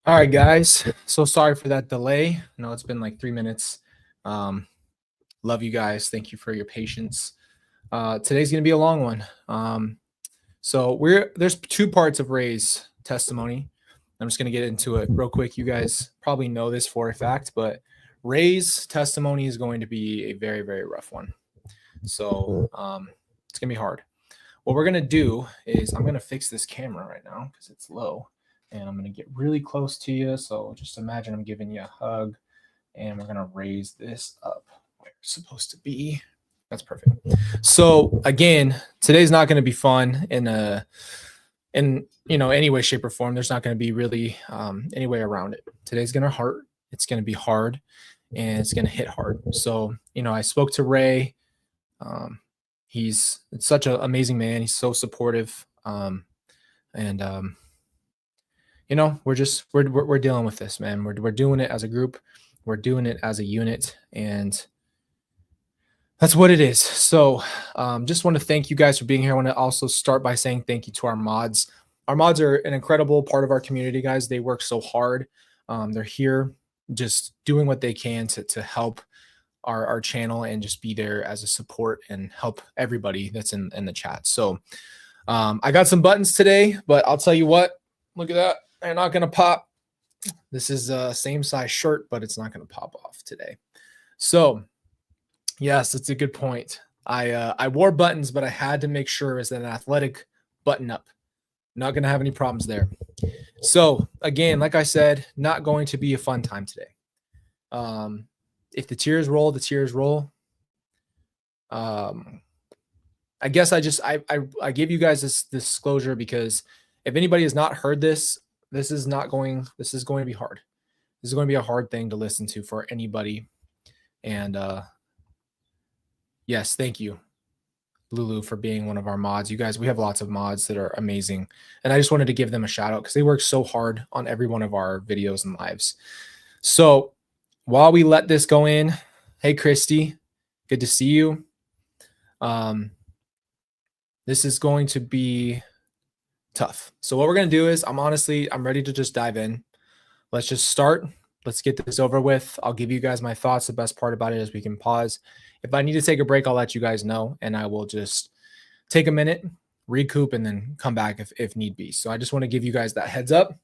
All right, guys. So sorry for that delay. I know it's been like 3 minutes. Love you guys. Thank you for your patience. Today's going to be a long one. There's two parts of Ray's testimony. I'm just going to get into it real quick. You guys probably know this for a fact, but Ray's testimony is going to be a very, very rough one. So it's going to be hard. What we're going to do is I'm going to fix this camera right now because it's low. And I'm going to get really close to you. So just imagine I'm giving you a hug. And we're going to raise this up where it's supposed to be. That's perfect. So again, today's not going to be fun in any way, shape, or form. There's not going to be really any way around it. Today's going to hurt. It's going to be hard. And it's going to hit hard. So, I spoke to Ray. He's such an amazing man. He's so supportive. We're dealing with this, man. We're doing it as a group. We're doing it as a unit, and that's what it is. So just want to thank you guys for being here. I want to also start by saying thank you to our mods. Our mods are an incredible part of our community, guys. They work so hard. They're here just doing what they can to help our channel and just be there as a support and help everybody that's in the chat. So I got some buttons today, but I'll tell you what, look at that. They're not going to pop. This is a same size shirt, but it's not going to pop off today. So yes, it's a good point. I wore buttons, but I had to make sure it was an athletic button up. Not going to have any problems there. So again, like I said, not going to be a fun time today. If the tears roll, the tears roll. I guess I give you guys this disclosure because if anybody has not heard this, this is going to be hard. This is going to be a hard thing to listen to for anybody. And yes, thank you, Lulu, for being one of our mods. You guys, we have lots of mods that are amazing. And I just wanted to give them a shout out because they work so hard on every one of our videos and lives. So while we let this go in, hey, Christy, good to see you. This is going to be tough. So what we're going to do is I'm ready to just dive in. Let's just start. Let's get this over with. I'll give you guys my thoughts. The best part about it is we can pause. If I need to take a break, I'll let you guys know, and I will just take a minute, recoup, and then come back if need be. So I just want to give you guys that heads up,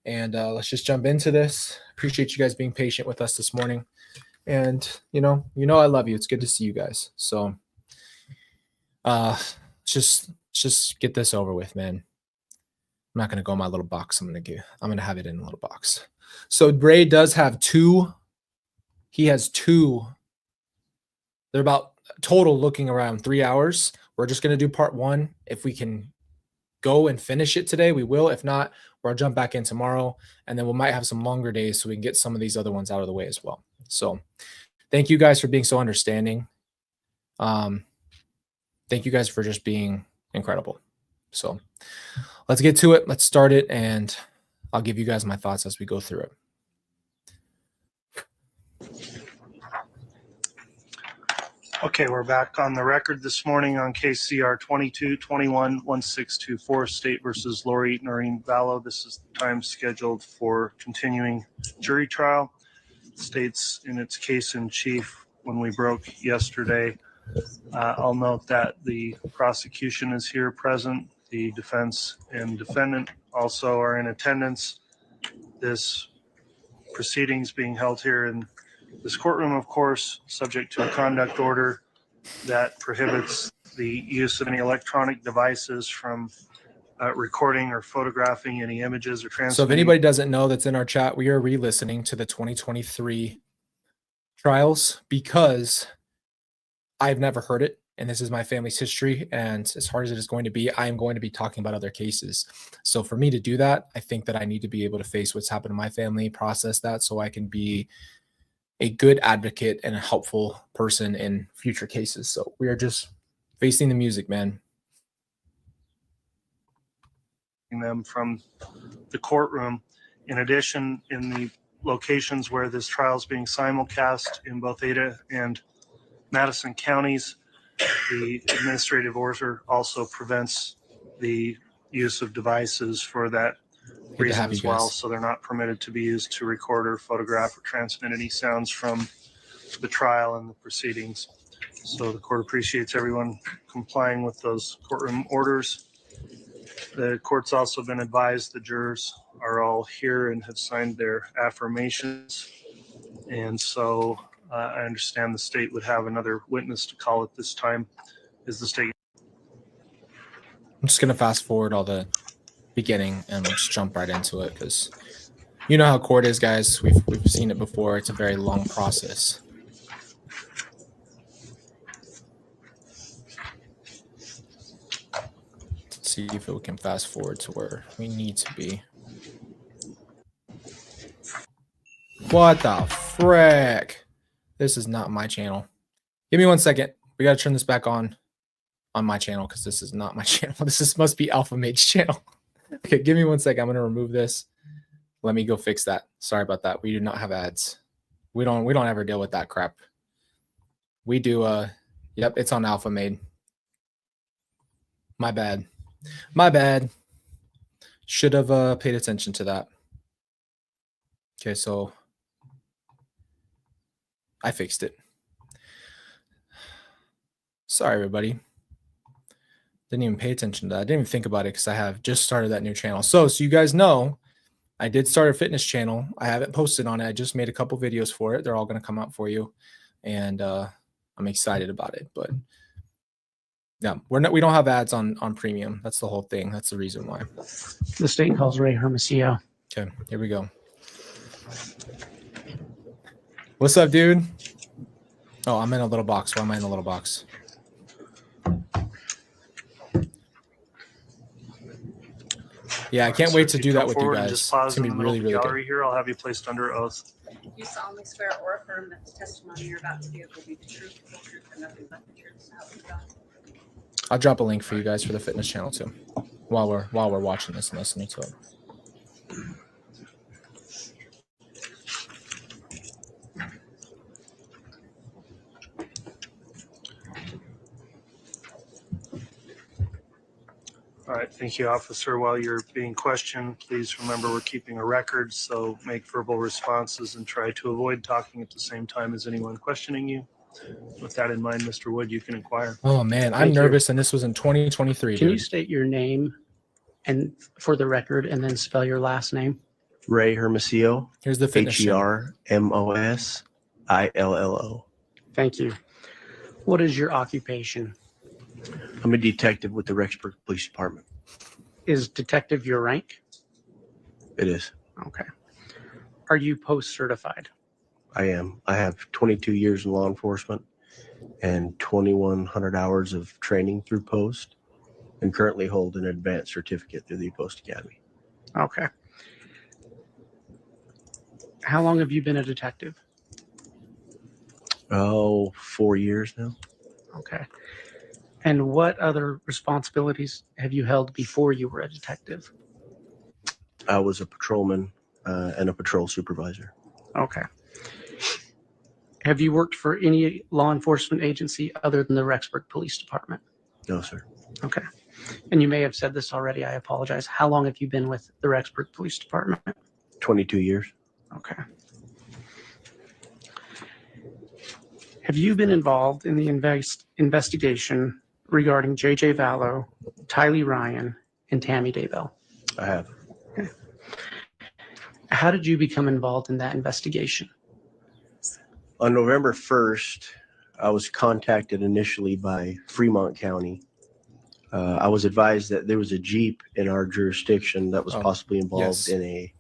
and let's just jump into this. Appreciate you guys being patient with us this morning. And, I love you. It's good to see you guys. So just get this over with, man. I'm not going to go in my little box. I'm going to have it in a little box. So Ray does have two. He has two. They're about total looking around 3 hours. We're just going to do part one. If we can go and finish it today, we will. If not, we'll jump back in tomorrow, and then we might have some longer days so we can get some of these other ones out of the way as well. So thank you guys for being so understanding. Thank you guys for just being incredible. So let's get to it. Let's start it, and I'll give you guys my thoughts as we go through it. Okay, we're back on the record this morning on KCR 22-21-1624, State versus Lori Noreen Vallow. This is the time scheduled for continuing jury trial. State's in its case in chief when we broke yesterday. I'll note that the prosecution is here present. The defense and defendant also are in attendance. This proceedings being held here in this courtroom, of course, subject to a conduct order that prohibits the use of any electronic devices from recording or photographing any images or transmitting. So if anybody doesn't know that's in our chat, we are re-listening to the 2023 trials because I've never heard it. And this is my family's history. And as hard as it is going to be, I am going to be talking about other cases. So for me to do that, I think that I need to be able to face what's happened to my family, process that so I can be a good advocate and a helpful person in future cases. So we are just facing the music, man. Them from the courtroom. In addition, in the locations where this trial is being simulcast in both Ada and Madison counties, the administrative order also prevents the use of devices for that reason have you as well. guys. So they're not permitted to be used to record or photograph or transmit any sounds from the trial and the proceedings. So the court appreciates everyone complying with those courtroom orders. The court's also been advised the jurors are all here and have signed their affirmations. And so I understand the state would have another witness to call at this time. Is the state? I'm just gonna fast forward all the beginning and we'll just jump right into it because you know how court is, guys. We've seen it before. It's a very long process. Let's see if we can fast forward to where we need to be. What the frick? This is not my channel. Give me 1 second. We gotta turn this back on my channel because this is not my channel. Must be Askcolbij's channel. Okay, give me 1 second. I'm gonna remove this. Let me go fix that. Sorry about that. We do not have ads. We don't ever deal with that crap. We do yep, it's on Askcolbyj. My bad. My bad. Should have paid attention to that. Okay, so I fixed it. Sorry, everybody. Didn't even pay attention to that. I didn't even think about it because I have just started that new channel. So you guys know, I did start a fitness channel. I haven't posted on it. I just made a couple videos for it. They're all going to come out for you. And I'm excited about it. But yeah, we don't have ads on premium. That's the whole thing. That's the reason why. The state calls Ray Hermosillo. Okay, here we go. What's up, dude? Oh, I'm in a little box. Why am I in a little box? Yeah, I can't wait to do that with you guys. It's going to be really, really good. Here, I'll have you placed under oath. You solemnly swear or affirm that the testimony you're about to give will be the truth, the whole truth, and nothing but the truth. So help you God. I'll drop a link for you guys for the fitness channel too, while we're watching this and listening to it. All right, thank you, officer. While you're being questioned, please remember we're keeping a record, so make verbal responses and try to avoid talking at the same time as anyone questioning you. With that in mind, Mr. Wood, you can inquire. Oh man, I'm nervous, and this was in 2023. Can dude. you state your name and for the record, and then spell your last name? Ray Hermosillo. Here's the fitness channel. Hermosillo. Thank you. What is your occupation? I'm a detective with the Rexburg Police Department. Is detective your rank? It is. Okay. Are you post certified? I am. I have 22 years in law enforcement and 2,100 hours of training through post, and currently hold an advanced certificate through the Post Academy. Okay. How long have you been a detective? Oh, 4 years now. Okay. And what other responsibilities have you held before you were a detective? I was a patrolman and a patrol supervisor. Okay. Have you worked for any law enforcement agency other than the Rexburg Police Department? No, sir. Okay. And you may have said this already. I apologize. How long have you been with the Rexburg Police Department? 22 years. Okay. Have you been involved in the investigation regarding J.J. Vallow, Tylee Ryan, and Tammy Daybell? I have. Okay. How did you become involved in that investigation? On November 1st, I was contacted initially by Fremont County. I was advised that there was a Jeep in our jurisdiction that was possibly involved in a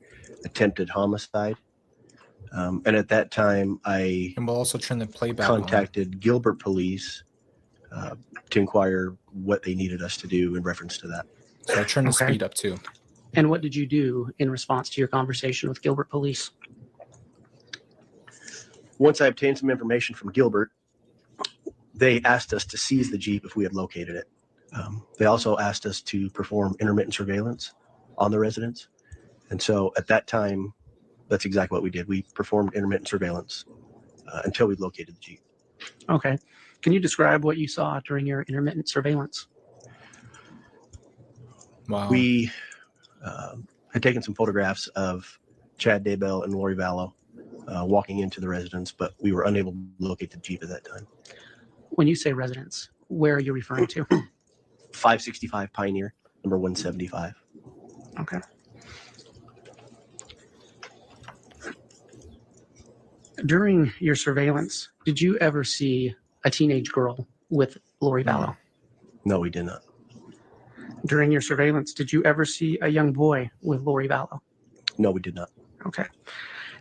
attempted homicide. And at that time, I And we'll also turn the playback contacted Gilbert Police to inquire what they needed us to do in reference to that. on. So I turned the Okay. speed up too. And what did you do in response to your conversation with Gilbert Police? Once I obtained some information from Gilbert, they asked us to seize the Jeep if we had located it. They also asked us to perform intermittent surveillance on the residence. And so at that time, that's exactly what we did. We performed intermittent surveillance until we located the Jeep. Okay. Can you describe what you saw during your intermittent surveillance? Wow. We had taken some photographs of Chad Daybell and Lori Vallow walking into the residence, but we were unable to locate the Jeep at that time. When you say residence, where are you referring to? 565 Pioneer, number 175. Okay. During your surveillance, did you ever see a teenage girl with Lori Vallow? No, we did not. During your surveillance, did you ever see a young boy with Lori Vallow? No, we did not. Okay.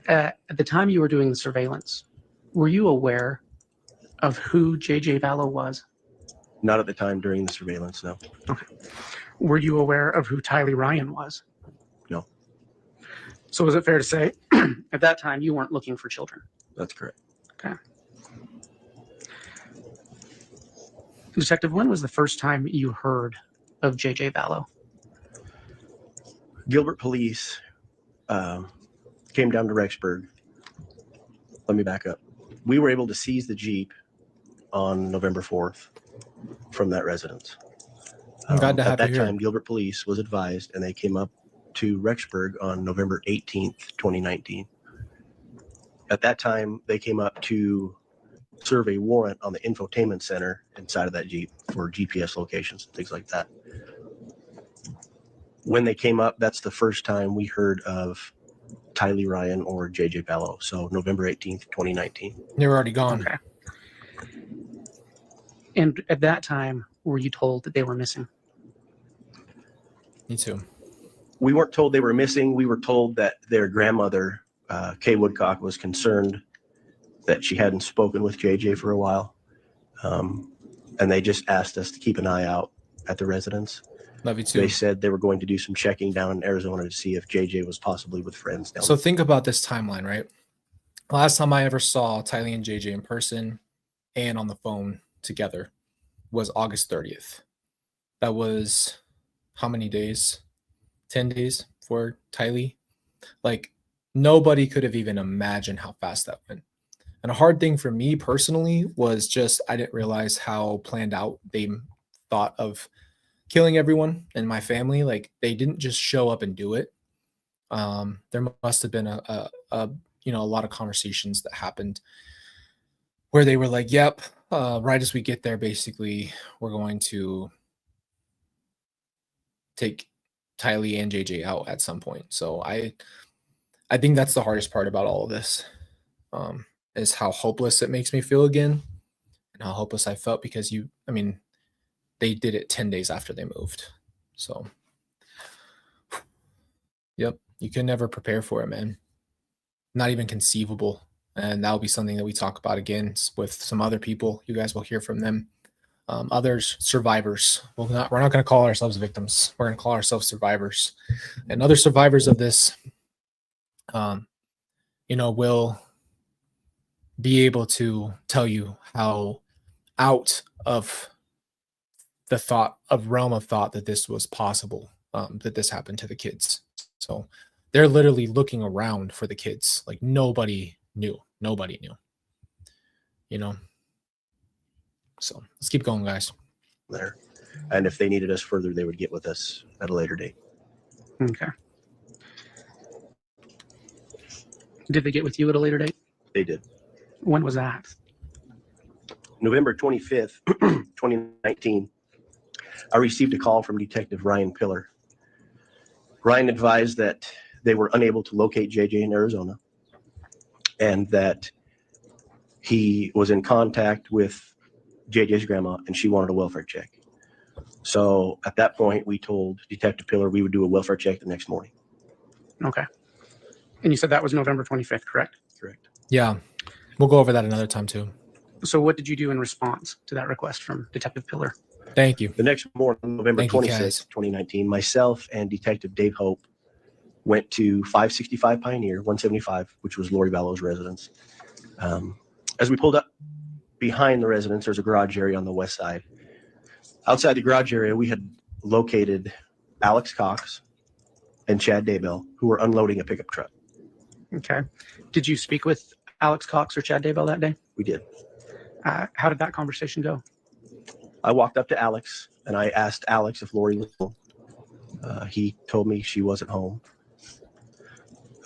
At the time you were doing the surveillance, were you aware of who JJ Vallow was? Not at the time during the surveillance, no. Okay. Were you aware of who Tylee Ryan was? No. So is it fair to say at that time you weren't looking for children? That's correct. Okay. Detective, when was the first time you heard of JJ Vallow? Gilbert police came down to Rexburg. Let me back up. We were able to seize the Jeep on November 4th from that residence. I'm glad to At have you that here. time, Gilbert police was advised, and they came up to Rexburg on November 18th, 2019. At that time, they came up to serve a warrant on the infotainment center inside of that Jeep for GPS locations and things like that. When they came up, that's the first time we heard of Tylee Ryan or JJ Vallow. So November 18th, 2019. They were already gone. Okay. And at that time, were you told that they were missing? Me too. We weren't told they were missing. We were told that their grandmother, Kay Woodcock, was concerned that she hadn't spoken with JJ for a while. And they just asked us to keep an eye out at the residence. Love you too. They said they were going to do some checking down in Arizona to see if JJ was possibly with friends down So think about this timeline, right? Last time I ever saw Tylee and JJ in person and on the phone together was August 30th. That was how many days? 10 days for Tylee. Like, nobody could have even imagined how fast that went. And a hard thing for me personally was just I didn't realize how planned out they thought of killing everyone in my family. Like, they didn't just show up and do it. There must have been a lot of conversations that happened where they were like, yep, right as we get there, basically, we're going to take Tylee and JJ out at some point. So I think that's the hardest part about all of this, is how hopeless it makes me feel again, and how hopeless I felt because they did it 10 days after they moved. So, yep, you can never prepare for it, man. Not even conceivable. And that'll be something that we talk about again with some other people. You guys will hear from them. Others, survivors. We're not going to call ourselves victims. We're going to call ourselves survivors. And other survivors of this, will be able to tell you how out of the realm of thought that this was possible, that this happened to the kids. So they're literally looking around for the kids. Like, nobody knew. So let's keep going, guys. there. And if they needed us further, they would get with us at a later date. Okay. Did they get with you at a later date? They did. When was that? November 25th, 2019, I received a call from Detective Ryan Pillar. Ryan advised that they were unable to locate JJ in Arizona and that he was in contact with JJ's grandma and she wanted a welfare check. So at that point, we told Detective Pillar we would do a welfare check the next morning. Okay. And you said that was November 25th, correct? Correct. Yeah, we'll go over that another time too. So what did you do in response to that request from Detective Pillar? Thank you. The next morning, November Thank you, 26th, guys. 2019, myself and Detective Dave Hope went to 565 Pioneer, 175, which was Lori Vallow's residence. As we pulled up behind the residence, there's a garage area on the west side. Outside the garage area, we had located Alex Cox and Chad Daybell, who were unloading a pickup truck. Okay. Did you speak with Alex Cox or Chad Daybell that day? We did. How did that conversation go? I walked up to Alex and I asked Alex if Lori was home. He told me she wasn't home.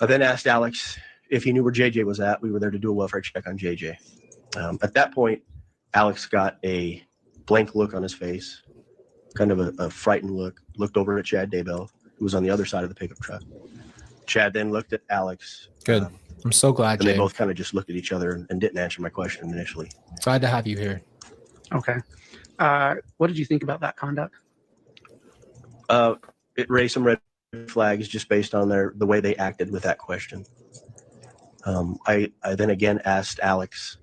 I then asked Alex if he knew where JJ was at. We were there to do a welfare check on JJ. At that point, Alex got a blank look on his face, kind of a frightened look, looked over at Chad Daybell, who was on the other side of the pickup truck. Chad then looked at Alex. Good. I'm so glad, And they Jay. both kind of just looked at each other and didn't answer my question initially. Glad to have you here. Okay. What did you think about that conduct? It raised some red flags just based on the way they acted with that question. I then again asked Alex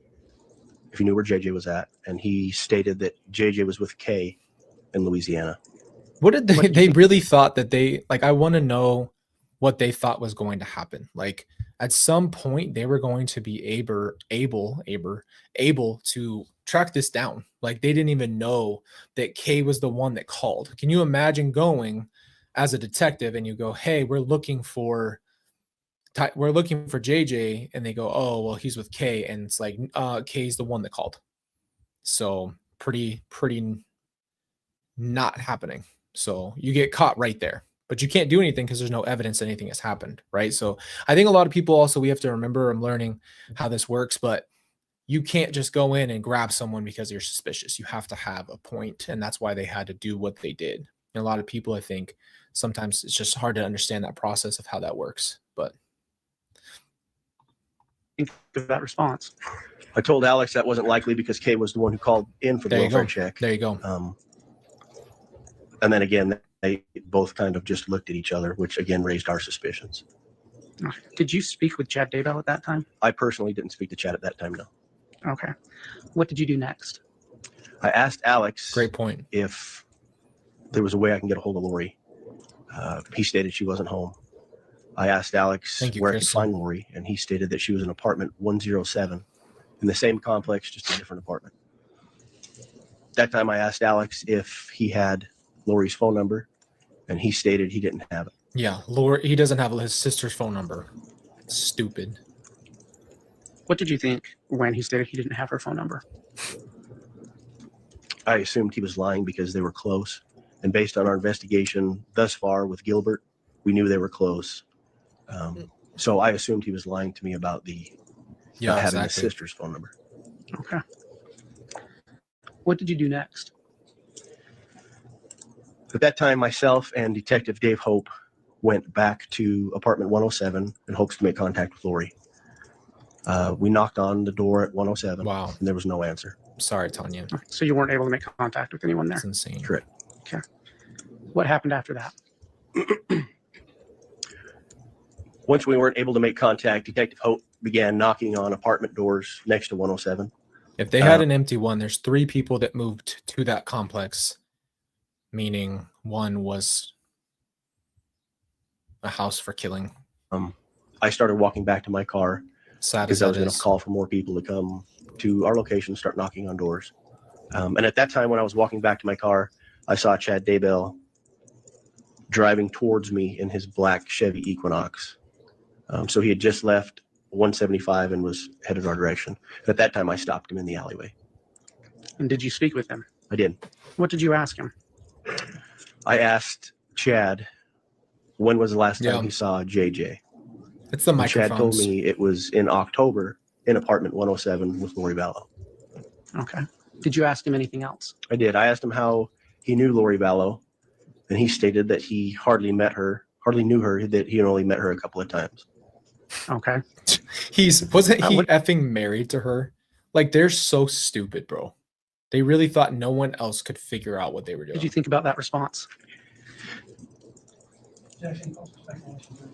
if he knew where JJ was at, and he stated that JJ was with Kay in Louisiana. What did they really thought that they, like, I want to know what they thought was going to happen. Like, at some point they were going to be able to track this down. Like, they didn't even know that Kay was the one that called. Can you imagine going as a detective and you go, hey, we're looking for JJ, and they go, oh, well, he's with Kay, and it's like, Kay's the one that called. So pretty not happening. So you get caught right there, but you can't do anything because there's no evidence anything has happened, right? So I think a lot of people also, we have to remember, I'm learning how this works, but you can't just go in and grab someone because you're suspicious. You have to have a point, and that's why they had to do what they did. And a lot of people, I think, sometimes it's just hard to understand that process of how that works. But Think of that response. I told Alex that wasn't likely because Kay was the one who called in for the there you welfare go. check. There you go. And then again, they both kind of just looked at each other, which again raised our suspicions. Did you speak with Chad Daybell at that time? I personally didn't speak to Chad at that time, no. Okay. What did you do next? I asked Alex Great point. if there was a way I can get a hold of Lori. He stated she wasn't home. I asked Alex Thank you, where I could Crystal. find Lori, and he stated that she was in apartment 107 in the same complex, just a different apartment. That time I asked Alex if he had Lori's phone number, and he stated he didn't have it. Yeah, Lord, he doesn't have his sister's phone number. Stupid. What did you think when he stated he didn't have her phone number? I assumed he was lying because they were close. And based on our investigation thus far with Gilbert, we knew they were close. So I assumed he was lying to me about not having his sister's phone number. Okay. What did you do next? At that time, myself and Detective Dave Hope went back to apartment 107 in hopes to make contact with Lori. We knocked on the door at 107. Wow. And there was no answer. Sorry, Tanya. Okay, so you weren't able to make contact with anyone there? That's insane. Correct. Okay. What happened after that? Once we weren't able to make contact, Detective Hope began knocking on apartment doors next to 107. If they had an empty one, there's 3 people that moved to that complex, meaning one was a house for killing. I started walking back to my car Sad as because I was that going to is. call for more people to come to our location, start knocking on doors. And at that time, when I was walking back to my car, I saw Chad Daybell driving towards me in his black Chevy Equinox. So he had just left 175 and was headed our direction. At that time, I stopped him in the alleyway. And did you speak with him? I did. What did you ask him? I asked Chad, when was the last time Yeah. he saw JJ? It's the And Chad told microphones. me it was in October in apartment 107 with Lori Vallow. Okay. Did you ask him anything else? I did. I asked him how he knew Lori Vallow, and he stated that he hardly knew her, that he only met her a couple of times. Okay. Wasn't he What- effing married to her? Like, they're so stupid, bro. They really thought no one else could figure out what they were doing. Did you think about that response?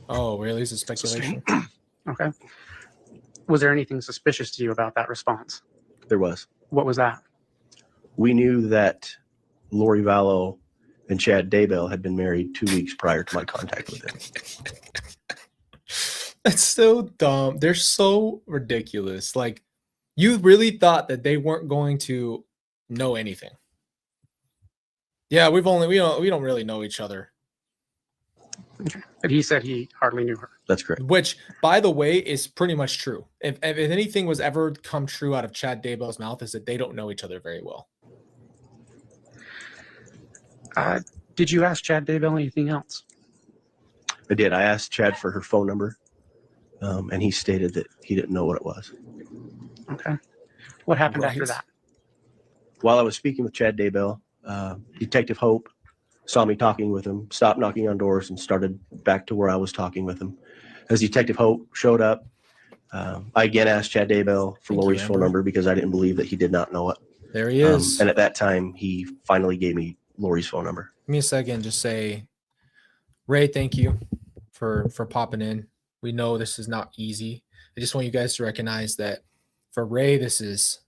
Oh, really? Is it speculation? Okay. Was there anything suspicious to you about that response? There was. What was that? We knew that Lori Vallow and Chad Daybell had been married 2 weeks prior to my contact with them. That's so dumb. They're so ridiculous. Like, you really thought that they weren't going to know anything. Yeah, we don't really know each other. Okay. But he said he hardly knew her. That's correct. Which, by the way, is pretty much true. If anything was ever come true out of Chad Daybell's mouth, is that they don't know each other very well. Did you ask Chad Daybell anything else? I did. I asked Chad for her phone number. and he stated that he didn't know what it was. Okay. What happened after Right. that? While I was speaking with Chad Daybell, Detective Hope saw me talking with him, stopped knocking on doors, and started back to where I was talking with him. As Detective Hope showed up, I again asked Chad Daybell for Thank you, Lori's phone Amber. number because I didn't believe that he did not know it. There he is. And at that time, he finally gave me Lori's phone number. Give me a second. Just say, Ray, thank you for popping in. We know this is not easy. I just want you guys to recognize that for Ray, this is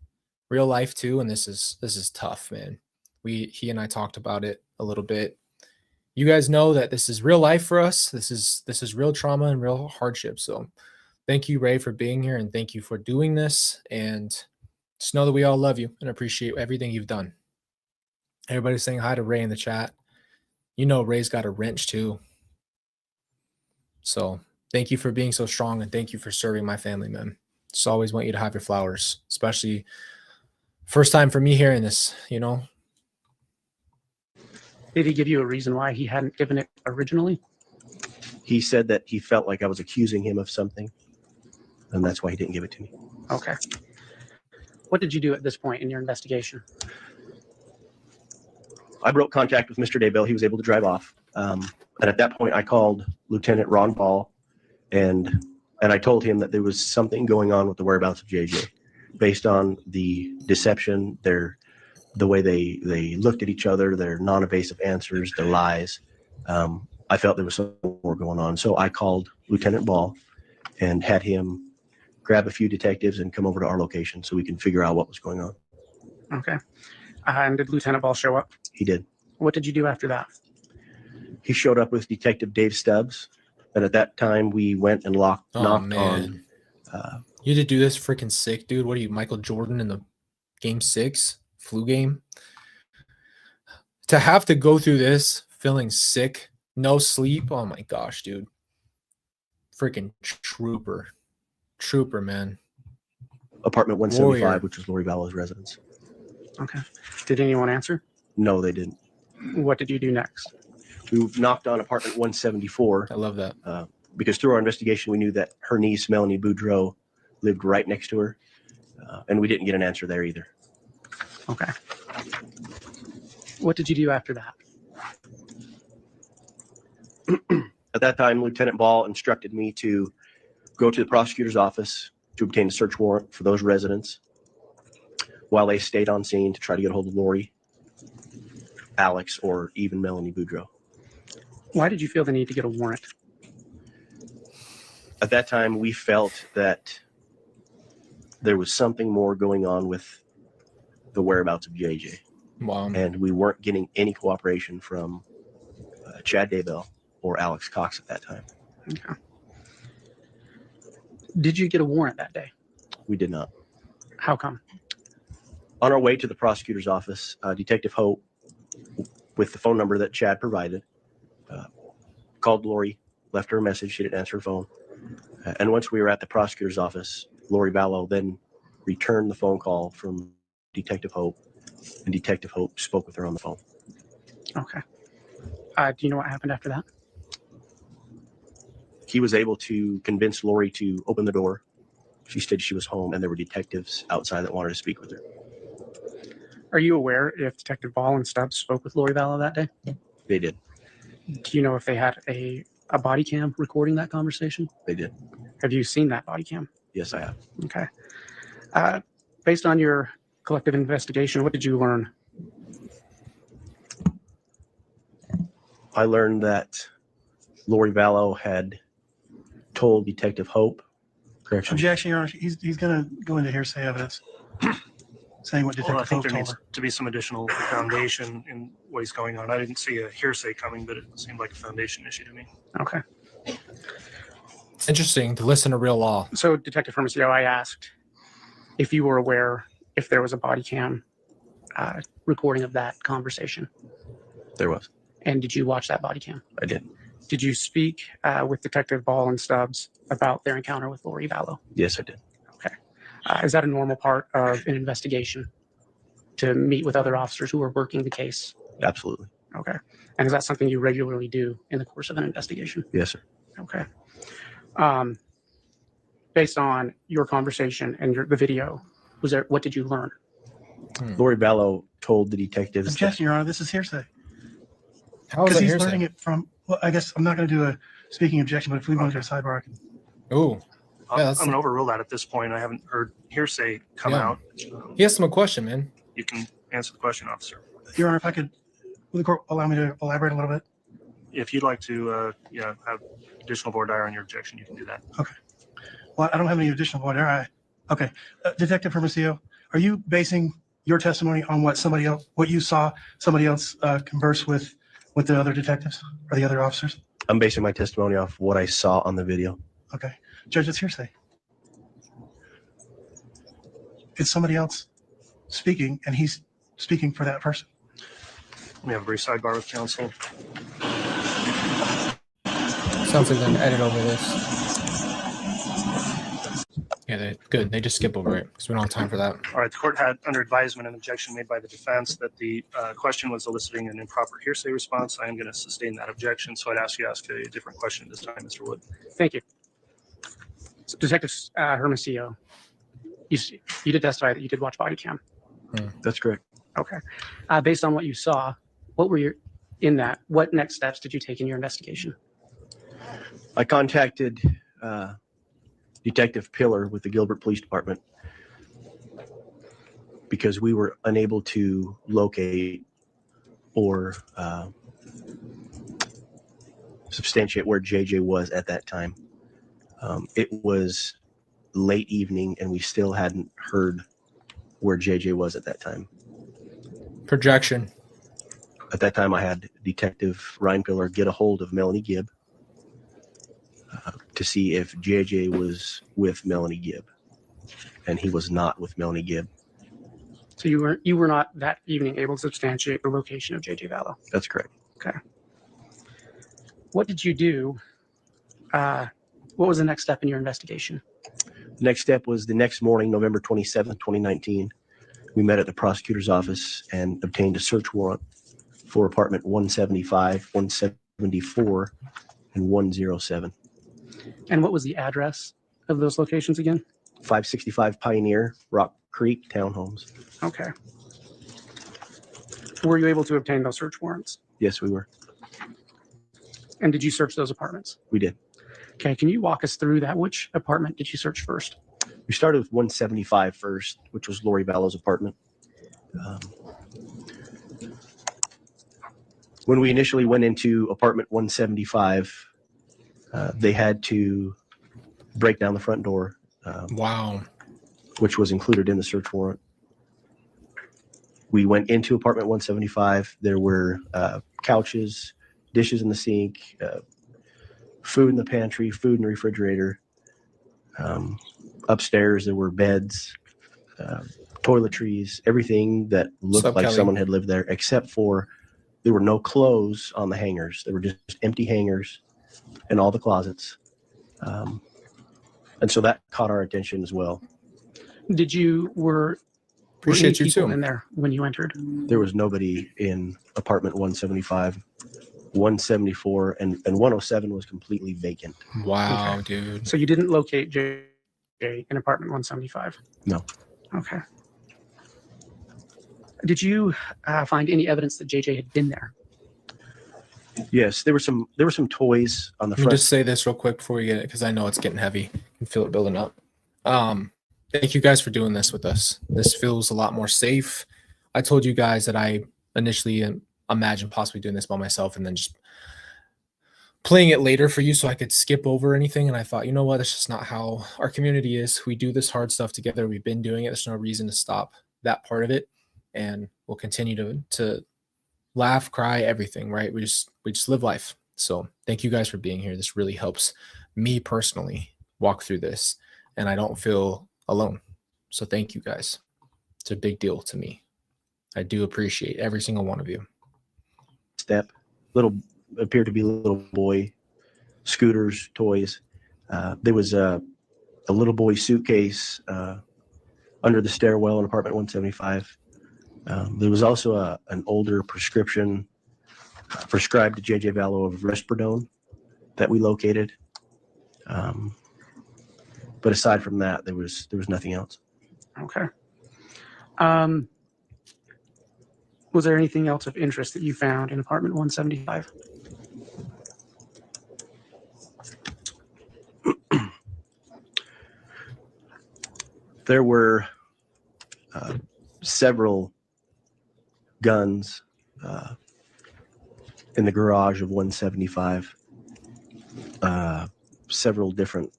real life too, and this is tough, man. He and I talked about it a little bit. You guys know that this is real life for us. This is real trauma and real hardship. So thank you, Ray, for being here, and thank you for doing this. And just know that we all love you and appreciate everything you've done. Everybody's saying hi to Ray in the chat. You know Ray's got a wrench too. So thank you for being so strong, and thank you for serving my family, man. Just always want you to have your flowers, especially first time for me hearing this, you know. Did he give you a reason why he hadn't given it originally? He said that he felt like I was accusing him of something, and that's why he didn't give it to me. Okay. What did you do at this point in your investigation? I broke contact with Mr. Daybell. He was able to drive off. And at that point, I called Lieutenant Ron Ball, and I told him that there was something going on with the whereabouts of JJ, based on the deception, the way they looked at each other, their non-evasive answers, their lies. I felt there was something more going on. So I called Lieutenant Ball and had him grab a few detectives and come over to our location so we can figure out what was going on. Okay. And did Lieutenant Ball show up? He did. What did you do after that? He showed up with Detective Dave Stubbs, and at that time we went and knocked on. You did do this freaking sick, dude. What are you, Michael Jordan in the game 6 flu game? To have to go through this feeling sick, no sleep. Oh my gosh, dude. Freaking trooper, man. Apartment 175, Warrior. which was Lori Vallow's residence. Okay. Did anyone answer? No, they didn't. What did you do next? We knocked on apartment 174 I love that. because through our investigation, we knew that her niece, Melanie Boudreau, lived right next to her, and we didn't get an answer there either. Okay. What did you do after that? At that time, Lieutenant Ball instructed me to go to the prosecutor's office to obtain a search warrant for those residents while they stayed on scene to try to get a hold of Lori, Alex, or even Melanie Boudreau. Why did you feel the need to get a warrant? At that time, we felt that there was something more going on with the whereabouts of JJ, Wow. and we weren't getting any cooperation from Chad Daybell or Alex Cox at that time. Okay. Did you get a warrant that day? We did not. How come? On our way to the prosecutor's office, Detective Hope, with the phone number that Chad provided, called Lori, left her a message. She didn't answer her phone. And once we were at the prosecutor's office, Lori Vallow then returned the phone call from Detective Hope, and Detective Hope spoke with her on the phone. Okay. Do you know what happened after that? He was able to convince Lori to open the door. She stated she was home, and there were detectives outside that wanted to speak with her. Are you aware if Detective Ball and Stubbs spoke with Lori Vallow that day? They did. Do you know if they had a body cam recording that conversation? They did. Have you seen that body cam? Yes, I have. Okay. Based on your collective investigation, what did you learn? I learned that Lori Vallow had told Detective Hope. Correction. Objection, Your Honor. He's going to go into hearsay evidence, saying what Well, I Detective think Hope there told needs her. to be some additional foundation in what is going on. I didn't see a hearsay coming, but it seemed like a foundation issue to me. Okay. It's interesting to listen to real law. So, Detective Hermosillo, I asked if you were aware if there was a body cam recording of that conversation. There was. And did you watch that body cam? I did. Did you speak with Detective Ball and Stubbs about their encounter with Lori Vallow? Yes, I did. Okay. Is that a normal part of an investigation to meet with other officers who are working the case? Absolutely. Okay. And is that something you regularly do in the course of an investigation? Yes, sir. Okay. based on your conversation and the video, what did you learn? Lori Vallow told the detectives that Objection, Your Honor, this is hearsay. How is Because that he's hearsay? learning it from, well, I guess I'm not going to do a speaking objection, but if we want to do a sidebar, I can. Oh, I'm Yeah, that's- going to overrule that at this point. I haven't heard hearsay come Yeah. out. he asked him a question, man. You can answer the question, officer. Your Honor, if I could, will the court allow me to elaborate a little bit? If you'd like to, have additional voir dire on your objection, you can do that. Well, I don't have any additional voir dire. Okay. Detective Hermosillo, are you basing your testimony on what you saw somebody else converse with the other detectives or the other officers? I'm basing my testimony off what I saw on the video. Okay. Judge, it's hearsay. It's somebody else speaking, and he's speaking for that person. We have a brief sidebar with counsel. Sounds like they're gonna edit over this. Yeah, good. They just skip over it because we don't have time for that. All right, the court had under advisement an objection made by the defense that the question was eliciting an improper hearsay response. I am going to sustain that objection, so I'd ask you to ask a different question this time, Mr. Wood. Thank you. So Detective Hermosillo, you did testify that you did watch body cam. That's correct. Okay. Based on what you saw, what next steps did you take in your investigation? I contacted Detective Pillar with the Gilbert Police Department because we were unable to locate or substantiate where JJ was at that time. It was late evening and we still hadn't heard where JJ was at that time. Projection. At that time, I had Detective Ryan Pillar get a hold of Melanie Gibb to see if JJ was with Melanie Gibb, and he was not with Melanie Gibb. So you were not that evening able to substantiate the location of JJ Vallow. That's correct. Okay. What did you do? What was the next step in your investigation? The next step was the next morning, November 27th, 2019. We met at the prosecutor's office and obtained a search warrant for apartment 175, 174, and 107. And what was the address of those locations again? 565 Pioneer, Rock Creek Townhomes. Okay. Were you able to obtain those search warrants? Yes, we were. And did you search those apartments? We did. Okay. Can you walk us through that? Which apartment did you search first? We started with 175 first, which was Lori Vallow's apartment. When we initially went into apartment 175, they had to break down the front door, Wow. which was included in the search warrant. We went into apartment 175. There were couches, dishes in the sink, food in the pantry, food in the refrigerator. Upstairs, there were beds, toiletries, everything that looked Sup, like Kelly? someone had lived there, except for there were no clothes on the hangers. There were just empty hangers in all the closets. And so that caught our attention as well. Were Appreciate any you people too. in there when you entered? There was nobody in apartment 175, 174, and 107 was completely vacant. Wow, Okay. dude. So you didn't locate JJ in apartment 175? No. Okay. Did you find any evidence that JJ had been there? Yes, there were some toys on the Let me front. just say this real quick before we get it, because I know it's getting heavy. You can feel it building up. Thank you guys for doing this with us. This feels a lot more safe. I told you guys that I initially imagined possibly doing this by myself and then just playing it later for you so I could skip over anything. And I thought, you know what? That's just not how our community is. We do this hard stuff together. We've been doing it. There's no reason to stop that part of it. And we'll continue to laugh, cry, everything, right? We just live life. So thank you guys for being here. This really helps me personally walk through this, and I don't feel alone. So thank you guys. It's a big deal to me. I do appreciate every single one of you. Step, appeared to be little boy scooters, toys. There was a little boy suitcase under the stairwell in apartment 175. There was also an older prescription prescribed to JJ Vallow of Resperdone that we located. But aside from that, there was nothing else. Okay. Was there anything else of interest that you found in apartment 175? There were several guns in the garage of 175, several different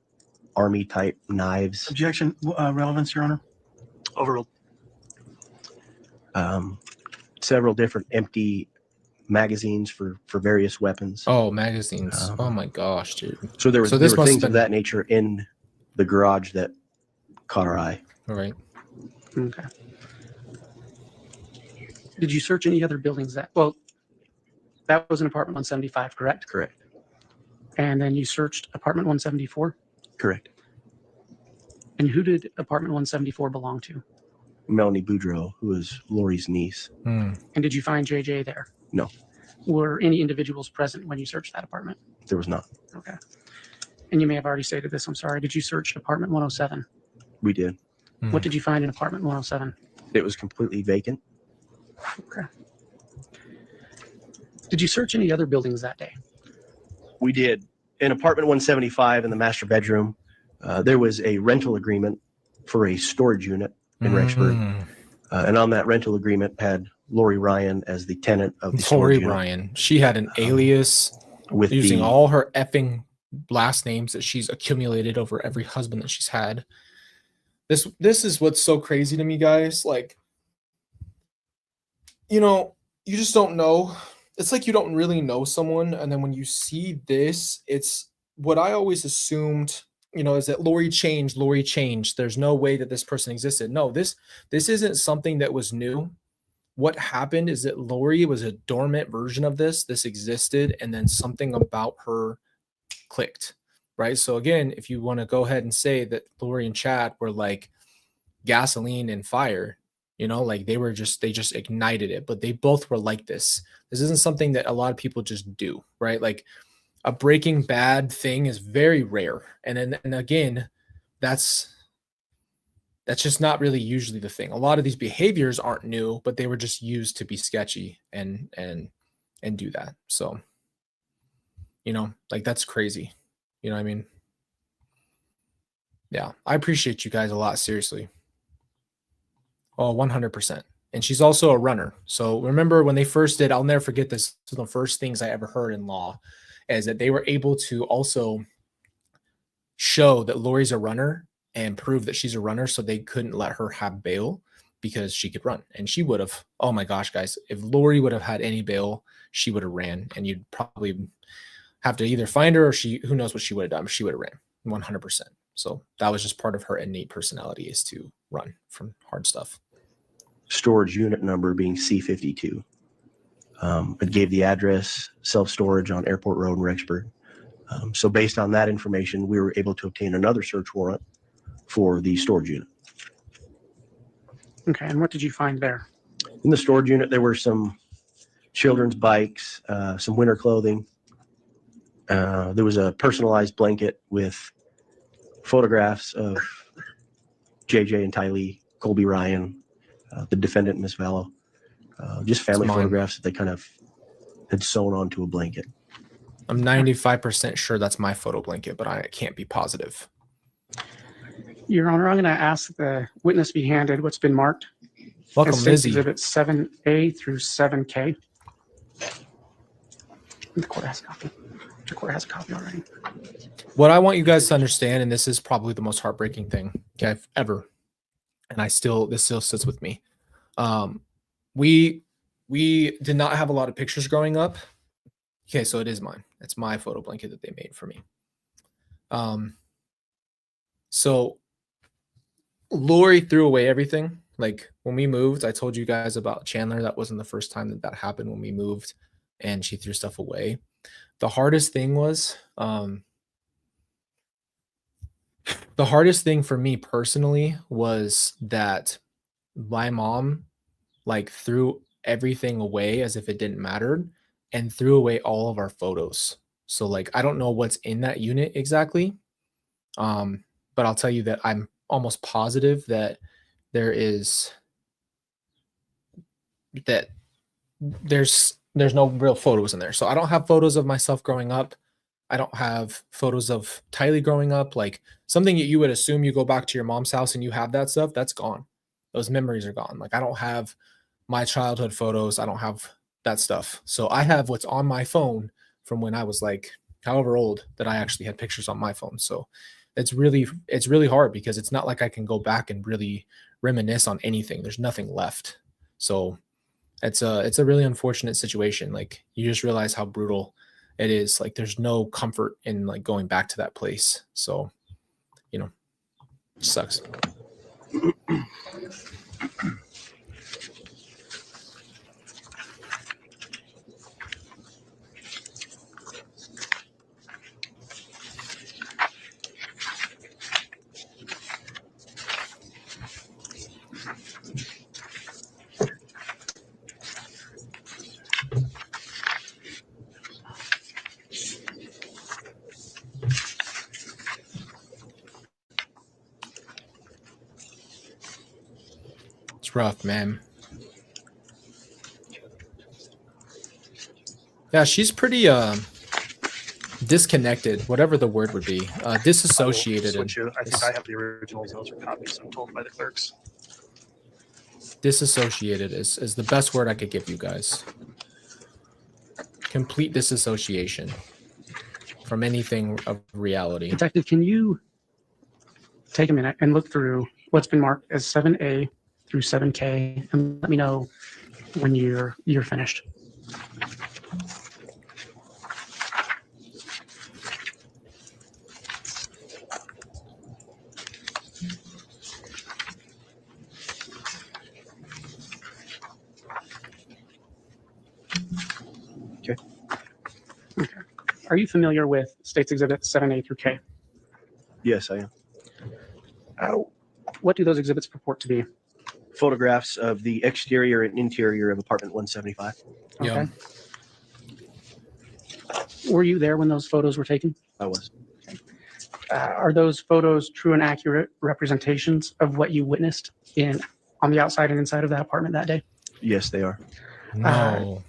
army type knives, Objection, relevance, Your Honor. Overruled. several different empty magazines for various weapons. Oh, magazines. Oh my gosh, dude. So there So were this must things have of been- that nature in the garage that caught our eye. All right. Okay. Did you search any other buildings well, that was in apartment 175, correct? Correct. And then you searched apartment 174? Correct. And who did apartment 174 belong to? Melanie Boudreau, who was Lori's niece. Hmm. And did you find JJ there? No, Were any individuals present when you searched that apartment? there was not. Okay. And you may have already stated this, I'm sorry. Did you search apartment 107? We did. What did you find in apartment 107? It was completely vacant. Okay. Did you search any other buildings that day? We did. In apartment 175 in the master bedroom, there was a rental agreement for a storage unit in Rexburg. Mm. And on that rental agreement had Lori Ryan as the tenant of the Lori storage unit. Ryan. She had an alias With using the, all her effing last names that she's accumulated over every husband that she's had. This is what's so crazy to me, guys. Like, you just don't know. It's like you don't really know someone, and then when you see this, it's what I always assumed, is that Lori changed. There's no way that this person existed. No, this isn't something that was new. What happened is that Lori was a dormant version of this. This existed, and then something about her clicked, right? So again, if you want to go ahead and say that Lori and Chad were like gasoline and fire, like they just ignited it, but they both were like this. This isn't something that a lot of people just do, right? Like a Breaking Bad thing is very rare. And again, that's just not really usually the thing. A lot of these behaviors aren't new, but they were just used to be sketchy and do that. So, like that's crazy. You know what I mean? Yeah, I appreciate you guys a lot, seriously. Oh, 100%. And she's also a runner. So remember when they first did, I'll never forget this. This was the first things I ever heard in law, is that they were able to also show that Lori's a runner and prove that she's a runner, so they couldn't let her have bail because she could run. And she would have, oh my gosh, guys, if Lori would have had any bail, she would have ran, and you'd probably have to either find her or who knows what she would have done, but she would have ran 100%. So that was just part of her innate personality, is to run from hard stuff. storage unit number being C52. It gave the address, self-storage on Airport Road in Rexburg. So based on that information, we were able to obtain another search warrant for the storage unit. Okay, and what did you find there? In the storage unit, there were some children's bikes, some winter clothing. There was a personalized blanket with photographs of JJ and Tylee, Colby Ryan, the defendant, Miss Vallow. Just family mine. photographs that they kind of had sewn onto a blanket. I'm 95% sure that's my photo blanket, but I can't be positive. Your Honor, I'm going to ask the witness be handed what's been marked Welcome, as State's Lizzie. Exhibit 7A through 7K. The court has a copy. The court has a copy already. What I want you guys to understand, and this is probably the most heartbreaking thing ever, and this still sits with me. We did not have a lot of pictures growing up. Okay, so it is mine. It's my photo blanket that they made for me. So Lori threw away everything. Like when we moved, I told you guys about Chandler. That wasn't the first time that happened when we moved, and she threw stuff away. The hardest thing was, the hardest thing for me personally was that my mom threw everything away as if it didn't matter and threw away all of our photos. So I don't know what's in that unit exactly. but I'll tell you that I'm almost positive that there's no real photos in there. So I don't have photos of myself growing up. I don't have photos of Tylee growing up. Like something that you would assume you go back to your mom's house and you have that stuff, that's gone. Those memories are gone. Like I don't have my childhood photos. I don't have that stuff. So I have what's on my phone from when I was like however old that I actually had pictures on my phone. So it's really hard because it's not like I can go back and really reminisce on anything. There's nothing left. So it's a really unfortunate situation. Like you just realize how brutal it is. Like there's no comfort in like going back to that place. So, you know, it sucks. It's rough, man. Yeah, she's pretty disconnected, whatever the word would be. Disassociated. I think I have the originals. Those are copies, I'm told by the clerks. Disassociated is the best word I could give you guys. Complete disassociation from anything of reality. Detective, can you take a minute and look through what's been marked as 7A through 7K and let me know when you're finished? Okay. Okay. Are you familiar with States Exhibits 7A through K? Yes, I am. What do those exhibits purport to be? Photographs of the exterior and interior of apartment 175. Yeah. Okay. Were you there when those photos were taken? I was. Are those photos true and accurate representations of what you witnessed on the outside and inside of that apartment that day? Yes, they are. No.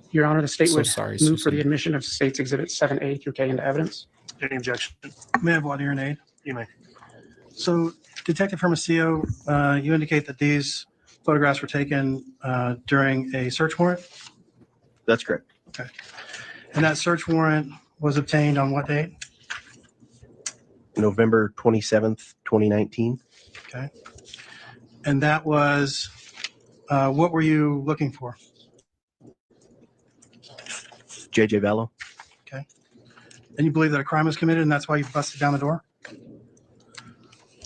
Your Honor, the state So would sorry, move for Susan. the admission of States Exhibits 7A through K into evidence. Any objection? May I have water and aid? You may. So Detective Hermosillo, you indicate that these photographs were taken during a search warrant, That's correct. and that search warrant was obtained on what date? November 27th, 2019. Okay. And that was, what were you looking for? JJ Vallow. And you believe that a crime was committed and that's why you busted down the door?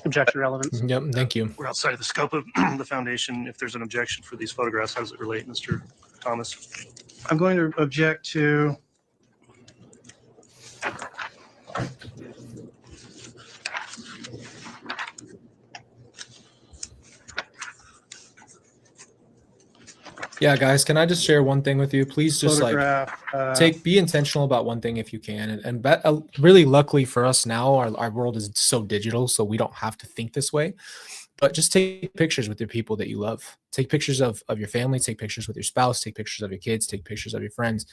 Objection relevance. Yep. Thank you. We're outside of the scope of the foundation. If there's an objection for these photographs, how does it relate, Mr. Thomas? I'm going to object to Yeah, guys, can I just share one thing with you? Please just like photograph. be intentional about one thing if you can. And really luckily for us now, our world is so digital, so we don't have to think this way. But just take pictures with your people that you love. Take pictures of your family, take pictures with your spouse, take pictures of your kids, take pictures of your friends.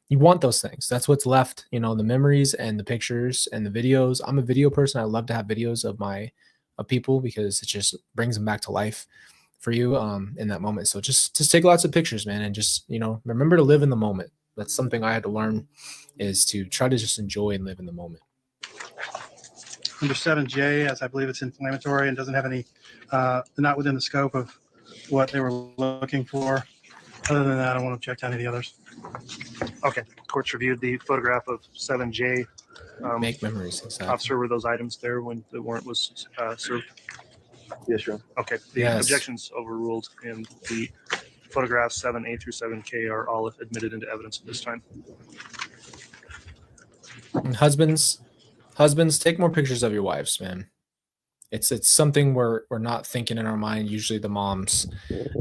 You want those things. That's what's left, you know, the memories and the pictures and the videos. I'm a video person. I love to have videos of people because it just brings them back to life for you in that moment. So just take lots of pictures, man, and just, you know, remember to live in the moment. That's something I had to learn, is to try to just enjoy and live in the moment. Under 7J, as I believe it's inflammatory and doesn't have any, not within the scope of what they were looking for. Other than that, I won't object to any of the others. Okay. Court's reviewed the photograph of 7J. Make memories. Exactly. Officer, were those items there when the warrant was served? Yes, Your Honor. Okay. The Yes. objections overruled, and the photographs 7A through 7K are all admitted into evidence at this time. And husbands, take more pictures of your wives, man. It's something we're not thinking in our mind. Usually the moms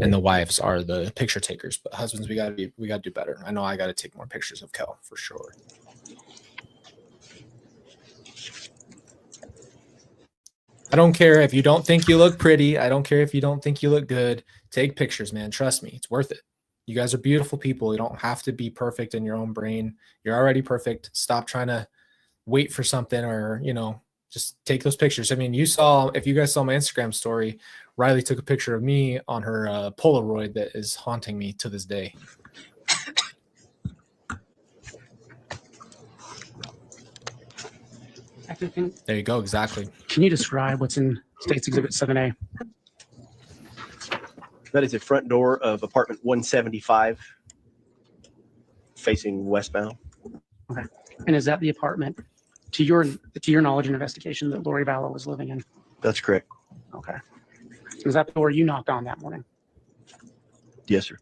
and the wives are the picture takers, but husbands, we gotta do better. I know I gotta take more pictures of Kel for sure. I don't care if you don't think you look pretty. I don't care if you don't think you look good. Take pictures, man. Trust me, it's worth it. You guys are beautiful people. You don't have to be perfect in your own brain. You're already perfect. Stop trying to wait for something, or, you know, just take those pictures. I mean, if you guys saw my Instagram story, Riley took a picture of me on her Polaroid that is haunting me to this day. There you go. Exactly. Can you describe what's in State's Exhibit 7A? That is the front door of apartment 175 facing westbound. Okay. And is that the apartment, to your knowledge and investigation, that Lori Vallow was living in? That's correct. Okay. Was that the door you knocked on that morning? Yes, sir.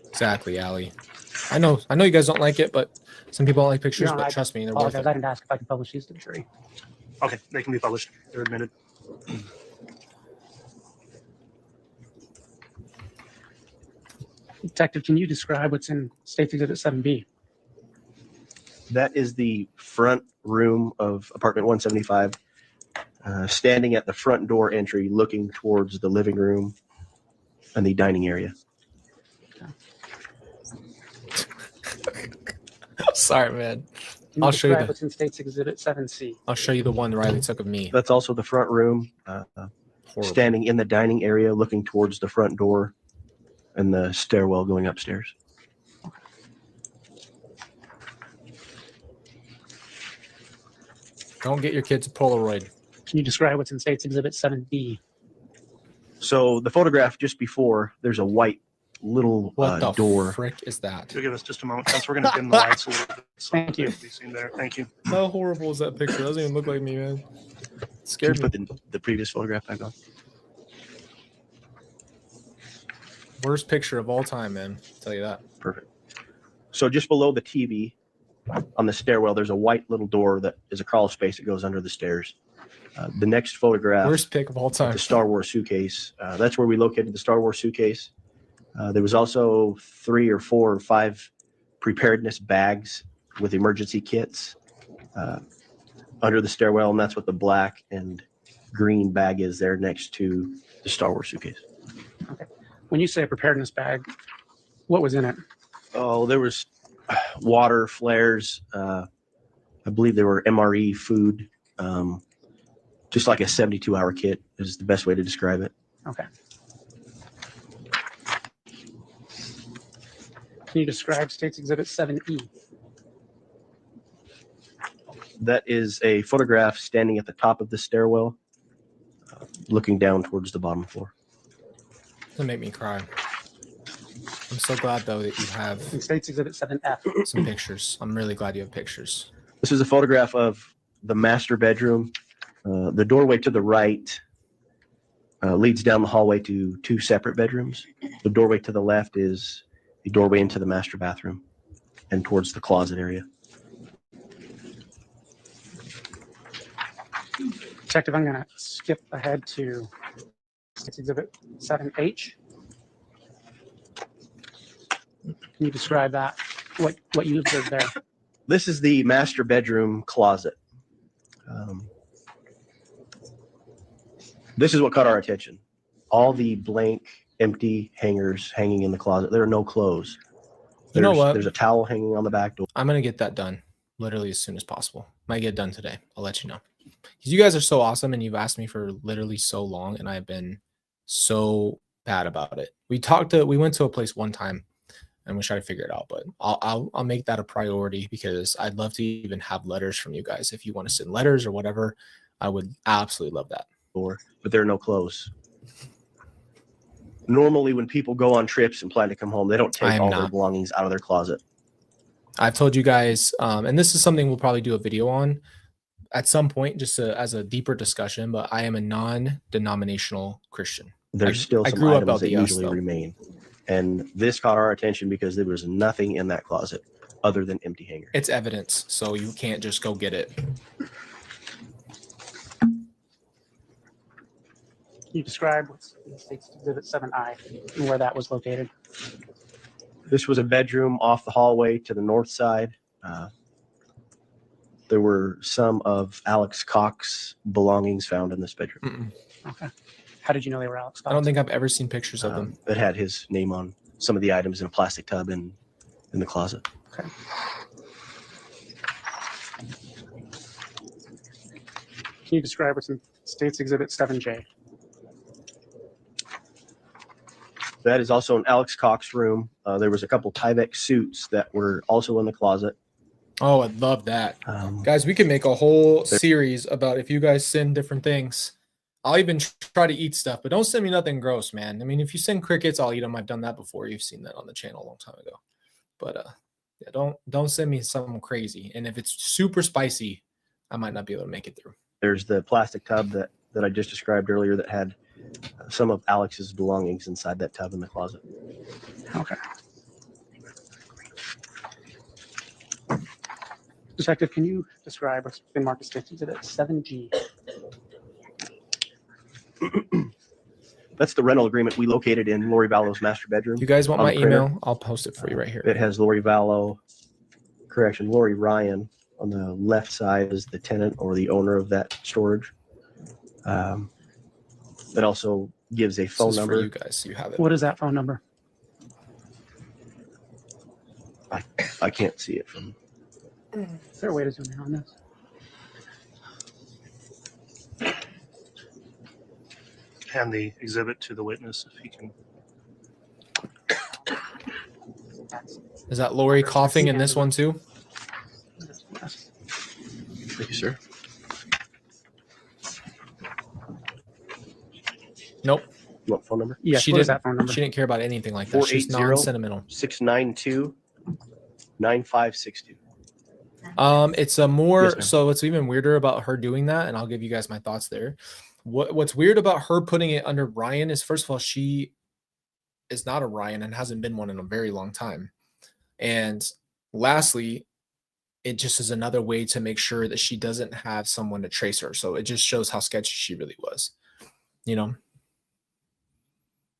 Exactly, Allie. I know you guys don't like it, but some people don't like pictures, No, but I trust me, they're worth apologize. I it. didn't ask if I could publish these to the jury. Okay, they can be published. They're admitted. Detective, can you describe what's in State's Exhibit 7B? That is the front room of apartment 175. Standing at the front door entry, looking towards the living room and the dining area. Sorry, man. Can you I'll show you describe the- what's in State's Exhibit 7C? I'll show you the one Riley took of me. That's also the front room. Horrible. Standing in the dining area, looking towards the front door and the stairwell going upstairs. Don't get your kids a Polaroid. Can you describe what's in State's Exhibit 7B? So the photograph just before, there's a white little What the door. frick is that? You'll give us just a moment, Chance. We're going to dim the lights a little bit. So Thank you. it can be seen there. Thank you. How horrible is that picture? It doesn't even look like me, man. It Can scared you me. put the previous photograph back on? Worst picture of all time, man. I'll tell you that. Perfect. So just below the TV on the stairwell, there's a white little door that is a crawl space that goes under the stairs. The next photograph, Worst pick of all time. the Star Wars suitcase. That's where we located the Star Wars suitcase. There was also 3 or 4 or 5 preparedness bags with emergency kits under the stairwell, and that's what the black and green bag is there next to the Star Wars suitcase. Okay. When you say a preparedness bag, what was in it? Oh, there was water, flares. I believe there were MRE food. Just like a 72-hour kit is the best way to describe it. Okay. Can you describe State's Exhibit 7E? That is a photograph standing at the top of the stairwell, looking down towards the bottom floor. It'll make me cry. I'm so glad, though, that you have In State's Exhibit 7F. some pictures. I'm really glad you have pictures. This is a photograph of the master bedroom. The doorway to the right leads down the hallway to 2 separate bedrooms. The doorway to the left is the doorway into the master bathroom and towards the closet area. Detective, I'm going to skip ahead to State's Exhibit 7H. Can you describe that? What you observed there? This is the master bedroom closet. This is what caught our attention. All the blank, empty hangers hanging in the closet. There are no clothes. You know what? There's a towel hanging on the back door. I'm going to get that done literally as soon as possible. Might get done today. I'll let you know. Because you guys are so awesome and you've asked me for literally so long, and I've been so bad about it. We went to a place one time and we tried to figure it out, but I'll make that a priority, because I'd love to even have letters from you guys. If you want to send letters or whatever, I would absolutely love that. But there are no clothes. Normally, when people go on trips and plan to come home, they don't I take am all their not. belongings out of their closet. I've told you guys, and this is something we'll probably do a video on at some point, just as a deeper discussion, but I am a non-denominational Christian. There's still I some grew up items that LDS, usually though. remain. And this caught our attention because there was nothing in that closet other than empty hangers. It's evidence, so you can't just go get it. Can you describe what's in State's Exhibit 7I and where that was located? This was a bedroom off the hallway to the north side. There were some of Alex Cox's belongings found in this bedroom. Okay. How did you know they were Alex Cox? I don't think I've ever seen pictures of them. It had his name on some of the items in a plastic tub in the closet. Okay. Can you describe what's in State's Exhibit 7J? That is also in Alex Cox's room. There was a couple Tyvek suits that were also in the closet. Oh, I'd love that. Um, Guys, we can make a whole series about if you guys send different things. I'll even try to eat stuff, but don't send me nothing gross, man. I mean, if you send crickets, I'll eat them. I've done that before. You've seen that on the channel a long time ago. But yeah, don't send me something crazy. And if it's super spicy, I might not be able to make it through. There's the plastic tub that I just described earlier that had some of Alex's belongings inside that tub in the closet. Okay. Detective, can you describe what's been marked as State's Exhibit 7G? That's the rental agreement we located in Lori Vallow's master bedroom. If you guys want On my the printer. email, I'll post it for you right here. It has Lori Ryan on the left side is the tenant or the owner of that storage. It also gives a This phone is for number. you guys, so you have it. What is that phone number? I can't see it from. Is there a way to zoom in on this? Hand the exhibit to the witness if he can. Is that Lori coughing in this one too? Thank you, sir. Nope. You want phone number? Yes, She what is didn't- that phone number? She didn't care about anything like that. She's 480. non-sentimental. 692-9562. It's a more Yes, ma'am. so what's even weirder about her doing that, and I'll give you guys my thoughts there. What's weird about her putting it under Ryan is, first of all, she is not a Ryan and hasn't been one in a very long time. And lastly, it just is another way to make sure that she doesn't have someone to trace her. So it just shows how sketchy she really was. You know,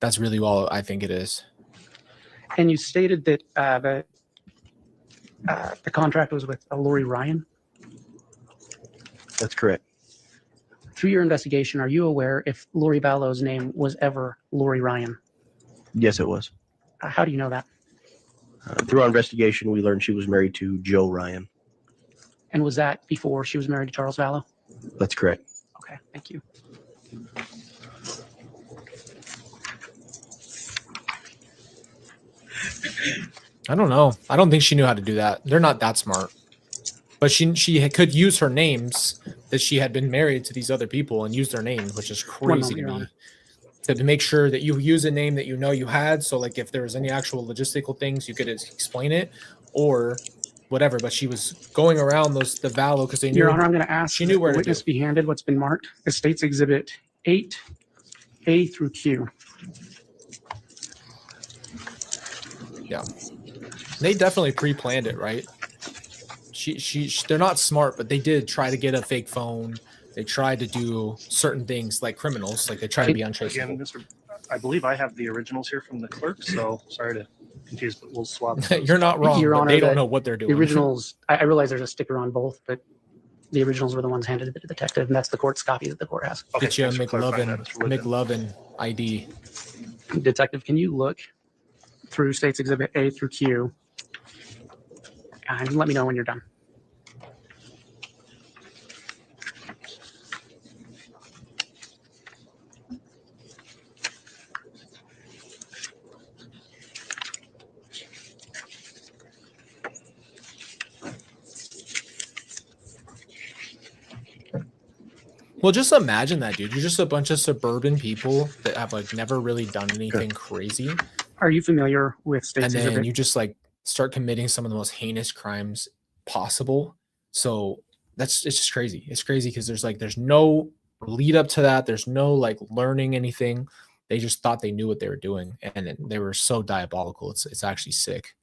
that's really all I think it is. And you stated that the contract was with Lori Ryan. That's correct. Through your investigation, are you aware if Lori Vallow's name was ever Lori Ryan? Yes, it was. How do you know that? Through our investigation, we learned she was married to Joe Ryan. And was that before she was married to Charles Vallow? That's correct. Okay, thank you. I don't know. I don't think she knew how to do that. They're not that smart. But she could use her names that she had been married to these other people and use their names, which is crazy to Your me. Honor. To make sure that you use a name that you know you had. So like if there was any actual logistical things, you could explain it or whatever. But she was going around the Vallow because they knew. Your Honor, I'm going to ask she knew that where the to witness do. be handed what's been marked as State's Exhibit 8A through Q. Yeah. They definitely pre-planned it, right? They're not smart, but they did try to get a fake phone. They tried to do certain things like criminals, like they try to be untraceable. Again, Mr. I believe I have the originals here from the clerk, so sorry to confuse, but we'll swap. those. You're not wrong, Your but Honor, they don't that know what they're The doing. originals, I realize there's a sticker on both, but the originals were the ones handed to the detective, and that's the court's copy that the court has. Okay, Get you a thanks for clarifying that, Mr. Woodman. McLovin ID. Detective, can you look through State's Exhibit A through Q and let me know when you're done? Well, just imagine that, dude. You're just a bunch of suburban people that have like never really done anything crazy. Are you familiar with State's And then Exhibit? you just like start committing some of the most heinous crimes possible. So it's just crazy. It's crazy because there's no lead up to that. There's no like learning anything. They just thought they knew what they were doing, and they were so diabolical. It's actually sick.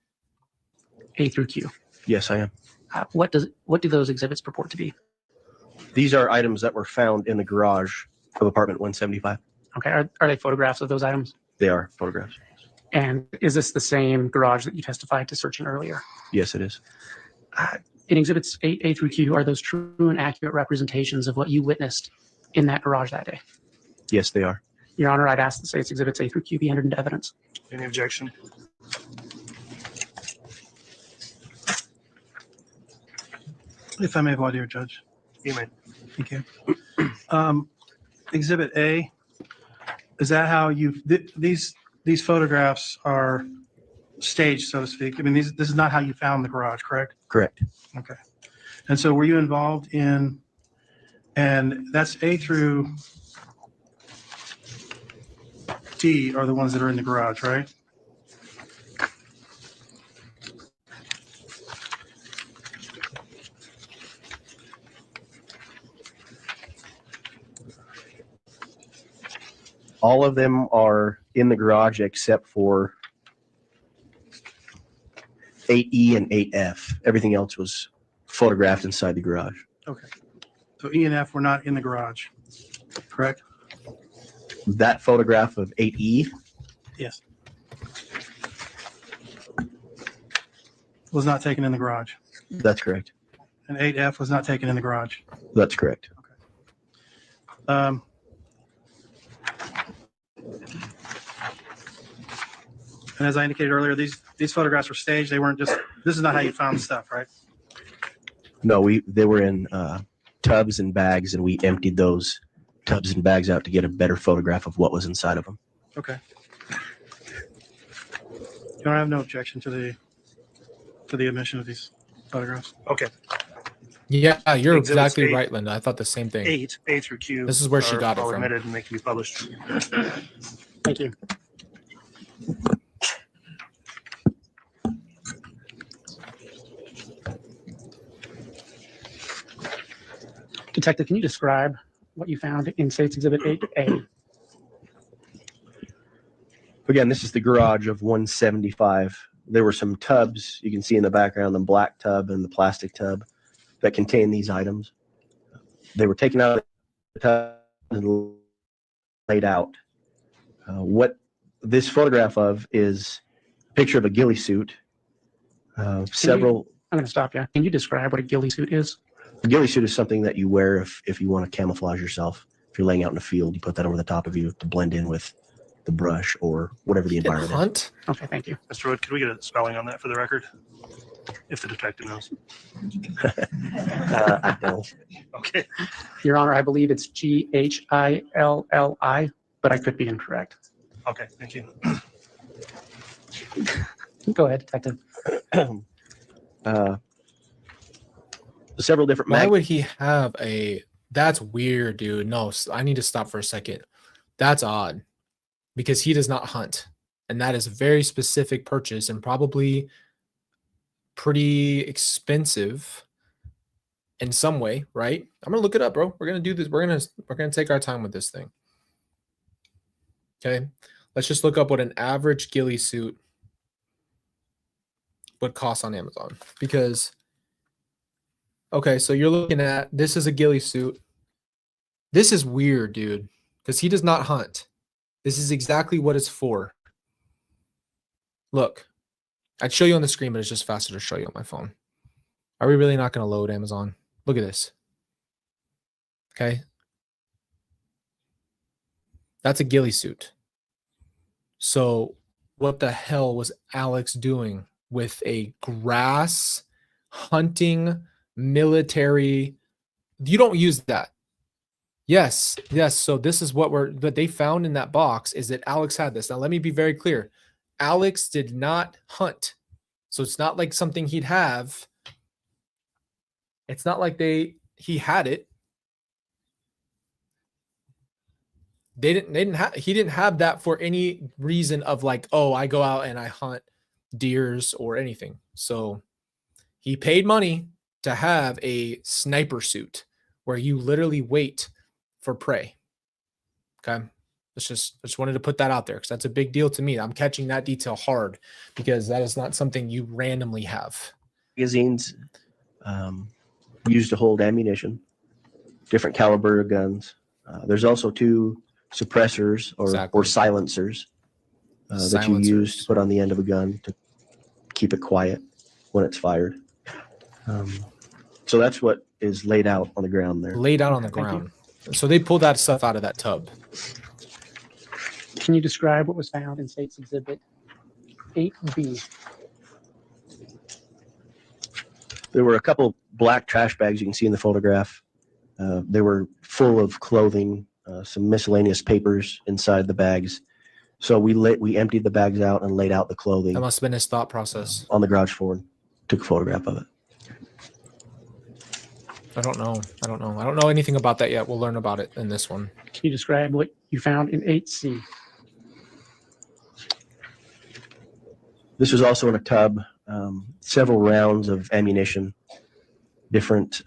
A through Q. Yes, I am. What do those exhibits purport to be? These are items that were found in the garage of apartment 175. Okay, are they photographs of those items? They are photographs. And is this the same garage that you testified to searching earlier? Yes, it is. in exhibits 8A through Q, are those true and accurate representations of what you witnessed in that garage that day? Yes, they are. Your Honor, I'd ask the state's exhibits A through Q be entered into evidence. Any objection? If I may, voir dire, Judge. You may. Thank you. Exhibit A, is that how these photographs are staged, so to speak? I mean, this is not how you found the garage, correct? Correct. Okay. And so were you involved in, and that's A through D are the ones that are in the garage, right? All of them are in the garage except for 8E and 8F. Everything else was photographed inside the garage. Okay. So E and F were not in the garage, correct? That photograph of 8E, Yes. Was not taken in the garage. that's correct. And 8F was not taken in the garage. That's correct. Um, And as I indicated earlier, these photographs were staged. They weren't just, this is not how you found the stuff, right? No, they were in tubs and bags, and we emptied those tubs and bags out to get a better photograph of what was inside of them. Okay. You don't have no objection to the admission of these photographs? Okay. Yeah, you're Exhibits exactly 8. right, Linda. I thought the same thing. 8, A through Q. This is where she are got it all from. admitted and they can be published. Thank you. Detective, can you describe what you found in State's Exhibit 8A? Again, this is the garage of 175. There were some tubs you can see in the background, the black tub and the plastic tub that contain these items. They were taken out of the tub and laid out. What this photograph of is a picture of a ghillie suit. Several. I'm going to stop you. Can you describe what a ghillie suit is? A ghillie suit is something that you wear if you want to camouflage yourself. If you're laying out in a field, you put that over the top of you to blend in with the brush or whatever the You can environment is. hunt? Okay, thank you. Mr. Wood, could we get a spelling on that for the record? If the detective knows. I don't. Okay. Your Honor, I believe it'sGhilli, but I could be incorrect. Okay, thank you. Go ahead, Detective. Several different Why would he have a? That's weird, dude. No, I need to stop for a second. That's odd because he does not hunt. And that is a very specific purchase and probably pretty expensive in some way, right? I'm going to look it up, bro. We're going to do this. We're going to take our time with this thing. Okay. Let's just look up what an average ghillie suit would cost on Amazon because okay, so you're looking at this is a ghillie suit. This is weird, dude, because he does not hunt. This is exactly what it's for. Look, I'd show you on the screen, but it's just faster to show you on my phone. Are we really not going to load Amazon? Look at this. Okay. That's a ghillie suit. So what the hell was Alex doing with a grass hunting military? You don't use that. Yes. So this is what they found in that box is that Alex had this. Now let me be very clear. Alex did not hunt. So it's not like something he'd have. It's not like he had it. He didn't have that for any reason of like, oh, I go out and I hunt deers or anything. So he paid money to have a sniper suit where you literally wait for prey. Okay. I just wanted to put that out there because that's a big deal to me. I'm catching that detail hard because that is not something you randomly have. Magazines used to hold ammunition, different caliber of guns. There's also 2 suppressors or silencers that you use to put on the end of a gun to keep it quiet when it's fired. So that's what is laid out on the ground there. Laid out on the Thank you. ground. So they pulled that stuff out of that tub. Can you describe what was found in State's Exhibit 8B? There were a couple black trash bags you can see in the photograph. They were full of clothing, some miscellaneous papers inside the bags. So we emptied the bags out and laid out the clothing That must have been his thought process. on the garage floor and took a photograph of it. I don't know. I don't know anything about that yet. We'll learn about it in this one. Can you describe what you found in 8C? This was also in a tub, several rounds of ammunition, different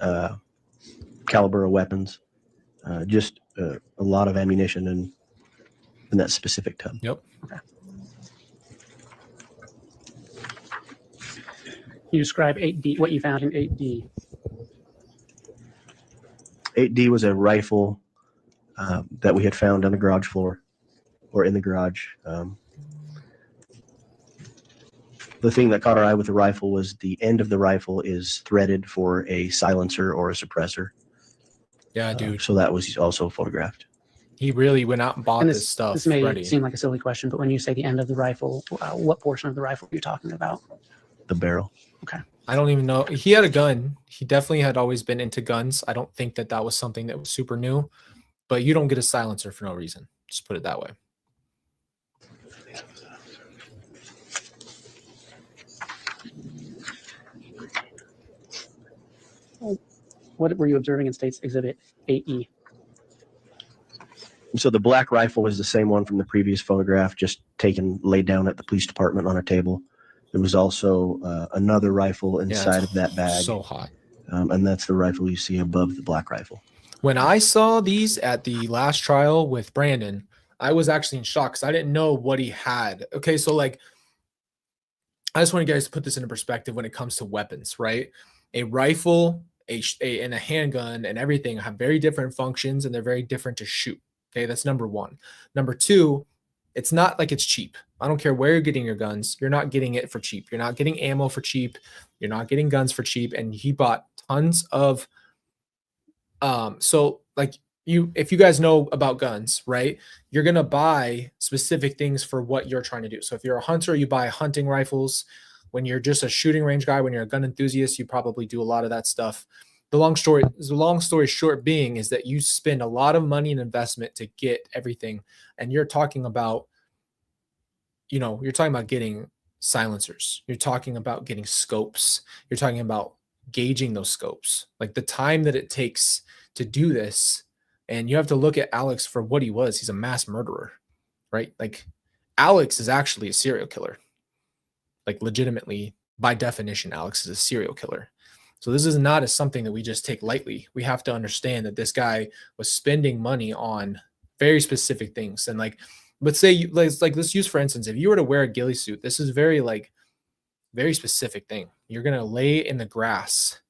caliber of weapons, just a lot of ammunition in that specific tub. Yep. Can you describe 8D, what you found in 8D? 8D was a rifle that we had found on the garage floor or in the garage. The thing that caught our eye with the rifle was the end of the rifle is threaded for a silencer or a suppressor. Yeah, dude. So that was also photographed. He really went out and bought And this stuff This may ready. seem like a silly question, but when you say the end of the rifle, what portion of the rifle are you talking about? The barrel. I don't even know. He had a gun. He definitely had always been into guns. I don't think that was something that was super new, but you don't get a silencer for no reason. Just put it that way. What were you observing in State's Exhibit 8E? So the black rifle was the same one from the previous photograph, just laid down at the police department on a table. There was also another rifle inside of that bag. So hot. And that's the rifle you see above the black rifle. When I saw these at the last trial with Brandon, I was actually in shock because I didn't know what he had. Okay, so like, I just want you guys to put this into perspective when it comes to weapons, right? A rifle, and a handgun and everything have very different functions, and they're very different to shoot. Okay, that's number one. Number two, it's not like it's cheap. I don't care where you're getting your guns. You're not getting it for cheap. You're not getting ammo for cheap. You're not getting guns for cheap. And he bought tons of, so like if you guys know about guns, right? You're going to buy specific things for what you're trying to do. So if you're a hunter, you buy hunting rifles. When you're just a shooting range guy, when you're a gun enthusiast, you probably do a lot of that stuff. The long story short being is that you spend a lot of money and investment to get everything. And you're talking about, you're talking about getting silencers. You're talking about getting scopes. You're talking about gauging those scopes, like the time that it takes to do this. And you have to look at Alex for what he was. He's a mass murderer, right? Like Alex is actually a serial killer. Like legitimately, by definition, Alex is a serial killer. So this is not something that we just take lightly. We have to understand that this guy was spending money on very specific things. And like, let's say, let's use, for instance, if you were to wear a ghillie suit, this is very specific thing. You're going to lay in the grass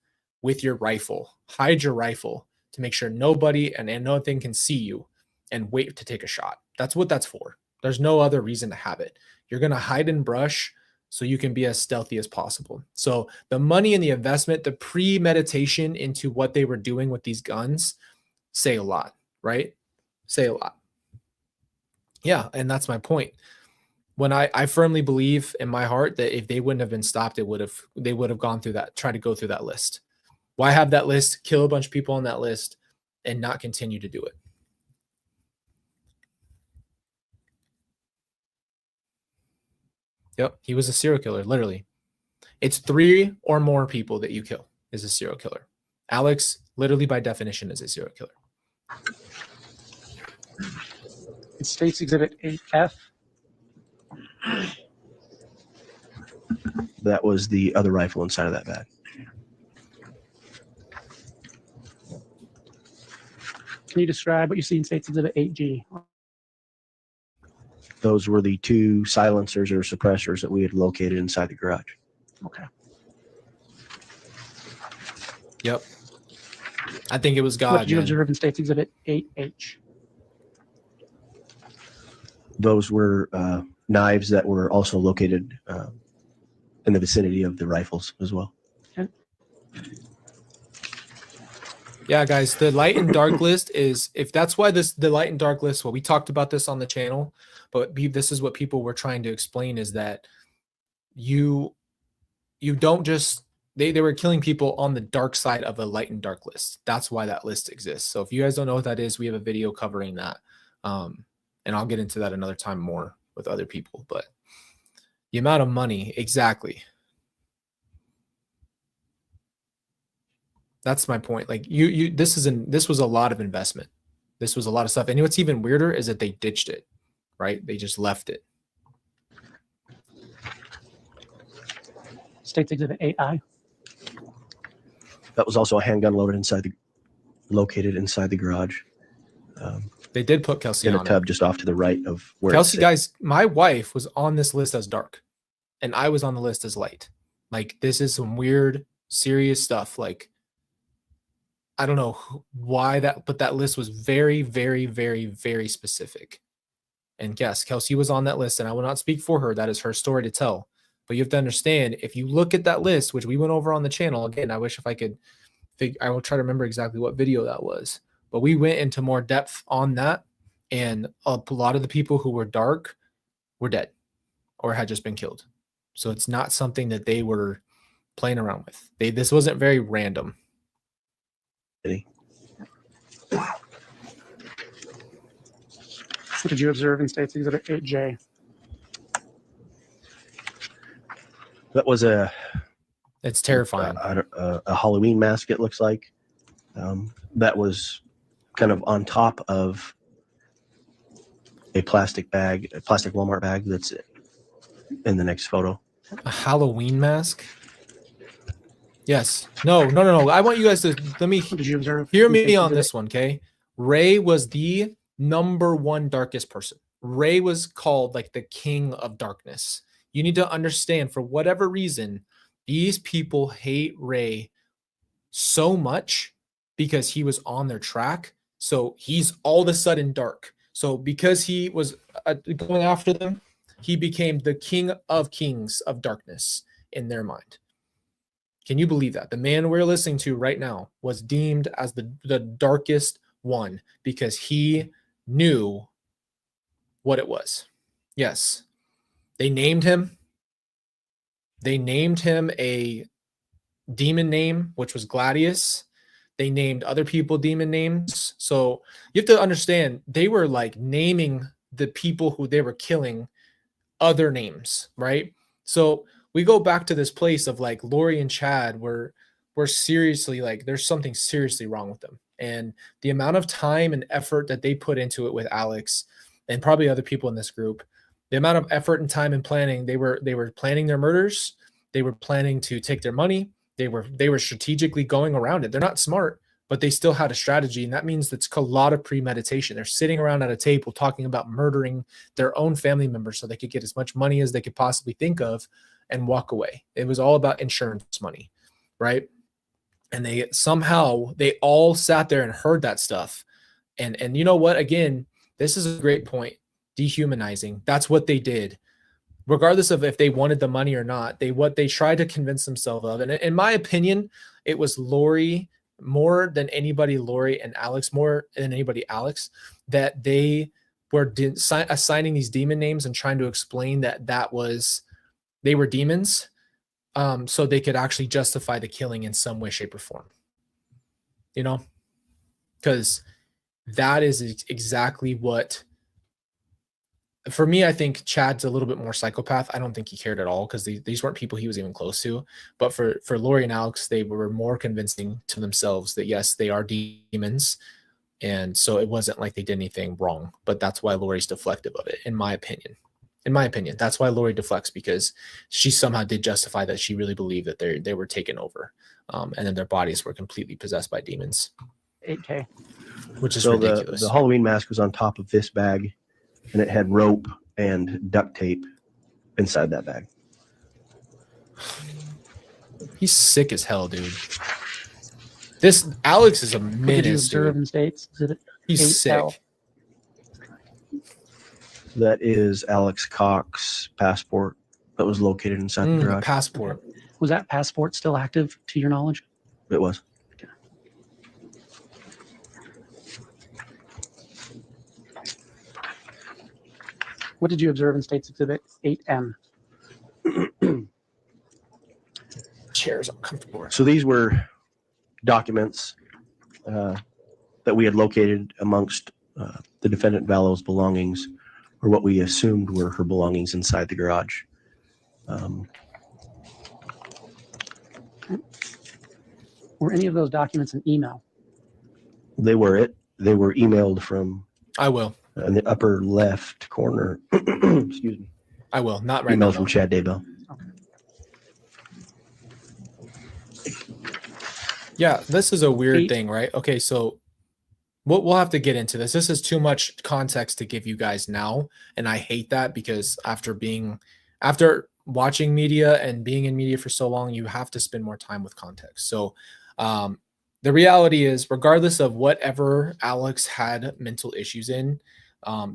with your rifle, hide your rifle to make sure nobody and nothing can see you and wait to take a shot. That's what that's for. There's no other reason to have it. You're going to hide in brush so you can be as stealthy as possible. So the money and the investment, the premeditation into what they were doing with these guns say a lot, right? Say a lot. Yeah, and that's my point. When I firmly believe in my heart that if they wouldn't have been stopped, they would have gone through that, tried to go through that list. Why have that list, kill a bunch of people on that list, and not continue to do it? Yep, he was a serial killer, literally. It's 3 or more people that you kill is a serial killer. Alex, literally by definition, is a serial killer. In State's Exhibit 8F. That was the other rifle inside of that bag. Can you describe what you see in State's Exhibit 8G? Those were the 2 silencers or suppressors that we had located inside the garage. Okay. Yep. I think it was God. What did you man. observe in State's Exhibit 8H? Those were knives that were also located in the vicinity of the rifles as well. Okay. Yeah, guys, the light and dark list is, if that's why the light and dark list, well, we talked about this on the channel, but this is what people were trying to explain, is that you don't just, they were killing people on the dark side of a light and dark list. That's why that list exists. So if you guys don't know what that is, we have a video covering that. And I'll get into that another time more with other people, but the amount of money, exactly. That's my point. Like this was a lot of investment. This was a lot of stuff. And what's even weirder is that they ditched it, right? They just left it. State's Exhibit 8I. That was also a handgun located inside the garage. They did put Kelsey In a on tub it. just off to the right of where Kelsey, it guys, my wife was on this list as dark, and I was on the list as light. Like, this is some weird, serious stuff. Like, I don't know why that, but that list was very, very, very, very specific. And yes, Kelsey was on that list, and I will not speak for her. That is her story to tell. But you have to understand, if you look at that list, which we went over on the channel, again, I wish if I could, I will try to remember exactly what video that was. But we went into more depth on that, and a lot of the people who were dark were dead or had just been killed. So it's not something that they were playing around with. This wasn't very random. What did you observe in State's Exhibit 8J? That was It's terrifying. a Halloween mask, it looks like. That was kind of on top of a plastic Walmart bag that's in the next photo. A Halloween mask? Yes. No. I want you guys to What did you observe? hear in me State's on Exhibit this one, okay? Ray was the #1 darkest person. Ray was called like the king of darkness. You need to understand, for whatever reason, these people hate Ray so much because he was on their track. So he's all of a sudden dark. So because he was going after them, he became the king of kings of darkness in their mind. Can you believe that? The man we're listening to right now was deemed as the darkest one because he knew what it was. Yes. They named him. They named him a demon name, which was Gladius. They named other people demon names. So you have to understand, they were like naming the people who they were killing other names, right? So we go back to this place of like Lori and Chad were seriously, like, there's something seriously wrong with them. And the amount of time and effort that they put into it with Alex and probably other people in this group, the amount of effort and time and planning, they were planning their murders. They were planning to take their money. They were strategically going around it. They're not smart, but they still had a strategy. And that means that's a lot of premeditation. They're sitting around at a table talking about murdering their own family members so they could get as much money as they could possibly think of and walk away. It was all about insurance money, right? And they all sat there and heard that stuff. And you know what? Again, this is a great point. Dehumanizing. That's what they did. Regardless of if they wanted the money or not, what they tried to convince themselves of. And in my opinion, it was Lori more than anybody, Lori and Alex more than anybody, Alex, that they were assigning these demon names and trying to explain that they were demons, so they could actually justify the killing in some way, shape, or form. You know, because that is exactly what. For me, I think Chad's a little bit more psychopath. I don't think he cared at all because these weren't people he was even close to. But for Lori and Alex, they were more convincing to themselves that, yes, they are demons. And so it wasn't like they did anything wrong. But that's why Lori's deflective of it, in my opinion. In my opinion, that's why Lori deflects, because she somehow did justify that she really believed that they were taken over. And then their bodies were completely possessed by demons. 8K. Which is So ridiculous. the Halloween mask was on top of this bag, and it had rope and duct tape inside that bag. He's sick as hell, dude. This Alex is a What did you menace, observe dude. in State's Exhibit He's 8L? sick. That is Alex Cox's passport that was located inside the garage. Passport. Was that passport still active to your knowledge? It was. What did you observe in State's Exhibit 8M? Chairs uncomfortable. So these were documents that we had located amongst the defendant Vallow's belongings, or what we assumed were her belongings inside the garage. Were any of those documents an email? They were emailed from I will. in the upper left corner. Excuse me. I will. Not right Email now. from though. Chad Daybell. Yeah, this is a weird Eight. thing, right? Okay, so we'll have to get into this. This is too much context to give you guys now, and I hate that because after watching media and being in media for so long, you have to spend more time with context. So the reality is, regardless of whatever Alex had mental issues in,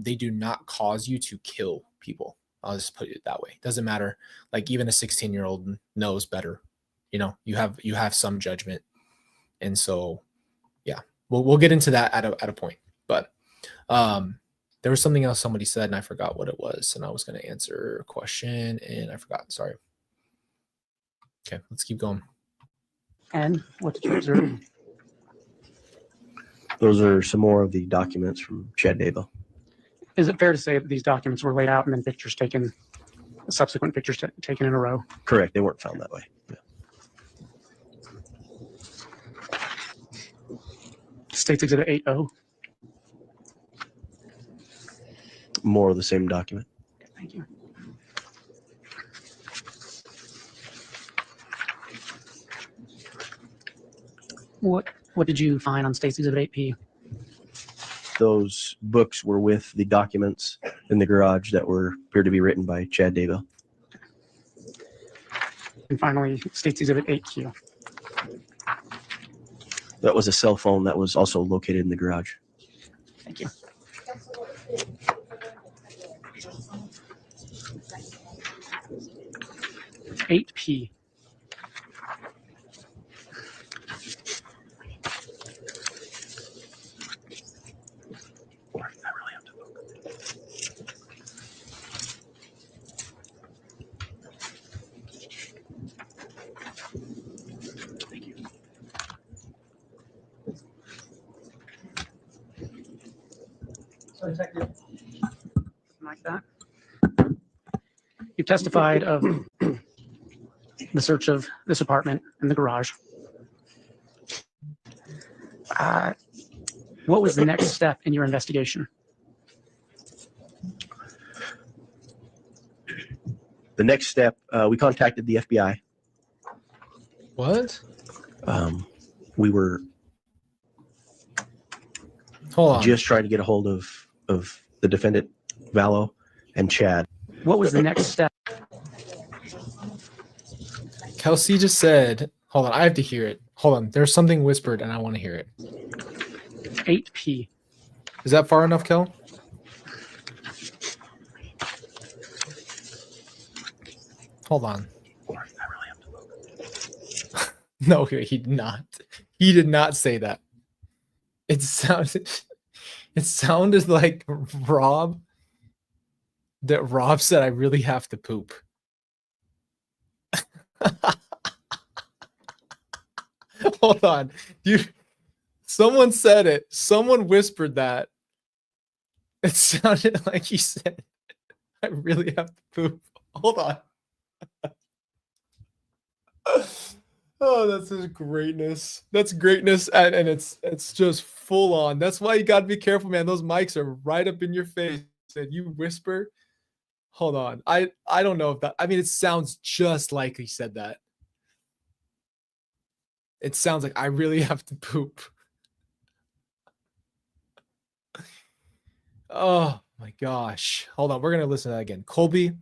they do not cause you to kill people. I'll just put it that way. Doesn't matter. Like even a 16-year-old knows better. You know, you have some judgment. And so, yeah, we'll get into that at a point. But there was something else somebody said, and I forgot what it was. And I was going to answer a question, and I forgot. Sorry. Okay, let's keep going. And what did you observe? Those are some more of the documents from Chad Daybell. Is it fair to say that these documents were laid out and then pictures taken, subsequent pictures taken in a row? Correct. They weren't found that way. Yeah. State's Exhibit 8O. More of the same document. Thank you. What did you find on State's Exhibit 8P? Those books were with the documents in the garage that appeared to be written by Chad Daybell. And finally, State's Exhibit 8Q. That was a cell phone that was also located in the garage. Thank you. Eight P. Like that. You testified of the search of this apartment and the garage. What was the next step in your investigation? The next step, we contacted the FBI. What? We were Hold on. just trying to get a hold of the defendant, Vallow, and Chad. What was the next step? Kelsey just said, hold on, I have to hear it. Hold on. There's something whispered, and I want to hear it. 8P. Is that far enough, Kel? Hold on. No, he did not. He did not say that. It sounded like Rob. That Rob said, "I really have to poop." Hold on, someone said it. Someone whispered that. It sounded like he said, "I really have to poop." Hold on. Oh, that's just greatness. That's greatness, and it's just full on. That's why you gotta be careful, man. Those mics are right up in your face. And you whisper. Hold on. I don't know if that. I mean, it sounds just like he said that. It sounds like I really have to poop. Oh my gosh. Hold on. We're gonna listen to that again. Colby.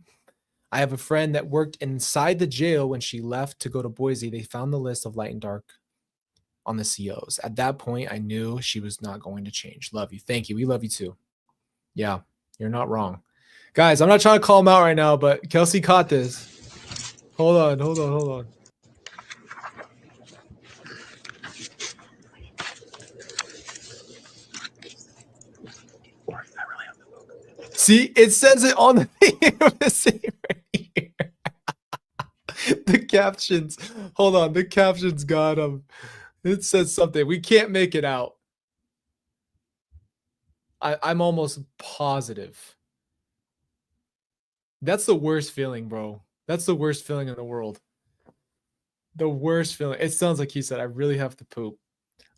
I have a friend that worked inside the jail when she left to go to Boise. They found the list of light and dark on the COs. At that point, I knew she was not going to change. Love you. Thank you. We love you too. Yeah, you're not wrong. Guys, I'm not trying to call him out right now, but Kelsey caught this. Hold on. See, it says it on the thing of the same right here. The captions. Hold on, the captions got them. It says something. We can't make it out. I'm almost positive. That's the worst feeling, bro. That's the worst feeling in the world. The worst feeling. It sounds like he said, I really have to poop.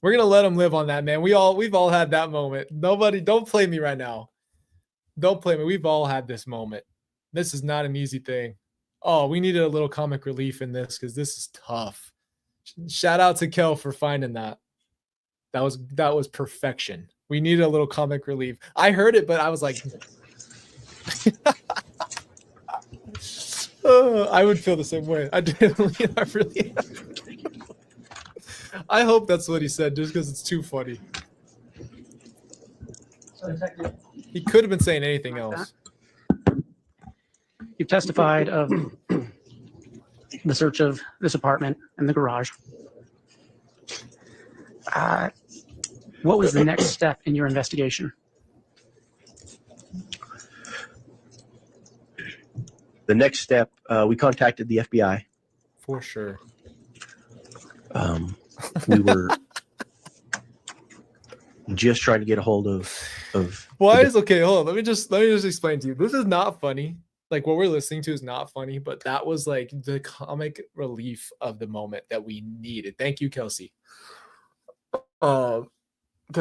We're gonna let him live on that, man. We've all had that moment. Nobody, don't play me right now. Don't play me. We've all had this moment. This is not an easy thing. Oh, we needed a little comic relief in this because this is tough. Shout out to Kel for finding that. That was perfection. We needed a little comic relief. I heard it, but I was like, I would feel the same way. I really. I hope that's what he said, just because it's too funny. He could have been saying anything else. You've testified of the search of this apartment and the garage. What was the next step in your investigation? The next step, we contacted the FBI. For sure. We were just trying to get a hold of. Why is okay? Hold on. Let me just explain to you. This is not funny. Like what we're listening to is not funny, but that was like the comic relief of the moment that we needed. Thank you, Kelsey. Because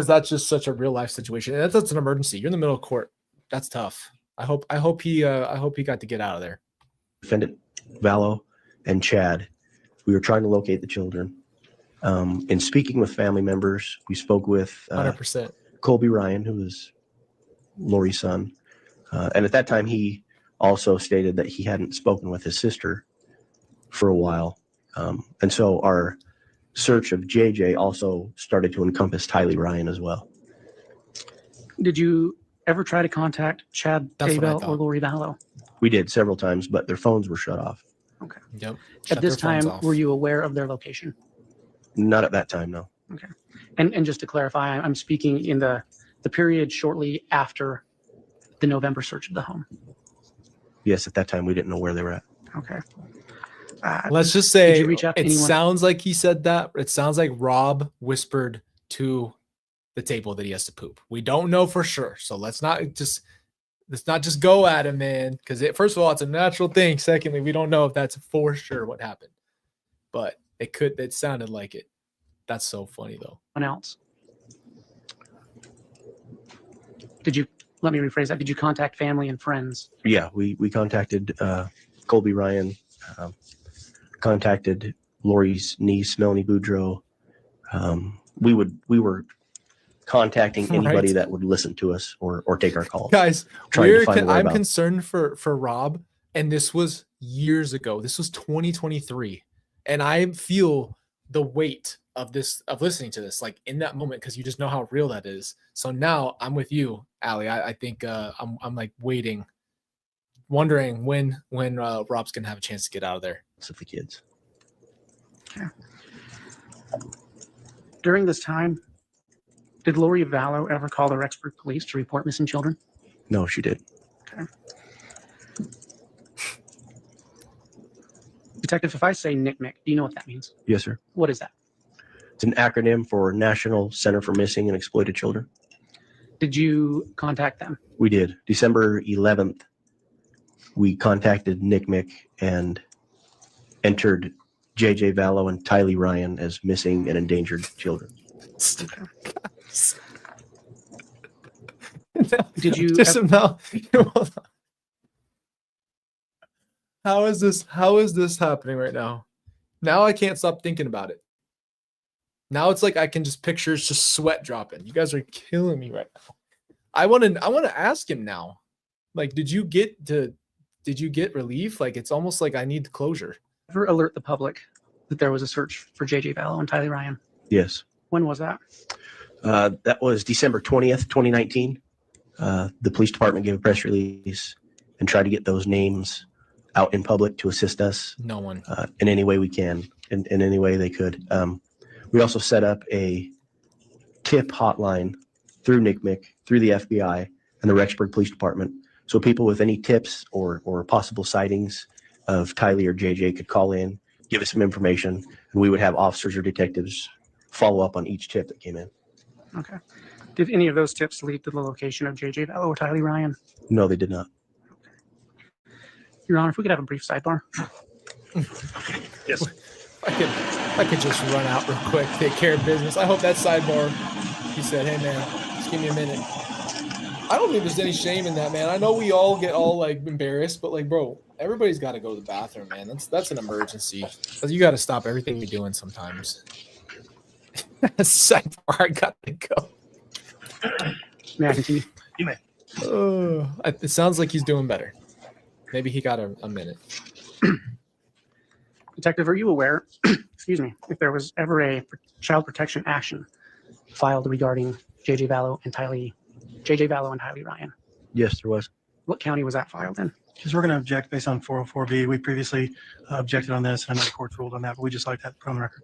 that's just such a real life situation. And that's an emergency. You're in the middle of court. That's tough. I hope he got to get out of there. Defendant Vallow and Chad. We were trying to locate the children. In speaking with family members, we spoke with 100%. Colby Ryan, who was Lori's son. And at that time, he also stated that he hadn't spoken with his sister for a while. And so our search of JJ also started to encompass Tylee Ryan as well. Did you ever try to contact Chad That's what I Daybell thought. or Lori Vallow? We did several times, but their phones were shut off. Okay. Yep. At Shut this their phones time, off. were you aware of their location? Not at that time, no. Okay. And just to clarify, I'm speaking in the period shortly after the November search of the home. Yes, at that time, we didn't know where they were at. Okay. Let's just Did say you reach out to it anyone? sounds like he said that. It sounds like Rob whispered to the table that he has to poop. We don't know for sure. So let's not just go at him, man. Because first of all, it's a natural thing. Secondly, we don't know if that's for sure what happened. But it sounded like it. That's so funny though. Anyone else? Let me rephrase that. Did you contact family and friends? Yeah, we contacted Colby Ryan, contacted Lori's niece, Melanie Boudreau. We were contacting anybody Right. that would listen to us or take our calls. Guys, Trying to find I'm whereabouts. concerned for Rob, and this was years ago. This was 2023, and I feel the weight of listening to this, like in that moment, because you just know how real that is. So now I'm with you, Allie. I think I'm like wondering when Rob's gonna have a chance to get out of there. Of the kids. During this time, did Lori Vallow ever call the Rexburg police to report missing children? No, she did. Okay. Detective, if I say NCMEC, do you know what that means? Yes, sir. What is that? It's an acronym for National Center for Missing and Exploited Children. Did you contact them? We did. December 11th, we contacted NCMEC and entered JJ Vallow and Tylee Ryan as missing and endangered children. Did you Just now? How is this happening right now? Now I can't stop thinking about it. Now it's like I can just picture it's just sweat dropping. You guys are killing me right now. I want to ask him now. Like, did you get relief? Like, it's almost like I need closure. ever alert the public that there was a search for JJ Vallow and Tylee Ryan? Yes. When was that? That was December 20th, 2019. The police department gave a press release and tried to get those names out in public to assist us No one. in any way we can, in any way they could. We also set up a tip hotline through NCMEC, through the FBI and the Rexburg Police Department So people with any tips or possible sightings of Tylee or JJ could call in, give us some information, and we would have officers or detectives follow up on each tip that came in. Okay. Did any of those tips lead to the location of JJ Vallow or Tylee Ryan? No, they did not. Your Honor, if we could have a brief sidebar. Yes. I could just run out real quick, take care of business. I hope that sidebar, he said, hey man, just give me a minute. I don't think there's any shame in that, man. I know we all get all like embarrassed, but like, bro, everybody's got to go to the bathroom, man. That's an emergency. You got to stop everything you're doing sometimes. Sidebar, I got to go. May I continue? You may. It sounds like he's doing better. Maybe he got a minute. Detective, are you aware, excuse me, if there was ever a child protection action filed regarding JJ Vallow and Tylee Ryan? Yes, there was. What county was that filed in? Because we're going to object based on 404B. We previously objected on this, and I know the court's ruled on that, but we just like that put on the record.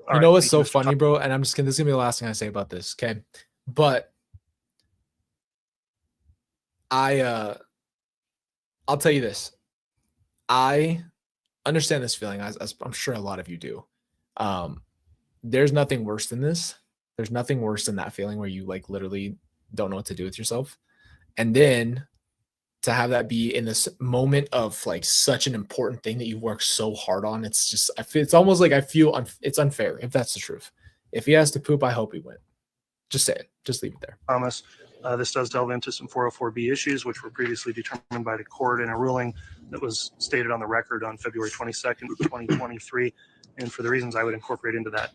All You know right, what's thank so Mr. funny, bro? And I'm just gonna, this is gonna be the last thing I say about this, okay? But I'll tell you this. I understand this feeling, as I'm sure a lot of you do. There's nothing worse than this. There's nothing worse than that feeling where you like literally don't know what to do with yourself. And then to have that be in this moment of like such an important thing that you worked so hard on, it's just, it's almost like I feel it's unfair, if that's the truth. If he has to poop, I hope he went. Just say it. Just leave it there. Thomas. This does delve into some 404B issues, which were previously determined by the court in a ruling that was stated on the record on February 22nd, 2023. And for the reasons I would incorporate into that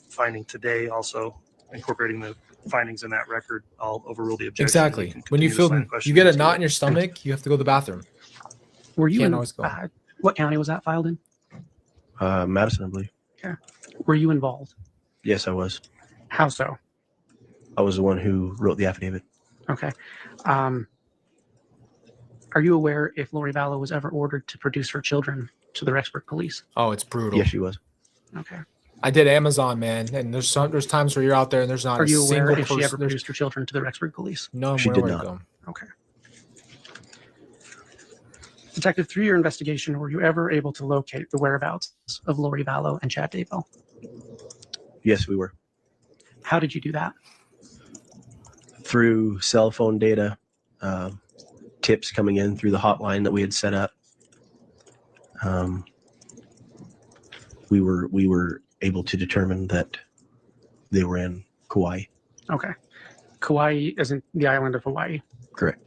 finding today, also incorporating the findings in that record, I'll overrule the objection. Exactly. When you feel, you get a knot in your stomach, you have to go to the bathroom. Were you Can't in, always go. what county was that filed in? Madison, I believe. Were you involved? Yes, I was. How so? I was the one who wrote the affidavit. Okay. Are you aware if Lori Vallow was ever ordered to produce her children to the Rexburg police? Oh, it's brutal. Yes, she was. Okay. I did Amazon, man, and there's times where you're out there and there's not Are a you single aware if person. she ever produced her children to the Rexburg police? No, She where did would it not. go? Okay. Detective, through your investigation, were you ever able to locate the whereabouts of Lori Vallow and Chad Daybell? Yes, we were. How did you do that? Through cell phone data, tips coming in through the hotline that we had set up. We were able to determine that they were in Kauai. Okay. Kauai isn't the island of Hawaii. Correct.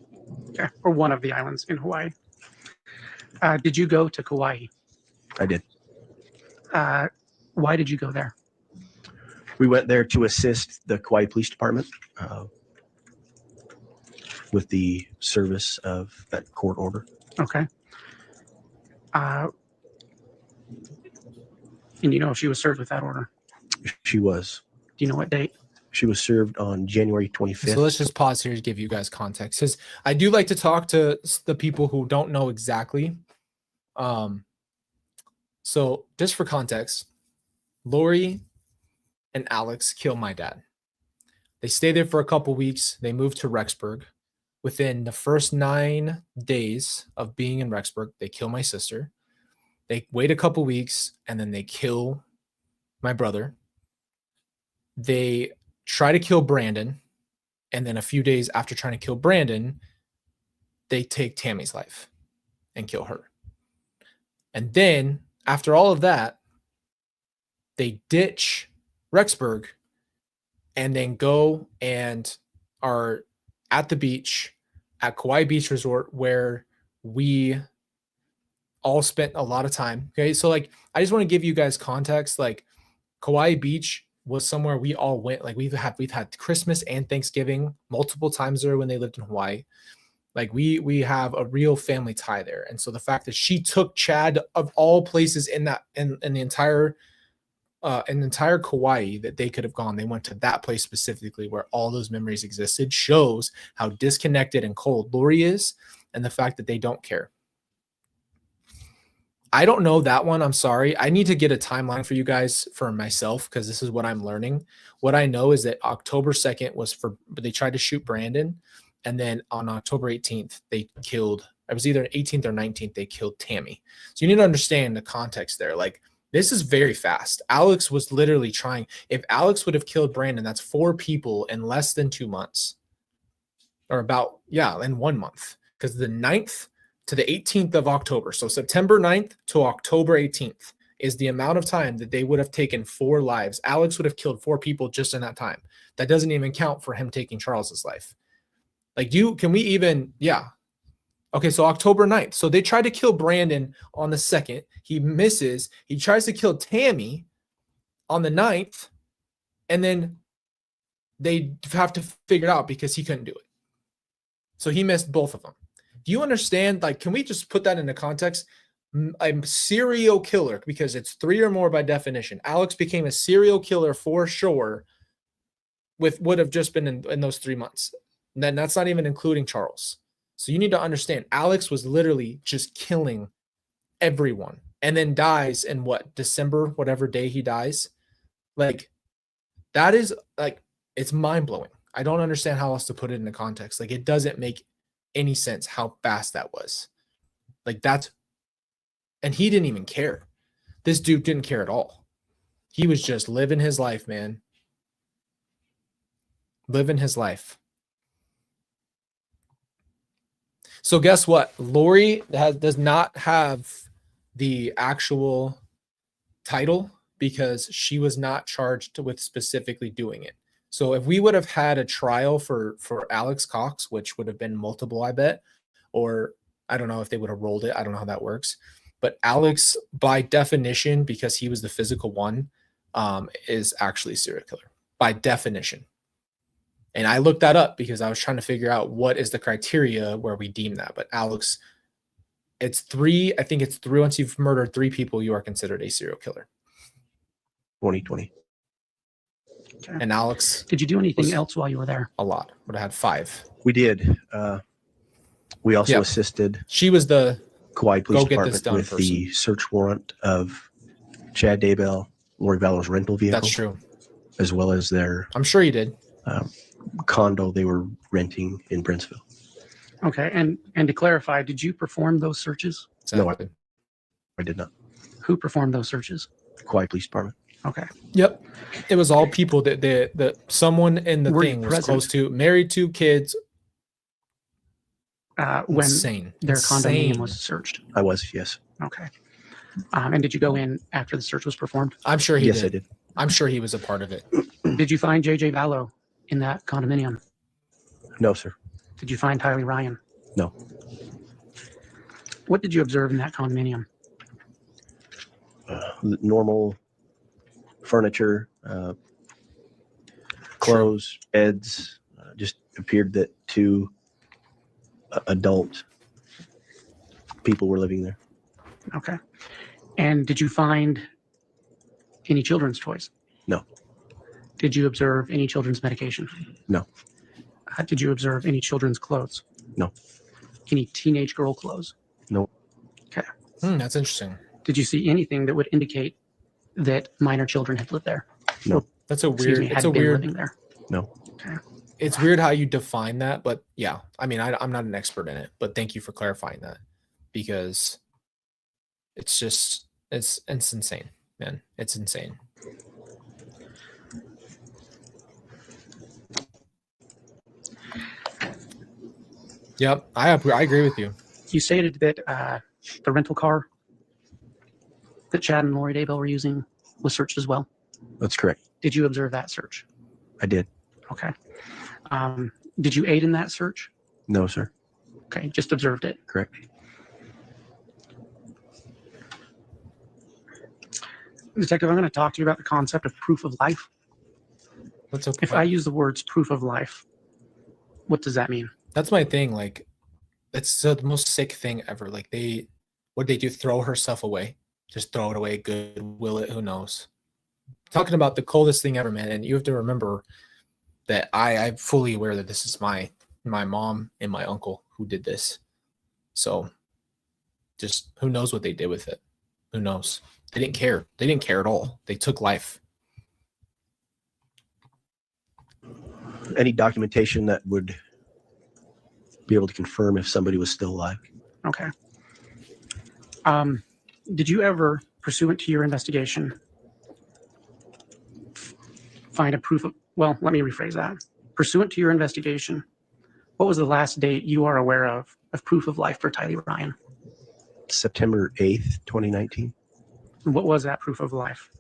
Okay. Or one of the islands in Hawaii. Did you go to Kauai? I did. Why did you go there? We went there to assist the Kauai Police Department with the service of that court order. Okay. And you know if she was served with that order? She was. Do you know what date? She was served on January 25th. So let's just pause here to give you guys context, because I do like to talk to the people who don't know exactly. So just for context, Lori and Alex killed my dad. They stayed there for a couple weeks. They moved to Rexburg. Within the first 9 days of being in Rexburg, they kill my sister. They wait a couple weeks, and then they kill my brother. They try to kill Brandon, and then a few days after trying to kill Brandon, they take Tammy's life and kill her. And then after all of that, they ditch Rexburg and then go and are at the beach at Kauai Beach Resort, where we all spent a lot of time. Okay. So like, I just want to give you guys context. Like, Kauai Beach was somewhere we all went. Like we've had Christmas and Thanksgiving multiple times there when they lived in Hawaii. Like we have a real family tie there. And so the fact that she took Chad of all places in the entire Kauai that they could have gone, they went to that place specifically where all those memories existed, shows how disconnected and cold Lori is, and the fact that they don't care. I don't know that one. I'm sorry. I need to get a timeline for you guys for myself, because this is what I'm learning. What I know is that October 2nd was they tried to shoot Brandon. And then on October 18th, they killed, it was either 18th or 19th, they killed Tammy. So you need to understand the context there. Like, this is very fast. Alex was literally trying. If Alex would have killed Brandon, that's 4 people in less than 2 months. Or about, yeah, in 1 month. Because the 9th to the 18th of October, so September 9th to October 18th, is the amount of time that they would have taken 4 lives. Alex would have killed 4 people just in that time. That doesn't even count for him taking Charles's life. Like, can we even, yeah. Okay, so October 9th. So they tried to kill Brandon on the 2nd. He misses. He tries to kill Tammy on the 9th. And then they have to figure it out because he couldn't do it. So he missed both of them. Do you understand? Like, can we just put that into context? A serial killer, because it's 3 or more by definition. Alex became a serial killer for sure would have just been in those 3 months. And then that's not even including Charles. So you need to understand, Alex was literally just killing everyone and then dies in what, December, whatever day he dies. Like, that is like, it's mind blowing. I don't understand how else to put it into context. Like, it doesn't make any sense how fast that was. Like, and he didn't even care. This dude didn't care at all. He was just living his life, man. Living his life. So guess what? Lori does not have the actual title because she was not charged with specifically doing it. So if we would have had a trial for Alex Cox, which would have been multiple, I bet, or I don't know if they would have rolled it. I don't know how that works. But Alex, by definition, because he was the physical one, is actually a serial killer by definition. And I looked that up because I was trying to figure out what is the criteria where we deem that. But Alex, it's 3. I think it's 3. Once you've murdered 3 people, you are considered a serial killer. 2020. Okay. And Alex, Did you do anything else while you were there? a lot. Would have had 5. We did. We also Yep. assisted She was the Kauai Police Go get this Department done with person. the search warrant of Chad Daybell, Lori Vallow's rental vehicle. That's true. As well as their I'm sure you did. condo they were renting in Brinceville. Okay. And to clarify, did you perform those searches? No, Exactly. I did not. Who performed those searches? Kauai Police Department. Okay. Yep. It was all people that someone in the Were you thing was present? close to, married, 2 kids. When Insane. their condominium Insane. was searched. I was, yes. Okay. And did you go in after the search was performed? I'm sure he Yes, did. I did. I'm sure he was a part of it. Did you find JJ Vallow in that condominium? No, sir. Did you find Tylee Ryan? No. What did you observe in that condominium? Normal furniture, clothes, beds. Just appeared that 2 adult people were living there. Okay. And did you find any children's toys? No. Did you observe any children's medication? No. Did you observe any children's clothes? No. Any teenage girl clothes? No. Okay. That's interesting. Did you see anything that would indicate that minor children had lived there? No. That's a Excuse weird. me, It's had a been weird. living there. No. Okay. It's weird how you define that, but yeah. I mean, I'm not an expert in it, but thank you for clarifying that, because it's just it's insane, man. It's insane. Yep, I agree with you. You stated that the rental car that Chad and Lori Daybell were using was searched as well. That's correct. Did you observe that search? I did. Okay. Did you aid in that search? No, sir. Okay, just observed it. Correct. Detective, I'm going to talk to you about the concept of proof of life. That's okay. If I use the words proof of life, what does that mean? That's my thing. Like, it's the most sick thing ever. Like, what they do? Throw herself away. Just throw it away. Good. Will it? Who knows? Talking about the coldest thing ever, man. And you have to remember that I'm fully aware that this is my mom and my uncle who did this. So just who knows what they did with it? Who knows? They didn't care. They didn't care at all. They took life. Any documentation that would be able to confirm if somebody was still alive. Okay. Did you ever, pursuant to your investigation, find a proof of, well, let me rephrase that. Pursuant to your investigation, what was the last date you are aware of proof of life for Tylee Ryan? September 8th, 2019. And what was that proof of life?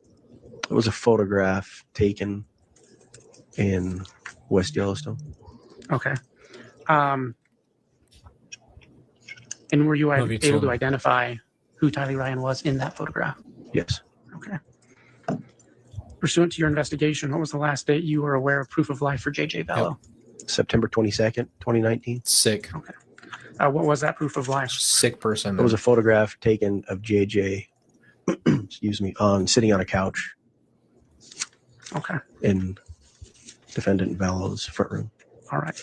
It was a photograph taken in West Yellowstone. Okay. And were you Movie able two. to identify who Tylee Ryan was in that photograph? Yes. Okay. Pursuant to your investigation, what was the last date you were aware of proof of life for JJ Vallow? September 22nd, 2019. Sick. Okay. What was that proof of life? Sick person. It was a photograph taken of JJ, excuse me, sitting on a couch Okay. in defendant Vallow's front room. All right.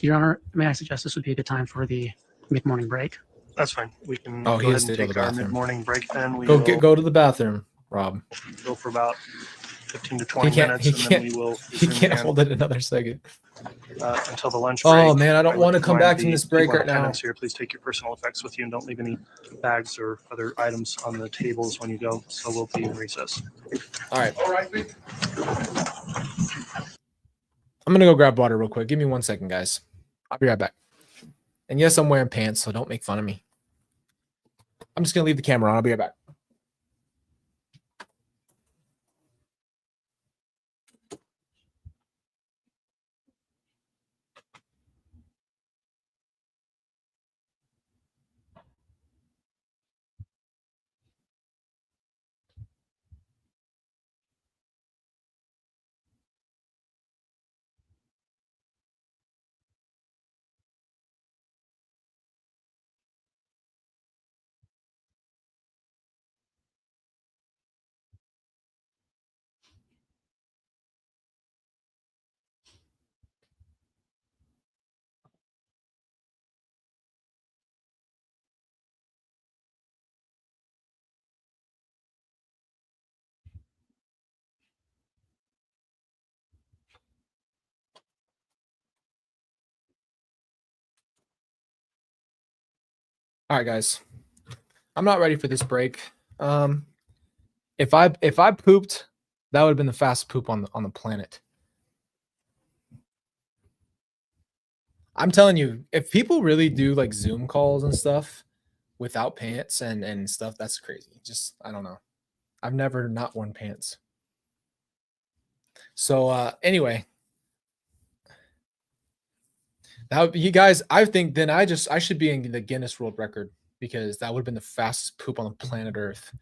Your Honor, may I suggest this would be a good time for the mid-morning break? That's fine. We can Oh, go he ahead has and to go to take the our bathroom. mid-morning break then. We Go will go to the bathroom, Rob. go for about 15 to He 20 can't. minutes, He and then can't. we will He resume can't again, hold it another second. until the lunch break. Oh man, I don't would want to come remind back from the this break people in right now. attendance Here, please take your personal effects with you and don't leave any bags or other items on the tables when you go. So we'll be in recess. All right. I'm gonna go grab water real quick. Give me 1 second, guys. I'll be right back. And yes, I'm wearing pants, so don't make fun of me. I'm just gonna leave the camera on. I'll be right back. All right, guys. I'm not ready for this break. If I pooped, that would have been the fastest poop on the planet. I'm telling you, if people really do like Zoom calls and stuff without pants and stuff, that's crazy. Just I don't know. I've never not worn pants. So anyway, now you guys, I think then I should be in the Guinness World Record because that would have been the fastest poop on the planet Earth.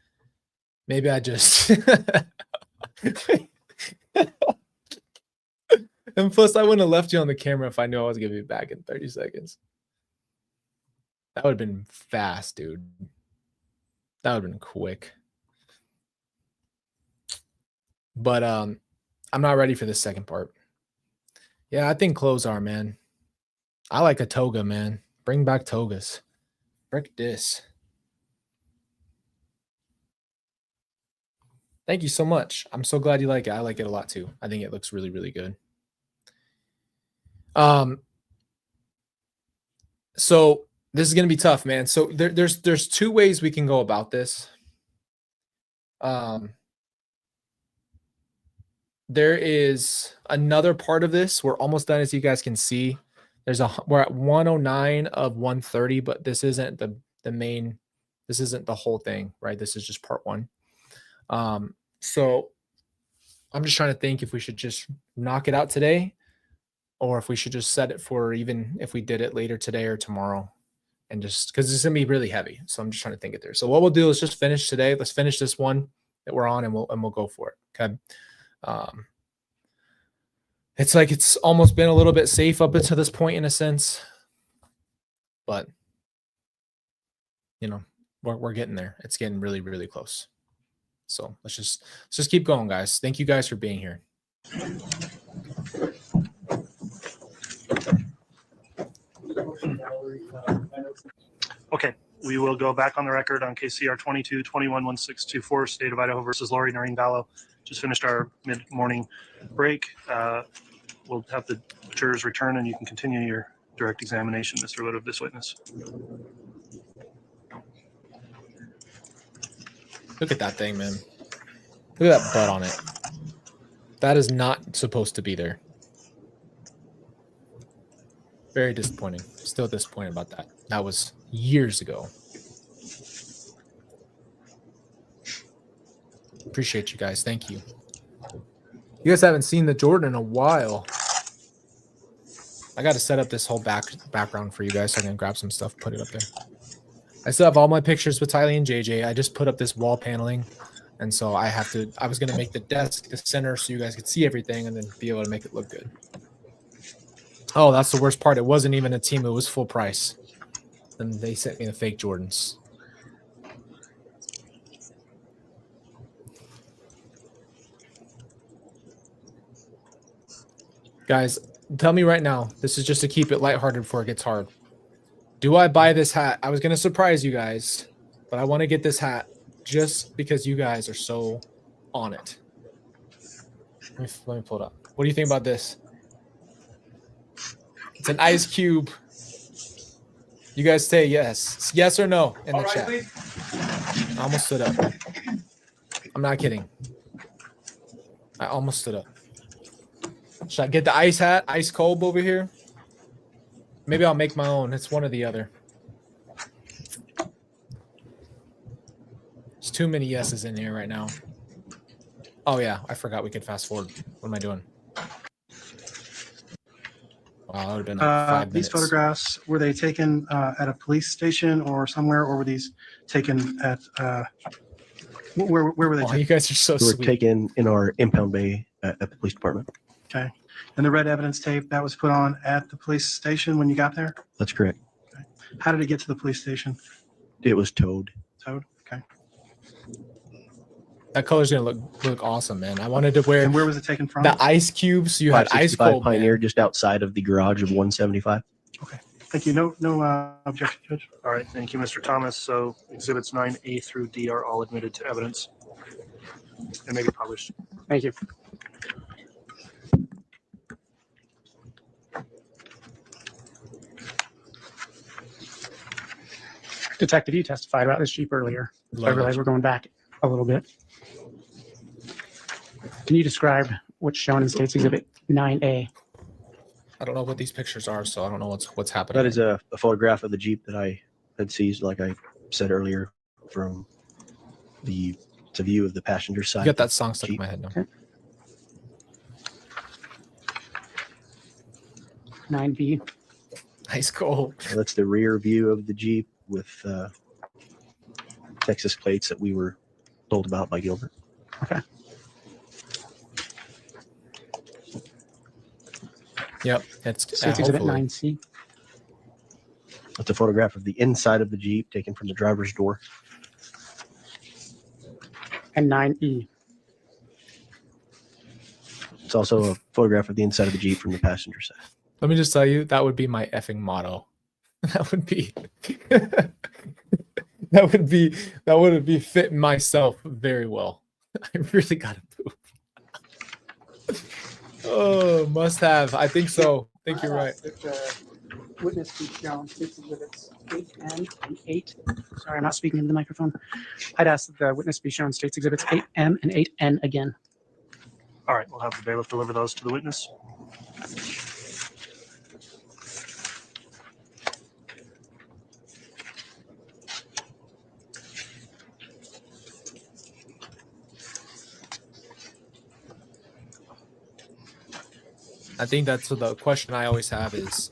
Maybe I just and plus I wouldn't have left you on the camera if I knew I was gonna be back in 30 seconds. That would have been fast, dude. That would have been quick. But I'm not ready for this second part. Yeah, I think clothes are, man. I like a toga, man. Bring back togas. Frick this. Thank you so much. I'm so glad you like it. I like it a lot too. I think it looks really, really good. So this is gonna be tough, man. So there's two ways we can go about this. There is another part of this. We're almost done, as you guys can see. We're at 109 of 130, but this isn't the main. This isn't the whole thing, right? This is just part one. So I'm just trying to think if we should just knock it out today, or if we should just set it for even if we did it later today or tomorrow, and just because it's gonna be really heavy. So I'm just trying to think it through. So what we'll do is just finish today. Let's finish this one that we're on, and we'll go for it. Okay. It's like it's almost been a little bit safe up until this point in a sense, but you know, we're getting there. It's getting really, really close. So let's just keep going, guys. Thank you guys for being here. Okay, we will go back on the record on KCR 22-21-1624, State of Idaho versus Lori Noreen Vallow. just finished our mid-morning break. We'll have the jurors return and you can continue your direct examination, Mr. Wood, of this witness. Look at that thing, man. Look at that butt on it. That is not supposed to be there. Very disappointing. Still disappointed about that. That was years ago. Appreciate you guys. Thank you. You guys haven't seen the Jordan in a while. I got to set up this whole background for you guys so I can grab some stuff, put it up there. I still have all my pictures with Tylee and JJ. I just put up this wall paneling. And so I was going to make the desk the center so you guys could see everything and then be able to make it look good. Oh, that's the worst part. It wasn't even a team. It was full price. And they sent me the fake Jordans. Guys, tell me right now. This is just to keep it lighthearted before it gets hard. Do I buy this hat? I was going to surprise you guys, but I want to get this hat just because you guys are so on it. Let me pull it up. What do you think about this? It's an ice cube. You guys say yes. Yes or no in the chat. I almost stood up. I'm not kidding. I almost stood up. Should I get the ice hat? Ice cold over here? Maybe I'll make my own. It's one or the other. There's too many yeses in here right now. Oh, yeah. I forgot we could fast forward. What am I doing? Wow, that would have been like 5 minutes. These photographs, were they taken at a police station or somewhere, or were these taken at where were they Oh, taken? you guys are so They were sweet. taken in our impound bay at the police department. Okay. And the red evidence tape that was put on at the police station when you got there? That's correct. How did it get to the police station? It was towed. Towed? Okay. That color's going to look awesome, man. I wanted to wear And where was it taken from? the ice cubes. You had ice 565 cold. Pioneer, Man. just outside of the garage of 175. Thank you. No objection, Judge. All right, thank you, Mr. Thomas. So exhibits 9A through D are all admitted to evidence and may be published. Thank you. Detective, you testified about this Jeep earlier. So I Love realize it. we're going back a little bit. Can you describe what's shown in State's Exhibit 9A? I don't know what these pictures are, so I don't know what's happening. That is a photograph of the Jeep that I had seized, like I said earlier, from the view of the passenger side. You got that song stuck in Jeep. my head now. Okay. 9B. Ice cold. That's the rear view of the Jeep with Texas plates that we were told about by Gilbert. Okay. Yep. It's State's Exhibit hopefully. 9C. That's a photograph of the inside of the Jeep taken from the driver's door. And 9E. It's also a photograph of the inside of the Jeep from the passenger side. Let me just tell you, that would be my effing motto. That would be that would be fit myself very well. I really gotta move. Oh, must have. I think so. I think you're right. Witness be shown. State's Exhibits 8M and 8. Sorry, I'm not speaking into the microphone. I'd ask that the witness be shown State's Exhibits 8M and 8N again. All right, we'll have the bailiff deliver those to the witness. I think that's the question I always have is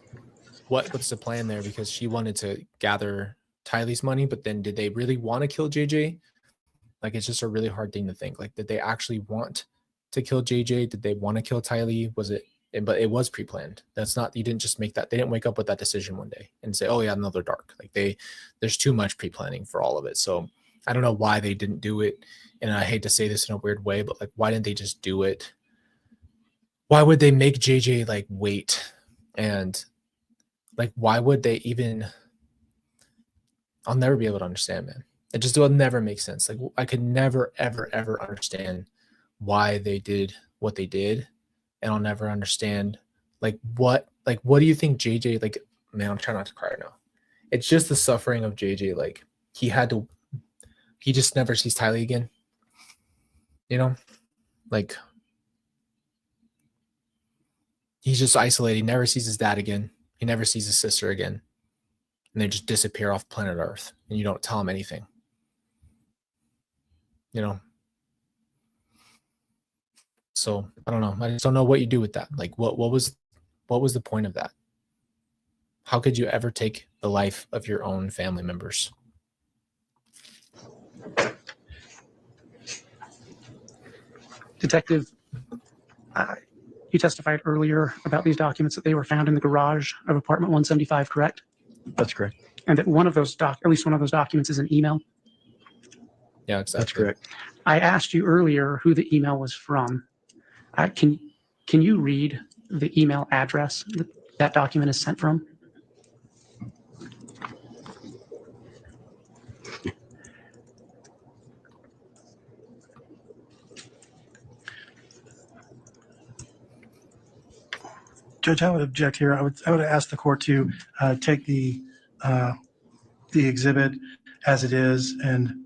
what's the plan there? Because she wanted to gather Tylee's money, but then did they really want to kill JJ? Like, it's just a really hard thing to think. Like, did they actually want to kill JJ? Did they want to kill Tylee? Was it? But it was pre-planned. That's not, you didn't just make that. They didn't wake up with that decision one day and say, oh yeah, another dark. Like there's too much pre-planning for all of it. So I don't know why they didn't do it. And I hate to say this in a weird way, but like, why didn't they just do it? Why would they make JJ like wait? And like, why would they even, I'll never be able to understand, man. It just will never make sense. Like, I could never, ever, ever understand why they did what they did, and I'll never understand what do you think JJ, man, I'm trying not to cry right now. It's just the suffering of JJ. Like he just never sees Tylee again. Like he's just isolated. He never sees his dad again. He never sees his sister again. And they just disappear off planet Earth, and you don't tell him anything. So I don't know. I just don't know what you do with that. Like what was the point of that? How could you ever take the life of your own family members? Detective, you testified earlier about these documents that they were found in the garage of apartment 175, correct? That's correct. And that one of those at least one of those documents is an email. Yeah, exactly. That's correct. I asked you earlier who the email was from. Can you read the email address that document is sent from? Judge, I would object here. I would ask the court to take the exhibit as it is, and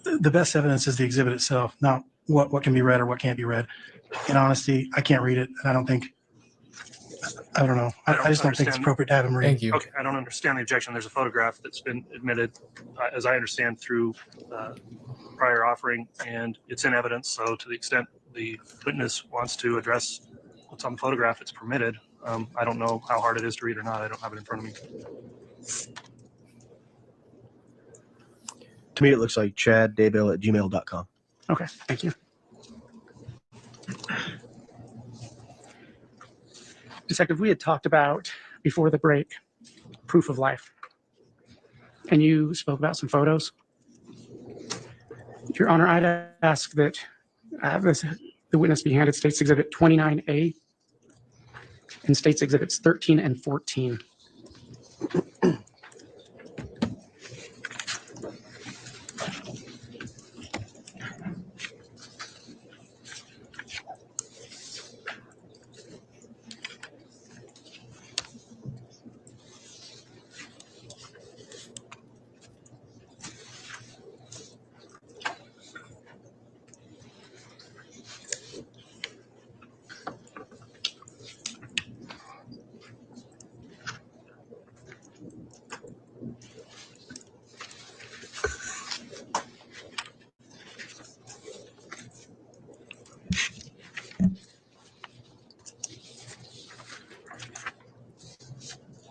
the best evidence is the exhibit itself, not what can be read or what can't be read. In honesty, I can't read it, and I don't know. I just don't think it's appropriate to have him read. Thank you. Okay, I don't understand the objection. There's a photograph that's been admitted, as I understand, through prior offering, and it's in evidence. So to the extent the witness wants to address what's on the photograph, it's permitted. I don't know how hard it is to read or not. I don't have it in front of me. To me, it looks like chadddaybell@gmail.com. Okay, thank you. Detective, we had talked about before the break proof of life, and you spoke about some photos. Your Honor, I'd ask that the witness be handed State's Exhibit 29A and State's Exhibits 13 and 14.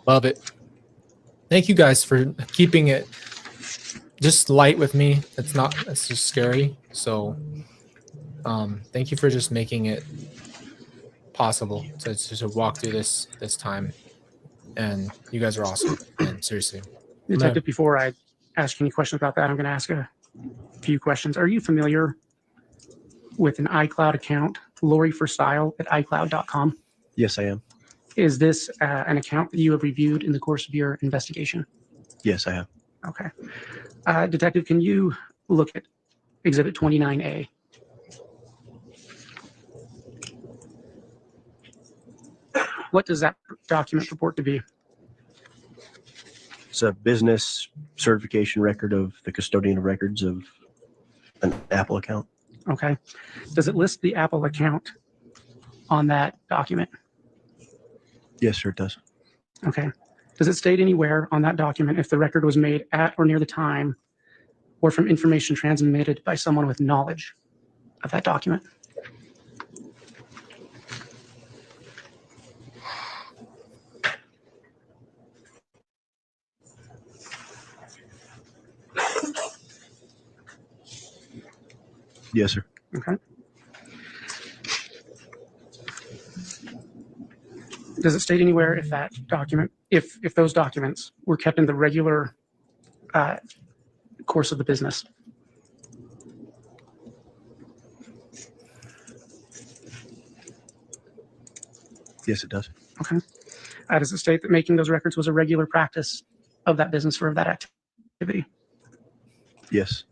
Love it. Thank you guys for keeping it just light with me. It's just scary. So thank you for just making it possible to walk through this time. And you guys are awesome. And seriously. Detective, before I ask any questions about that, I'm going to ask a few questions. Are you familiar with an iCloud account, loriforstyle@icloud.com? Yes, I am. Is this an account that you have reviewed in the course of your investigation? Yes, I have. Okay. Detective, can you look at Exhibit 29A? What does that document purport to be? It's a business certification record of the custodian of records of an Apple account. Okay. Does it list the Apple account on that document? Yes, sir, it does. Okay. Does it state anywhere on that document if the record was made at or near the time or from information transmitted by someone with knowledge of that document? Yes, sir. Okay. Does it state anywhere if that document, if those documents were kept in the regular course of the business? Yes, it does. Okay. Does it state that making those records was a regular practice of that business or of that activity? Yes.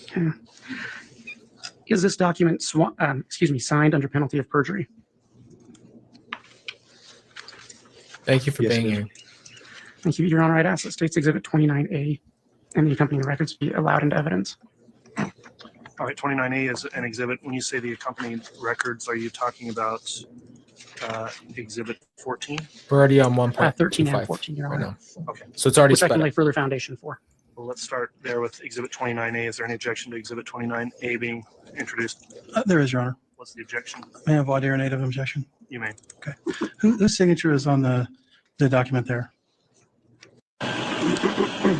Okay. Is this document signed under penalty of perjury? Thank you for Yes, being it is. here. Thank you, Your Honor. I'd ask that State's Exhibit 29A and the accompanying records be allowed into evidence. All right, 29A is an exhibit. When you say the accompanying records, are you talking about exhibit 14? We're already on 1.25 13 and 14, Your right Honor, now. Okay, So it's already which I sped can up. lay further foundation for. well, let's start there with exhibit 29A. Is there any objection to exhibit 29A being introduced? There is, Your Honor. What's the objection? May I have voir dire native objection? You may. Whose signature is on the document there? I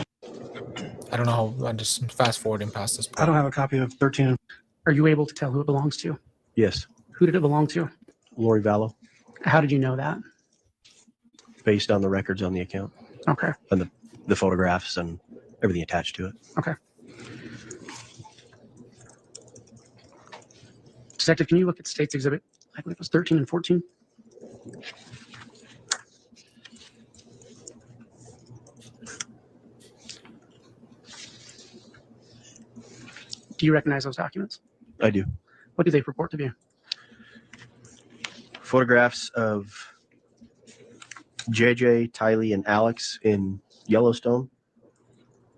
don't know how, I'm just fast forwarding past this I part. don't have a copy of 13 and Are you able to tell who it belongs to? Yes, Who did it belong to? Lori Vallow, How did you know that? based on the records on the account, Okay. the photographs and everything attached to it. Okay. Detective, can you look at State's Exhibit, I believe it was 13 and 14? Do you recognize those documents? I do. What do they purport to be? Photographs of JJ, Tylee, and Alex in Yellowstone.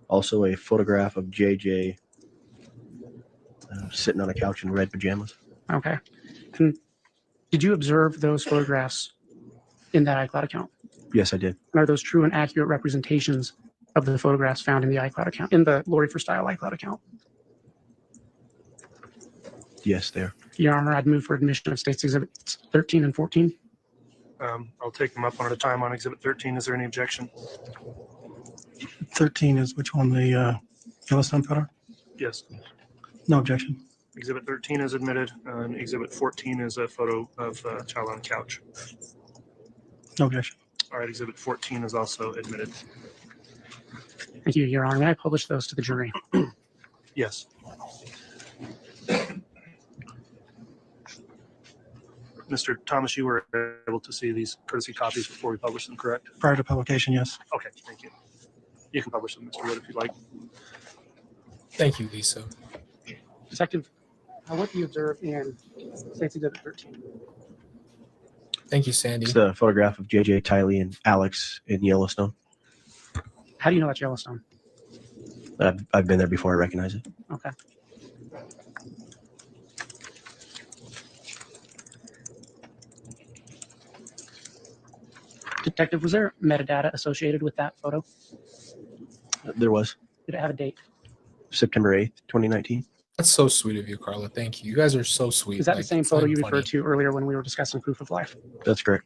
Also a photograph of JJ sitting on a couch in red pajamas. Okay. And did you observe those photographs in that iCloud account? Yes, I did. And are those true and accurate representations of the photographs found in the iCloud account, in the Lori for Style iCloud account? Yes, there. Your Honor, I'd move for admission of State's Exhibits 13 and 14. I'll take them up one at a time. On exhibit 13, is there any objection? 13 is which one? The Yellowstone photo? Yes. No objection. Exhibit 13 is admitted, and exhibit 14 is a photo of a child on a couch. No objection. All right, exhibit 14 is also admitted. Thank you, Your Honor. May I publish those to the jury? Yes. Mr. Thomas, you were able to see these courtesy copies before we publish them, correct? Prior to publication, yes. Okay, thank you. You can publish them, Mr. Wood, if you'd like. Thank you, Lisa. Detective, what do you observe in State's Exhibit 13? Thank you, Sandy. It's the photograph of JJ, Tylee, and Alex in Yellowstone. How do you know that's Yellowstone? I've been there before. I recognize it. Okay. Detective, was there metadata associated with that photo? There was Did it have a date? September 8th, 2019. That's so sweet of you, Carla. Thank you. You guys are so sweet. Is that the Like, same it's not photo you even referred funny. to earlier when we were discussing proof of life? That's correct.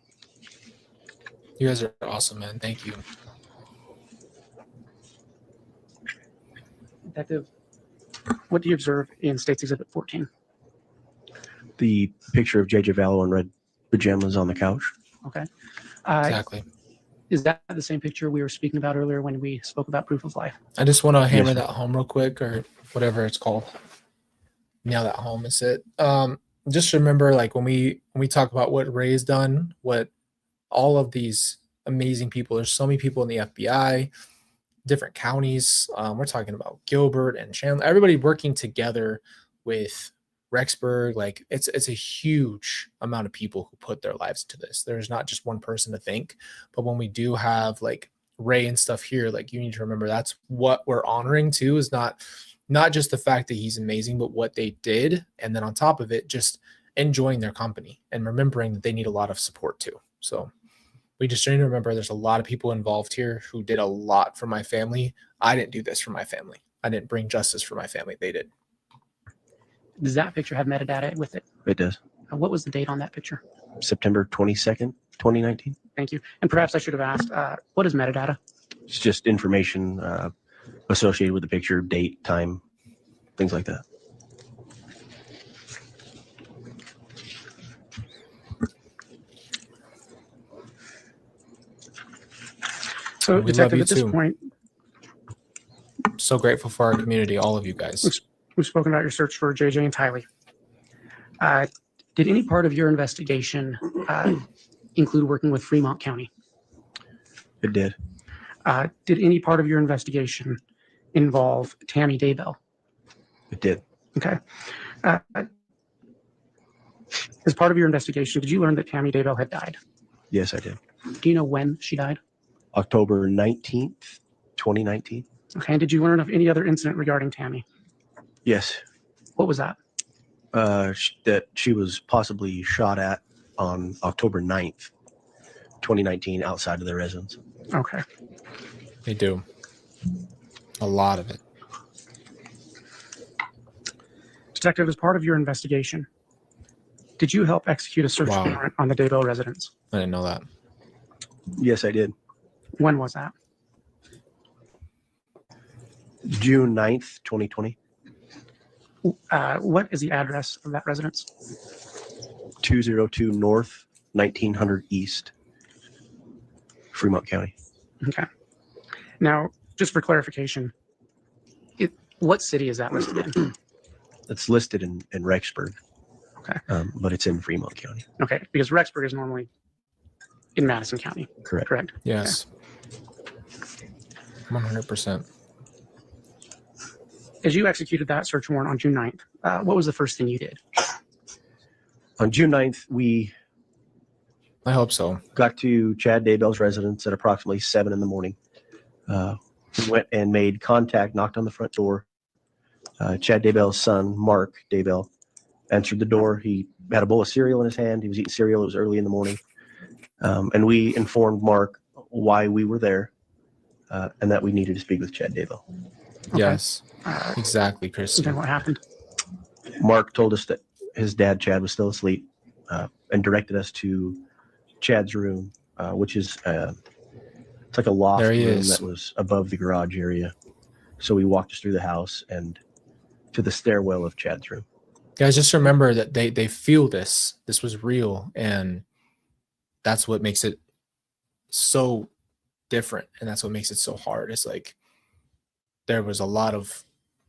You guys are awesome, man. Thank you. Detective, what do you observe in State's Exhibit 14? The picture of JJ Vallow in red pajamas on the couch. Okay. Exactly. Is that the same picture we were speaking about earlier when we spoke about proof of life? I just want to hammer sir. that home real quick, or whatever it's called. Nail that home is it. Just remember, like when we talk about what Ray's done, what all of these amazing people. There's so many people in the FBI, different counties. We're talking about Gilbert and Chandler. Everybody working together with Rexburg. Like it's a huge amount of people who put their lives into this. There's not just one person to thank, but when we do have like Ray and stuff here, like you need to remember that's what we're honoring too, is not just the fact that he's amazing, but what they did. And then on top of it, just enjoying their company and remembering that they need a lot of support too. So we just need to remember there's a lot of people involved here who did a lot for my family. I didn't do this for my family. I didn't bring justice for my family. They did. Does that picture have metadata with it? It does. What was the date on that picture? September 22nd, 2019. Thank you. And perhaps I should have asked, what is metadata? It's just information associated with the picture, date, time, things like that. So, We love Detective, you at this too. point, So grateful for our community, all of you guys. we've spoken about your search for JJ and Tylee. Did any part of your investigation include working with Fremont County? It did. Did any part of your investigation involve Tammy Daybell? It did. Okay. Uh, as part of your investigation, did you learn that Tammy Daybell had died? Yes, I did. Do you know when she died? October 19th, 2019. Okay. And did you learn of any other incident regarding Tammy? Yes. What was that? That she was possibly shot at on October 9th, 2019, outside of their residence. Okay. They do. A lot of it. Detective, as part of your investigation, did you help execute a search Wow. warrant on the Daybell residence? I didn't know that. Yes, I did. When was that? June 9th, 2020. What is the address of that residence? 202 North, 1900 East, Fremont County. Okay. Now, just for clarification, what city is that listed in? It's listed in Rexburg. Okay. But it's in Fremont County. Okay, because Rexburg is normally in Madison County, Correct. correct? Yes. 100%. As you executed that search warrant on June 9th, what was the first thing you did? On June 9th, we I hope so. got to Chad Daybell's residence at approximately 7 in the morning. We went and made contact, knocked on the front door. Chad Daybell's son, Mark Daybell, answered the door. He had a bowl of cereal in his hand. He was eating cereal. It was early in the morning. And we informed Mark why we were there and that we needed to speak with Chad Daybell. Okay. Yes. Exactly, Chris. Then what happened? Mark told us that his dad, Chad, was still asleep and directed us to Chad's room, which is it's like a loft There he room is. that was above the garage area. So we walked us through the house and to the stairwell of Chad's room. Guys, just remember that they feel this. This was real, and that's what makes it so different, and that's what makes it so hard. It's like there was a lot of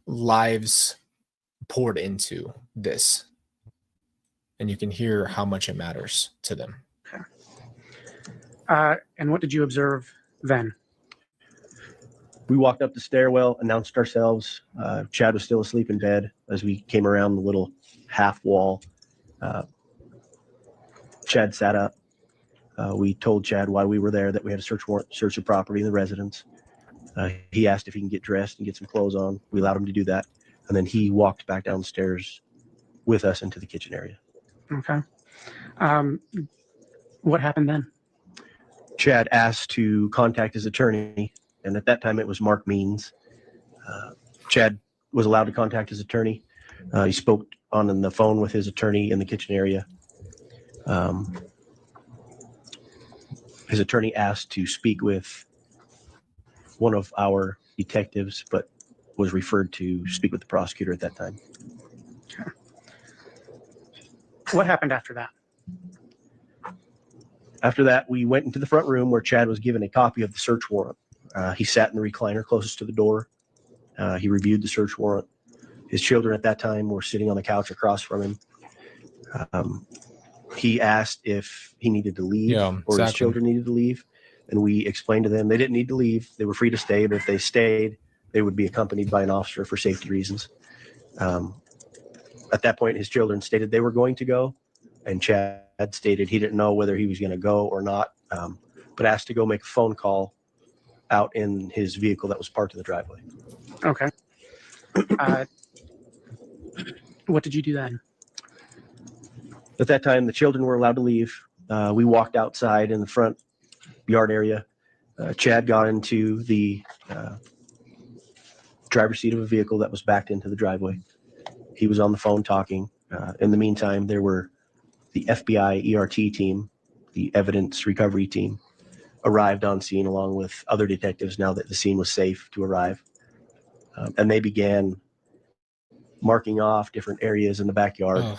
lives poured into this, and you can hear how much it matters to them. And what did you observe then? We walked up the stairwell, announced ourselves. Chad was still asleep in bed as we came around the little half wall. Chad sat up. We told Chad why we were there, that we had a search warrant, search the property and the residence. He asked if he can get dressed and get some clothes on. We allowed him to do that. And then he walked back downstairs with us into the kitchen area. Okay. What happened then? Chad asked to contact his attorney, and at that time it was Mark Means. Chad was allowed to contact his attorney. He spoke on the phone with his attorney in the kitchen area. His attorney asked to speak with one of our detectives, but was referred to speak with the prosecutor at that time. Okay. What happened after that? After that, we went into the front room where Chad was given a copy of the search warrant. He sat in the recliner closest to the door. He reviewed the search warrant. His children at that time were sitting on the couch across from him. He asked if he needed to leave or his children needed to leave. And we explained to them they didn't need to leave. They were free to stay, but if they stayed, they would be accompanied by an officer for safety reasons. At that point, his children stated they were going to go, and Chad stated he didn't know whether he was going to go or not, but asked to go make a phone call out in his vehicle that was parked in the driveway. Okay. What did you do then? At that time, the children were allowed to leave. We walked outside in the front yard area. Chad got into the driver's seat of a vehicle that was backed into the driveway. He was on the phone talking. In the meantime, there were the FBI ERT team, the evidence recovery team, arrived on scene along with other detectives now that the scene was safe to arrive. And they began marking off different areas in the backyard,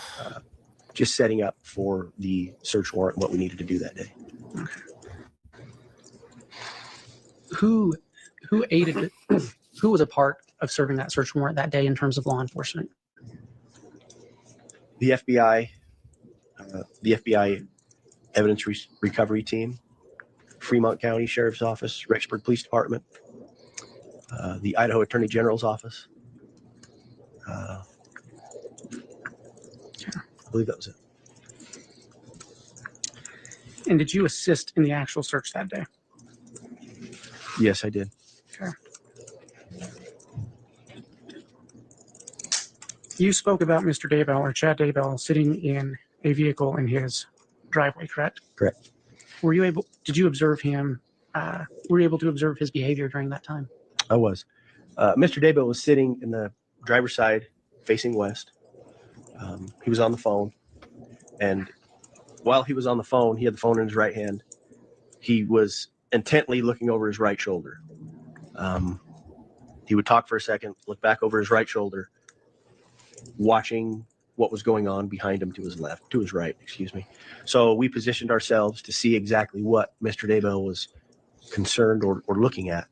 just setting up for the search warrant and what we needed to do that day. Okay. Who aided it? Who was a part of serving that search warrant that day in terms of law enforcement? The FBI evidence recovery team, Fremont County Sheriff's Office, Rexburg Police Department, the Idaho Attorney General's Office, believe that was it. And did you assist in the actual search that day? Yes, I did. Okay. You spoke about Mr. Daybell or Chad Daybell sitting in a vehicle in his driveway, correct? Correct. Did you observe him? Were you able to observe his behavior during that time? I was. Mr. Daybell was sitting in the driver's side facing west. He was on the phone. And while he was on the phone, he had the phone in his right hand. He was intently looking over his right shoulder. He would talk for a second, look back over his right shoulder, watching what was going on behind him to his right, excuse me. So we positioned ourselves to see exactly what Mr. Daybell was concerned or looking at.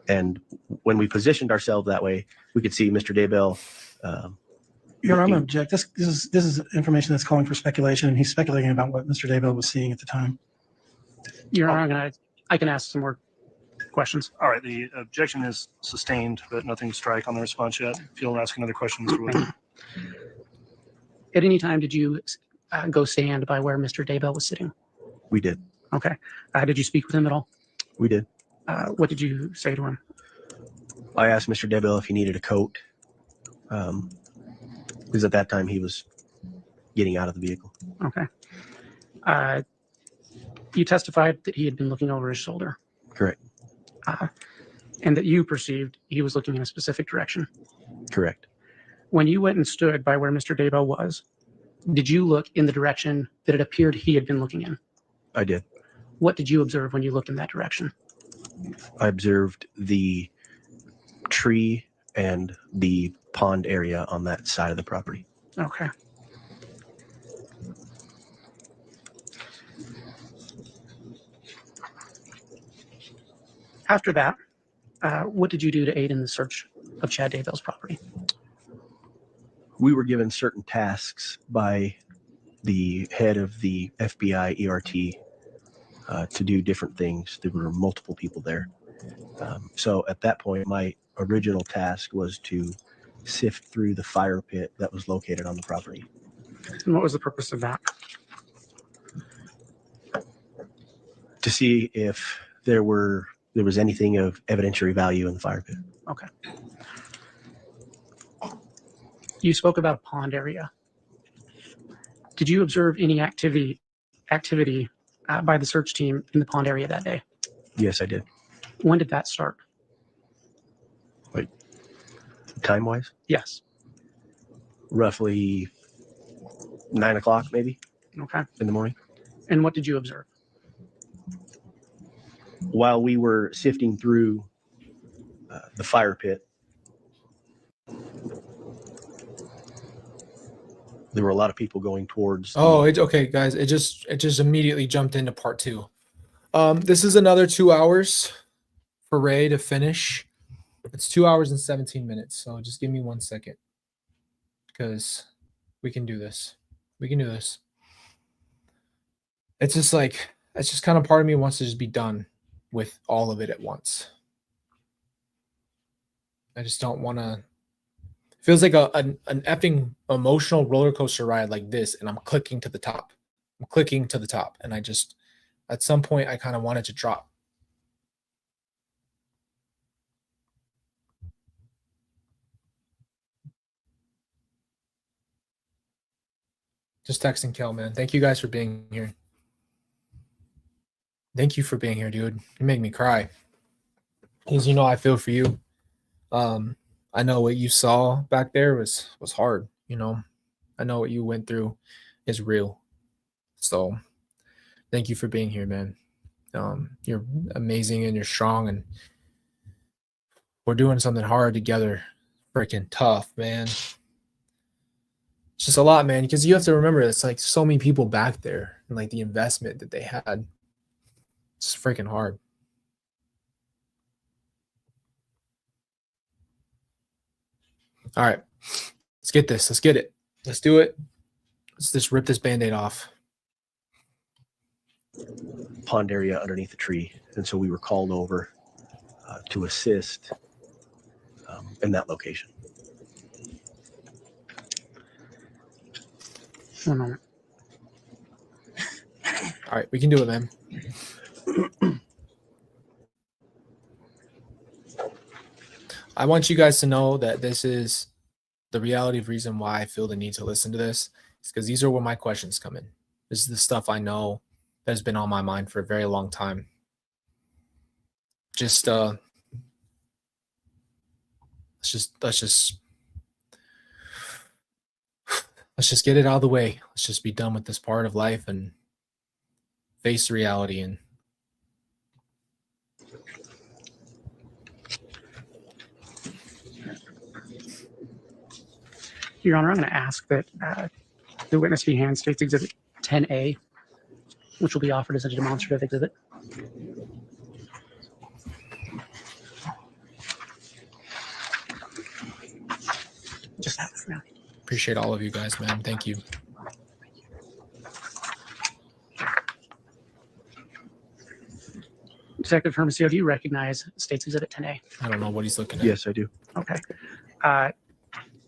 And when we positioned ourselves that way, we could see Mr. Daybell. Your Honor, I'm going to object. This is information that's calling for speculation, and he's speculating about what Mr. Daybell was seeing at the time. Your Honor, I can ask some more questions. All right, the objection is sustained, but nothing to strike on the response yet. If you'll ask another question, Mr. Wood. At any time, did you go stand by where Mr. Daybell was sitting? We did. Okay. Did you speak with him at all? We did. What did you say to him? I asked Mr. Daybell if he needed a coat. Because at that time he was getting out of the vehicle. Okay. You testified that he had been looking over his shoulder. Correct. And that you perceived he was looking in a specific direction. Correct. When you went and stood by where Mr. Daybell was, did you look in the direction that it appeared he had been looking in? I did. What did you observe when you looked in that direction? I observed the tree and the pond area on that side of the property. Okay. After that, what did you do to aid in the search of Chad Daybell's property? We were given certain tasks by the head of the FBI ERT to do different things. There were multiple people there. So at that point, my original task was to sift through the fire pit that was located on the property. And what was the purpose of that? To see if there was anything of evidentiary value in the fire pit. Okay. You spoke about a pond area. Did you observe any activity by the search team in the pond area that day? Yes, I did. When did that start? Time-wise, Yes. roughly 9 o'clock, maybe Okay. in the morning. And what did you observe? While we were sifting through the fire pit, there were a lot of people going towards. Oh, okay, guys. It just immediately jumped into part 2. This is another 2 hours for Ray to finish. It's 2 hours and 17 minutes. So just give me 1 second, because we can do this. We can do this. It's just kind of part of me wants to just be done with all of it at once. I just don't want to. It feels like an effing emotional roller coaster ride like this, and I'm clicking to the top. I'm clicking to the top, and at some point, I kind of want it to drop. Just texting Kel, man. Thank you guys for being here. Thank you for being here, dude. You make me cry. Because I feel for you. I know what you saw back there was hard, I know what you went through is real. So thank you for being here, man. You're amazing and you're strong, and we're doing something hard together. Freaking tough, man. It's just a lot, man, because you have to remember it's like so many people back there and like the investment that they had. It's freaking hard. All right, let's get this. Let's get it. Let's do it. Let's just rip this Band-Aid off. Pond area underneath the tree. And so we were called over to assist in that location. One moment. All right, we can do it, man. I want you guys to know that this is the reality of reason why I feel the need to listen to this. It's because these are where my questions come in. This is the stuff I know that has been on my mind for a very long time. Just let's just get it out of the way. Let's just be done with this part of life and face reality. And Your Honor, I'm going to ask that the witness be hand states Exhibit 10A, which will be offered as a demonstrative exhibit. Just have it for now. appreciate all of you guys, man. Thank you. Detective Hermosillo, do you recognize State's Exhibit 10A? I don't know what he's looking at. Yes, I do. Okay.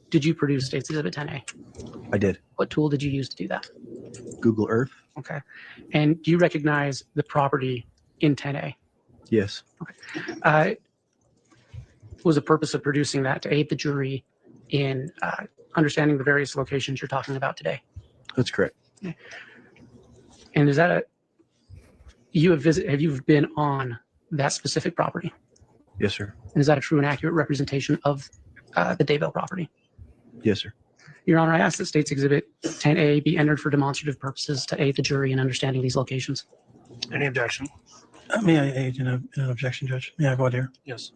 Did you produce State's Exhibit 10A? I did. What tool did you use to do that? Google Earth? Okay. And do you recognize the property in 10A? Yes. Was the purpose of producing that to aid the jury in understanding the various locations you're talking about today? That's correct. And is that have you been on that specific property? Yes, sir. And is that a true and accurate representation of the Daybell property? Yes, sir. Your Honor, I ask that State's Exhibit 10A be entered for demonstrative purposes to aid the jury in understanding these locations. Any objection? May I aid in an objection, Judge? May I go there? Yes.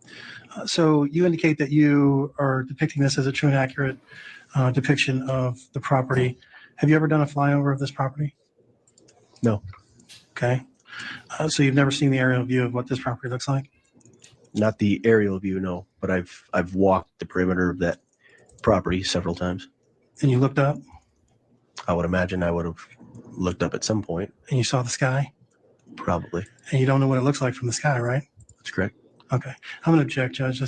So you indicate that you are depicting this as a true and accurate depiction of the property. Have you ever done a flyover of this property? No. Okay. So you've never seen the aerial view of what this property looks like? Not the aerial view, no, but I've walked the perimeter of that property several times. And you looked up I would imagine I would have looked up at some point, and you saw the sky, probably. and you don't know what it looks like from the sky, right? That's correct. Okay. I'm going to object, Judge.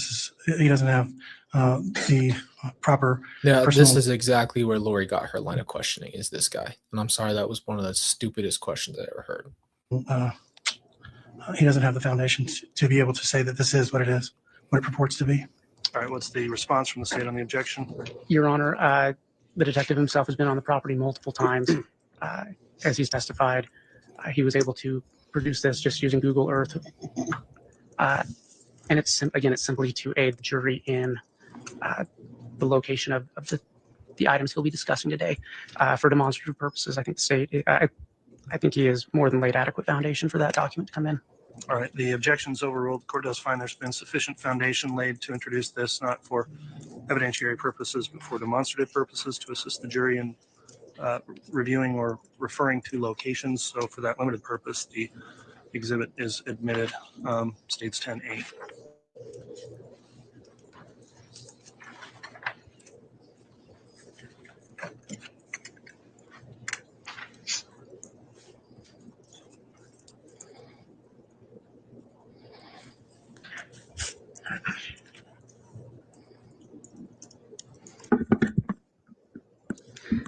He doesn't have the proper. Yeah, Personal- this is exactly where Lori got her line of questioning, is this guy. And I'm sorry, that was one of the stupidest questions I ever heard. He doesn't have the foundation to be able to say that this is what it is, what it purports to be. All right, what's the response from the state on the objection? Your Honor, the detective himself has been on the property multiple times. As he's testified, he was able to produce this just using Google Earth. And it's simply to aid the jury in the location of the items he'll be discussing today. For demonstrative purposes, I think the state, I think he has more than laid adequate foundation for that document to come in. All right, the objection's overruled. The court does find there's been sufficient foundation laid to introduce this, not for evidentiary purposes, but for demonstrative purposes to assist the jury in reviewing or referring to locations. So for that limited purpose, the exhibit is admitted. States 10A.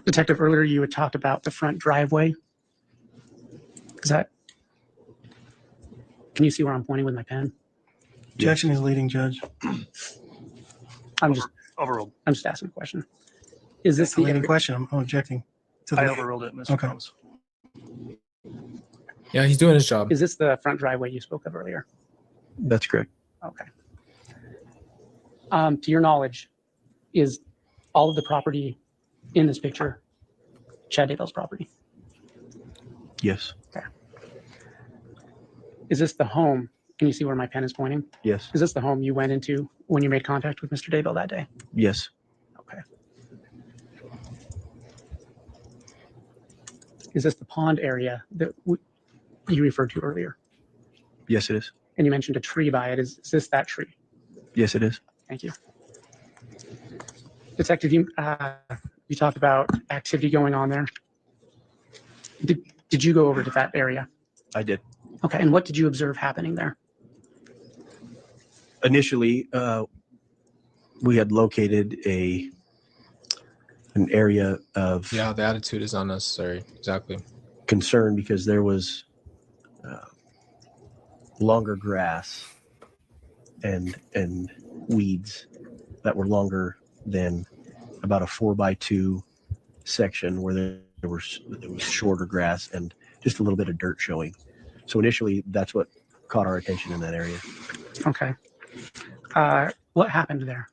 Detective, earlier you had talked about the front driveway. Is that, can you see where I'm pointing with my pen? Objection is leading, Judge. I'm just Overruled. asking a question. Is this It's a the leading area? question. I'm objecting to I the. overruled it, Mr. Okay. Thomas. Yeah, he's doing his job. Is this the front driveway you spoke of earlier? That's correct. Okay. To your knowledge, is all of the property in this picture Chad Daybell's property? Yes. Is this the home? Can you see where my pen is pointing? Yes. Is this the home you went into when you made contact with Mr. Daybell that day? Yes. Okay. Is this the pond area that you referred to earlier? Yes, it is. And you mentioned a tree by it. Is this that tree? Yes, it is. Thank you. Detective, you talked about activity going on there. Did you go over to that area? I did. Okay, and what did you observe happening there? Initially, we had located an area of Yeah, the attitude is unnecessary. Exactly. concern because there was longer grass and weeds that were longer than about a 4x2 section where there was shorter grass and just a little bit of dirt showing. So initially, that's what caught our attention in that area. Okay. What happened there?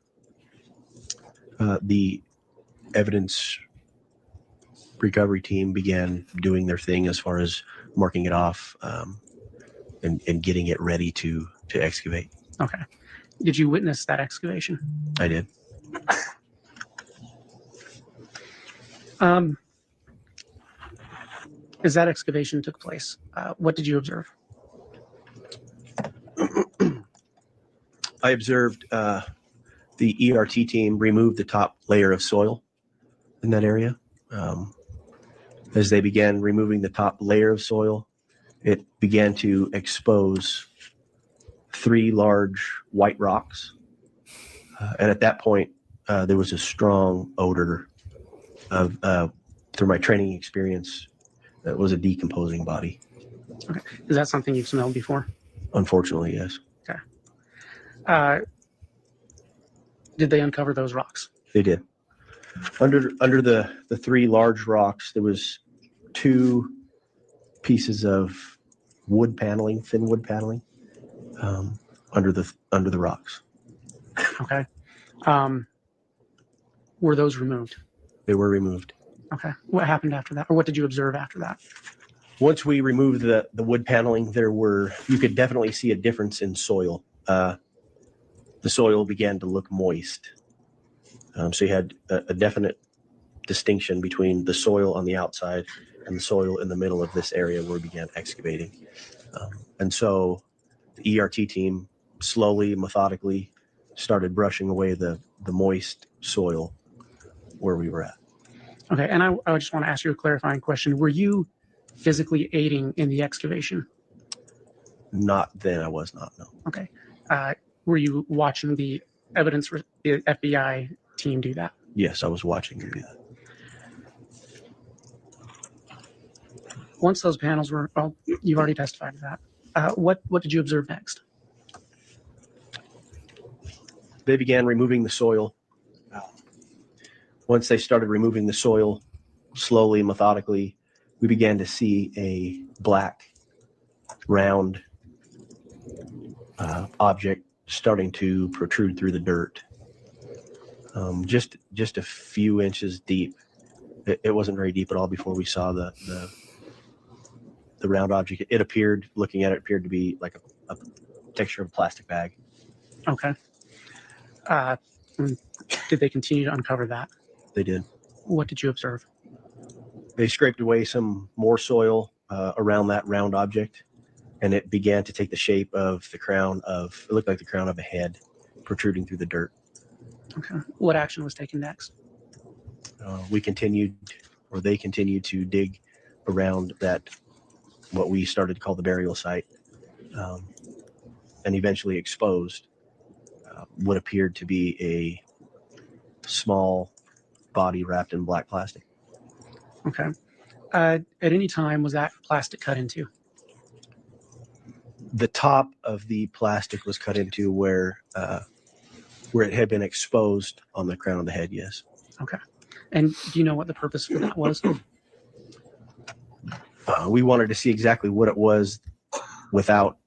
The evidence recovery team began doing their thing as far as marking it off and getting it ready to excavate. Okay. Did you witness that excavation? I did. As that excavation took place, what did you observe? I observed the ERT team remove the top layer of soil in that area. As they began removing the top layer of soil, it began to expose 3 large white rocks. And at that point, there was a strong odor of, through my training experience, that was a decomposing body. Okay. Is that something you've smelled before? Unfortunately, yes. Did they uncover those rocks? They did. Under the 3 large rocks, there was 2 pieces of wood paneling, thin wood paneling, under the rocks. Okay. Were those removed? They were removed. Okay. What happened after that? Or what did you observe after that? Once we removed the wood paneling, you could definitely see a difference in soil. The soil began to look moist. So you had a definite distinction between the soil on the outside and the soil in the middle of this area where we began excavating. And so the ERT team slowly, methodically started brushing away the moist soil where we were at. Okay. And I just want to ask you a clarifying question. Were you physically aiding in the excavation? Not then, I was not, no. Okay. Were you watching the the FBI team do that? Yes, I was watching you do that. Once those panels were, well, you've already testified to that. What did you observe next? They began removing the soil. Once they started removing the soil slowly, methodically, we began to see a black, round object starting to protrude through the dirt. Just a few inches deep. It wasn't very deep at all before we saw the round object. It appeared, looking at it, appeared to be like a texture of a plastic bag. Okay. Did they continue to uncover that? They did. What did you observe? They scraped away some more soil around that round object, and it began to take the shape of it looked like the crown of a head protruding through the dirt. Okay. What action was taken next? They continued to dig around that, what we started to call the burial site, and eventually exposed what appeared to be a small body wrapped in black plastic. Okay. At any time, was that plastic cut into? The top of the plastic was cut into where it had been exposed on the crown of the head, yes. Okay. And do you know what the purpose for that was? We wanted to see exactly what it was without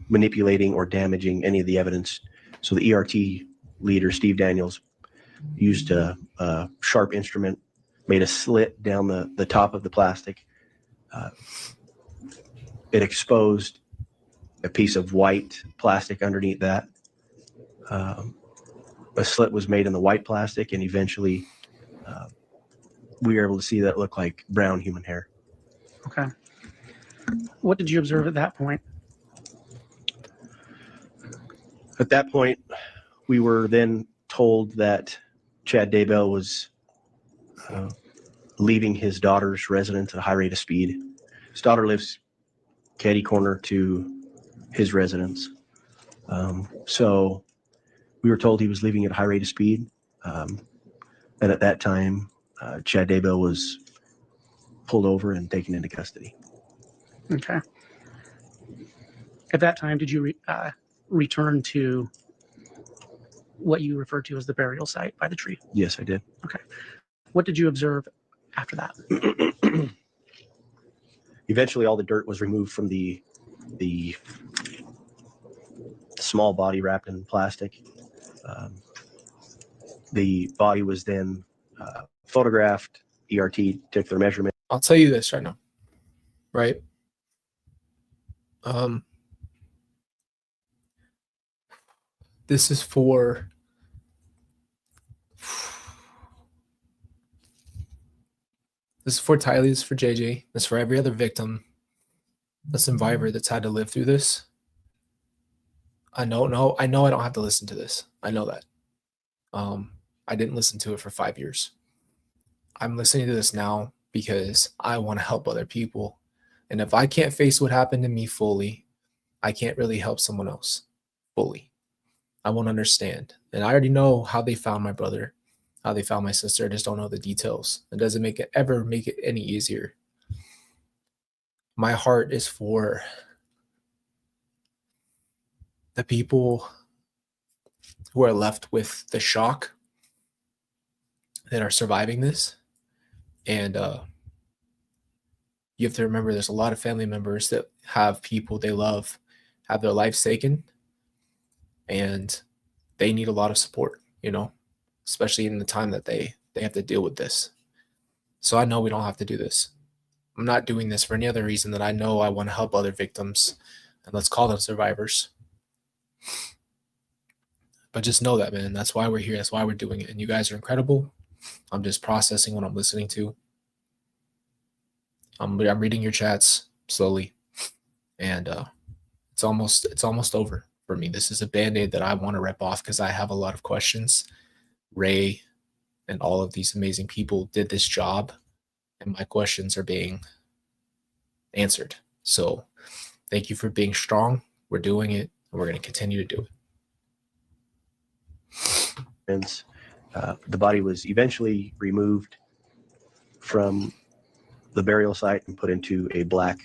manipulating or damaging any of the evidence. So the ERT leader, Steve Daniels, used a sharp instrument, made a slit down the top of the plastic. It exposed a piece of white plastic underneath that. A slit was made in the white plastic, and eventually we were able to see that it looked like brown human hair. Okay. What did you observe at that point? At that point, we were then told that Chad Daybell was leaving his daughter's residence at a high rate of speed. His daughter lives caddy corner to his residence. So we were told he was leaving at a high rate of speed. And at that time, Chad Daybell was pulled over and taken into custody. Okay. At that time, did you return to what you referred to as the burial site by the tree? Yes, I did. What did you observe after that? Eventually, all the dirt was removed from the small body wrapped in plastic. The body was then photographed. ERT took their measurement. I'll tell you this right now, right? This is for Tylee, this is for JJ, this is for every other victim, the survivor that's had to live through this. I know I don't have to listen to this. I know that. I didn't listen to it for 5 years. I'm listening to this now because I want to help other people. And if I can't face what happened to me fully, I can't really help someone else fully. I won't understand. And I already know how they found my brother, how they found my sister. I just don't know the details. It doesn't ever make it any easier. My heart is for the people who are left with the shock that are surviving this. And you have to remember there's a lot of family members that have people they love have their lives taken, and they need a lot of support, especially in the time that they have to deal with this. So I know we don't have to do this. I'm not doing this for any other reason than I know I want to help other victims, and let's call them survivors. But just know that, man, that's why we're here. That's why we're doing it. And you guys are incredible. I'm just processing what I'm listening to. I'm reading your chats slowly, and it's almost over for me. This is a Band-Aid that I want to rip off because I have a lot of questions. Ray and all of these amazing people did this job, and my questions are being answered. So thank you for being strong. We're doing it, and we're going to continue to do it. The body was eventually removed from the burial site and put into a black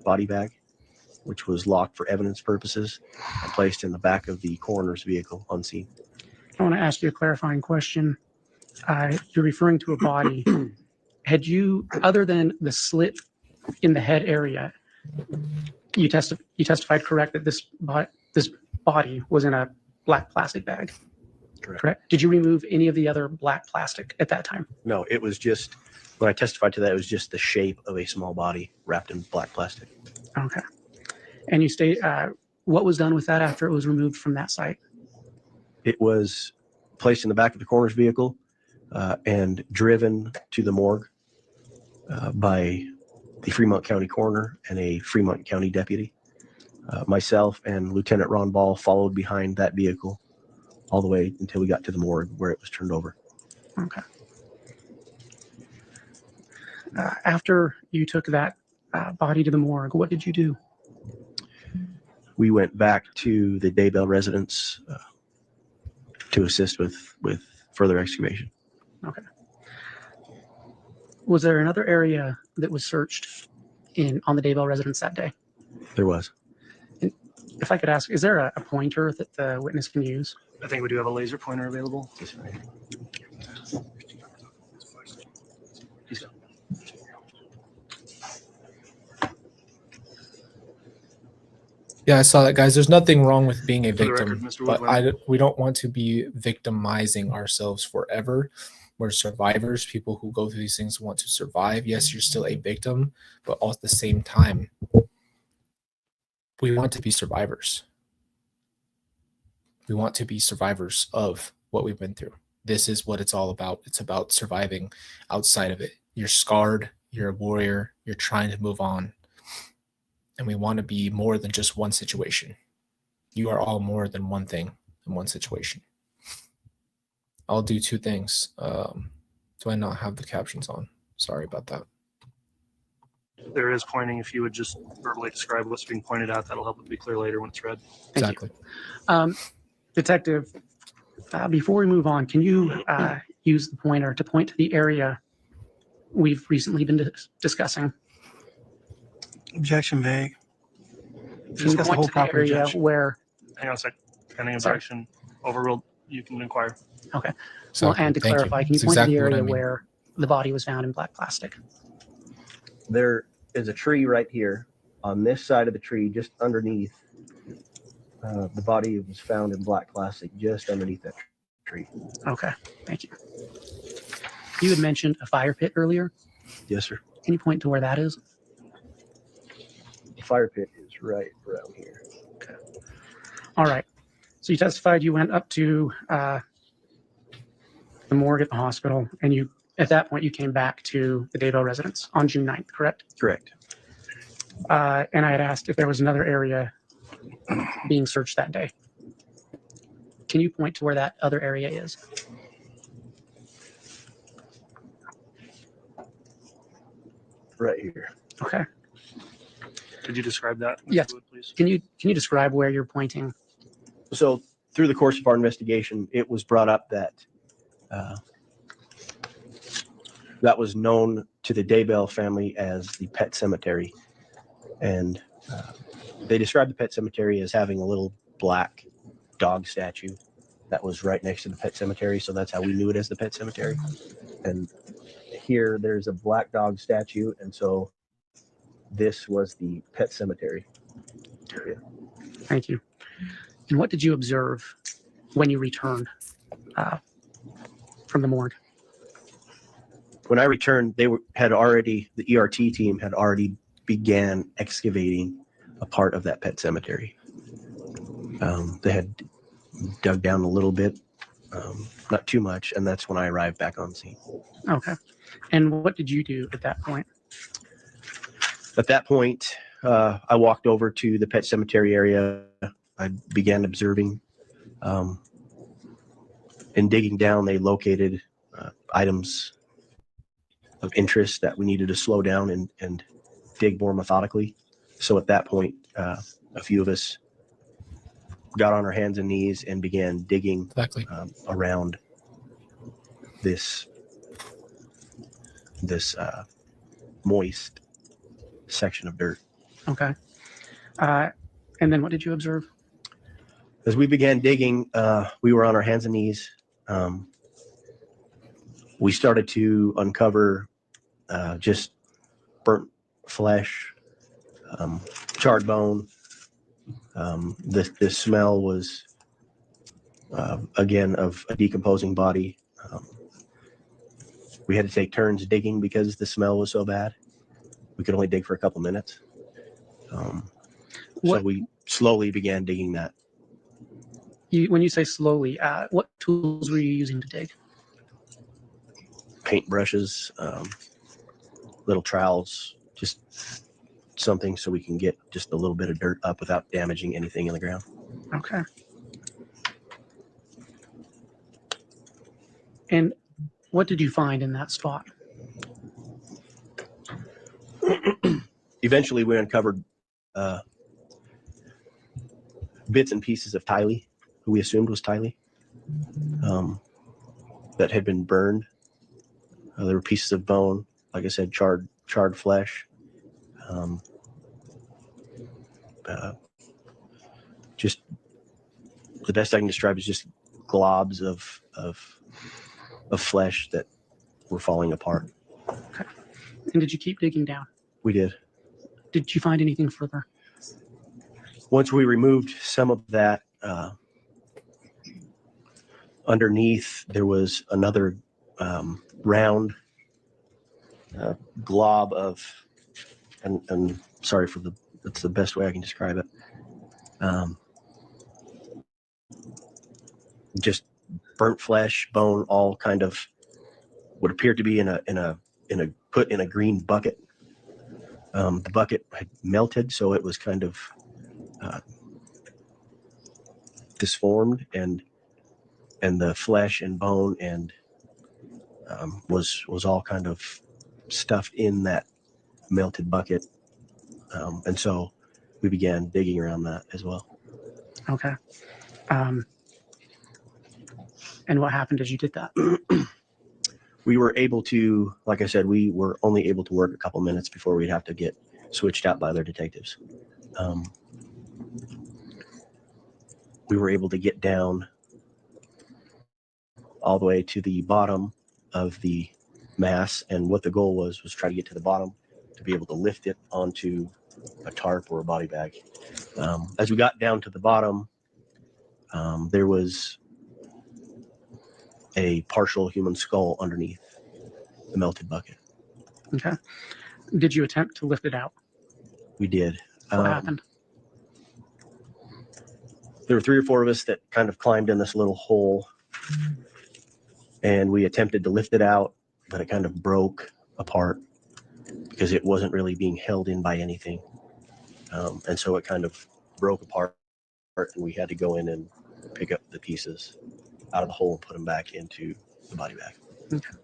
body bag, which was locked for evidence purposes and placed in the back of the coroner's vehicle unseen. I want to ask you a clarifying question. You're referring to a body. Had you, other than the slit in the head area, you testified correct that this body was in a black plastic bag? Correct. Did you remove any of the other black plastic at that time? No, it was just, when I testified to that, it was just the shape of a small body wrapped in black plastic. Okay. And you state what was done with that after it was removed from that site? It was placed in the back of the coroner's vehicle and driven to the morgue by the Fremont County coroner and a Fremont County deputy. Myself and Lieutenant Ron Ball followed behind that vehicle all the way until we got to the morgue where it was turned over. Okay. After you took that body to the morgue, what did you do? We went back to the Daybell residence to assist with further excavation. Okay. Was there another area that was searched on the Daybell residence that day? There was. And if I could ask, is there a pointer that the witness can use? I think we do have a laser pointer available. Yeah, I saw that, guys. There's nothing wrong with being a For the victim, record, Mr. but Woodland. we don't want to be victimizing ourselves forever. We're survivors, people who go through these things want to survive. Yes, you're still a victim, but all at the same time, we want to be survivors. We want to be survivors of what we've been through. This is what it's all about. It's about surviving outside of it. You're scarred, you're a warrior, you're trying to move on. And we want to be more than just one situation. You are all more than one thing in one situation. I'll do two things. Do I not have the captions on? Sorry about that. There is pointing. If you would just verbally describe what's being pointed out, that'll help it be clear later when it's read. Exactly. Detective, before we move on, can you use the pointer to point to the area we've recently been discussing. Objection vague. Can you Discuss the point whole to the property, area Judge. where, Hang on a sec. Pending Sorry. objection. Overruled. You can inquire. okay. So Well, and to thank clarify, can you That's point exactly to the what I area mean. where the body was found in black plastic? There is a tree right here. On this side of the tree, just underneath, the body was found in black plastic, just underneath that tree. Okay, thank you. You had mentioned a fire pit earlier. Yes, sir. Can you point to where that is? The fire pit is right around here. All right. So you testified you went up to the morgue at the hospital, and you, at that point, you came back to the Daybell residence on June 9th, correct? Correct. And I had asked if there was another area being searched that day. Can you point to where that other area is? Right here. Okay. Could you describe that, Mr. Yes. Wood, please? Can you describe where you're pointing? So through the course of our investigation, it was brought up that that was known to the Daybell family as the pet cemetery. And they described the pet cemetery as having a little black dog statue that was right next to the pet cemetery. So that's how we knew it as the pet cemetery. And here there's a black dog statue. And so this was the pet cemetery area. Thank you. And what did you observe when you returned from the morgue? When I returned, the ERT team had already began excavating a part of that pet cemetery. They had dug down a little bit, not too much, and that's when I arrived back on scene. Okay. And what did you do at that point? At that point, I walked over to the pet cemetery area. I began observing. In digging down, they located items of interest that we needed to slow down and dig more methodically. So at that point, a few of us got on our hands and knees and began digging Exactly. around this moist section of dirt. Okay. And then what did you observe? As we began digging, we were on our hands and knees. We started to uncover just burnt flesh, charred bone. The smell was, again, of a decomposing body. We had to take turns digging because the smell was so bad. We could only dig for a couple minutes. So we slowly began digging that. When you say slowly, what tools were you using to dig? Paint brushes, little trowels, just something so we can get just a little bit of dirt up without damaging anything in the ground. Okay. And what did you find in that spot? Eventually, we uncovered bits and pieces of Tylee, who we assumed was Tylee, that had been burned. There were pieces of bone, like I said, charred flesh. Just the best I can describe is just globs of flesh that were falling apart. Okay. And did you keep digging down? We did. Did you find anything further? Once we removed some of that, underneath there was another round glob of, and sorry for that's the best way I can describe it. Just burnt flesh, bone, all kind of what appeared to be put in a green bucket. The bucket had melted, so it was kind of disformed, and the flesh and bone and was all kind of stuffed in that melted bucket, and so we began digging around that as well. Okay. And what happened as you did that? We were able to, like I said, we were only able to work a couple minutes before we'd have to get switched out by other detectives. We were able to get down all the way to the bottom of the mass, and what the goal was try to get to the bottom to be able to lift it onto a tarp or a body bag. As we got down to the bottom, there was a partial human skull underneath the melted bucket. Okay. Did you attempt to lift it out? We did. What happened? There were 3 or 4 of us that kind of climbed in this little hole, and we attempted to lift it out, but it kind of broke apart because it wasn't really being held in by anything. And so it kind of broke apart, and we had to go in and pick up the pieces out of the hole and put them back into the body bag. Okay.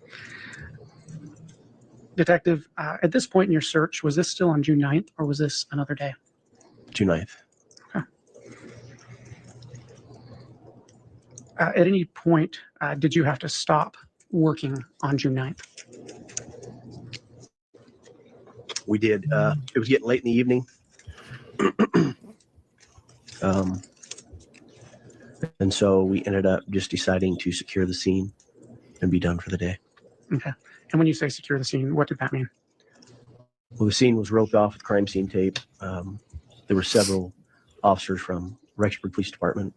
Detective, at this point in your search, was this still on June 9th or was this another day? June 9th. Okay. At any point, did you have to stop working on June 9th? We did. It was getting late in the evening. And so we ended up just deciding to secure the scene and be done for the day. Okay. And when you say secure the scene, what did that mean? Well, the scene was roped off with crime scene tape. There were several officers from Rexburg Police Department,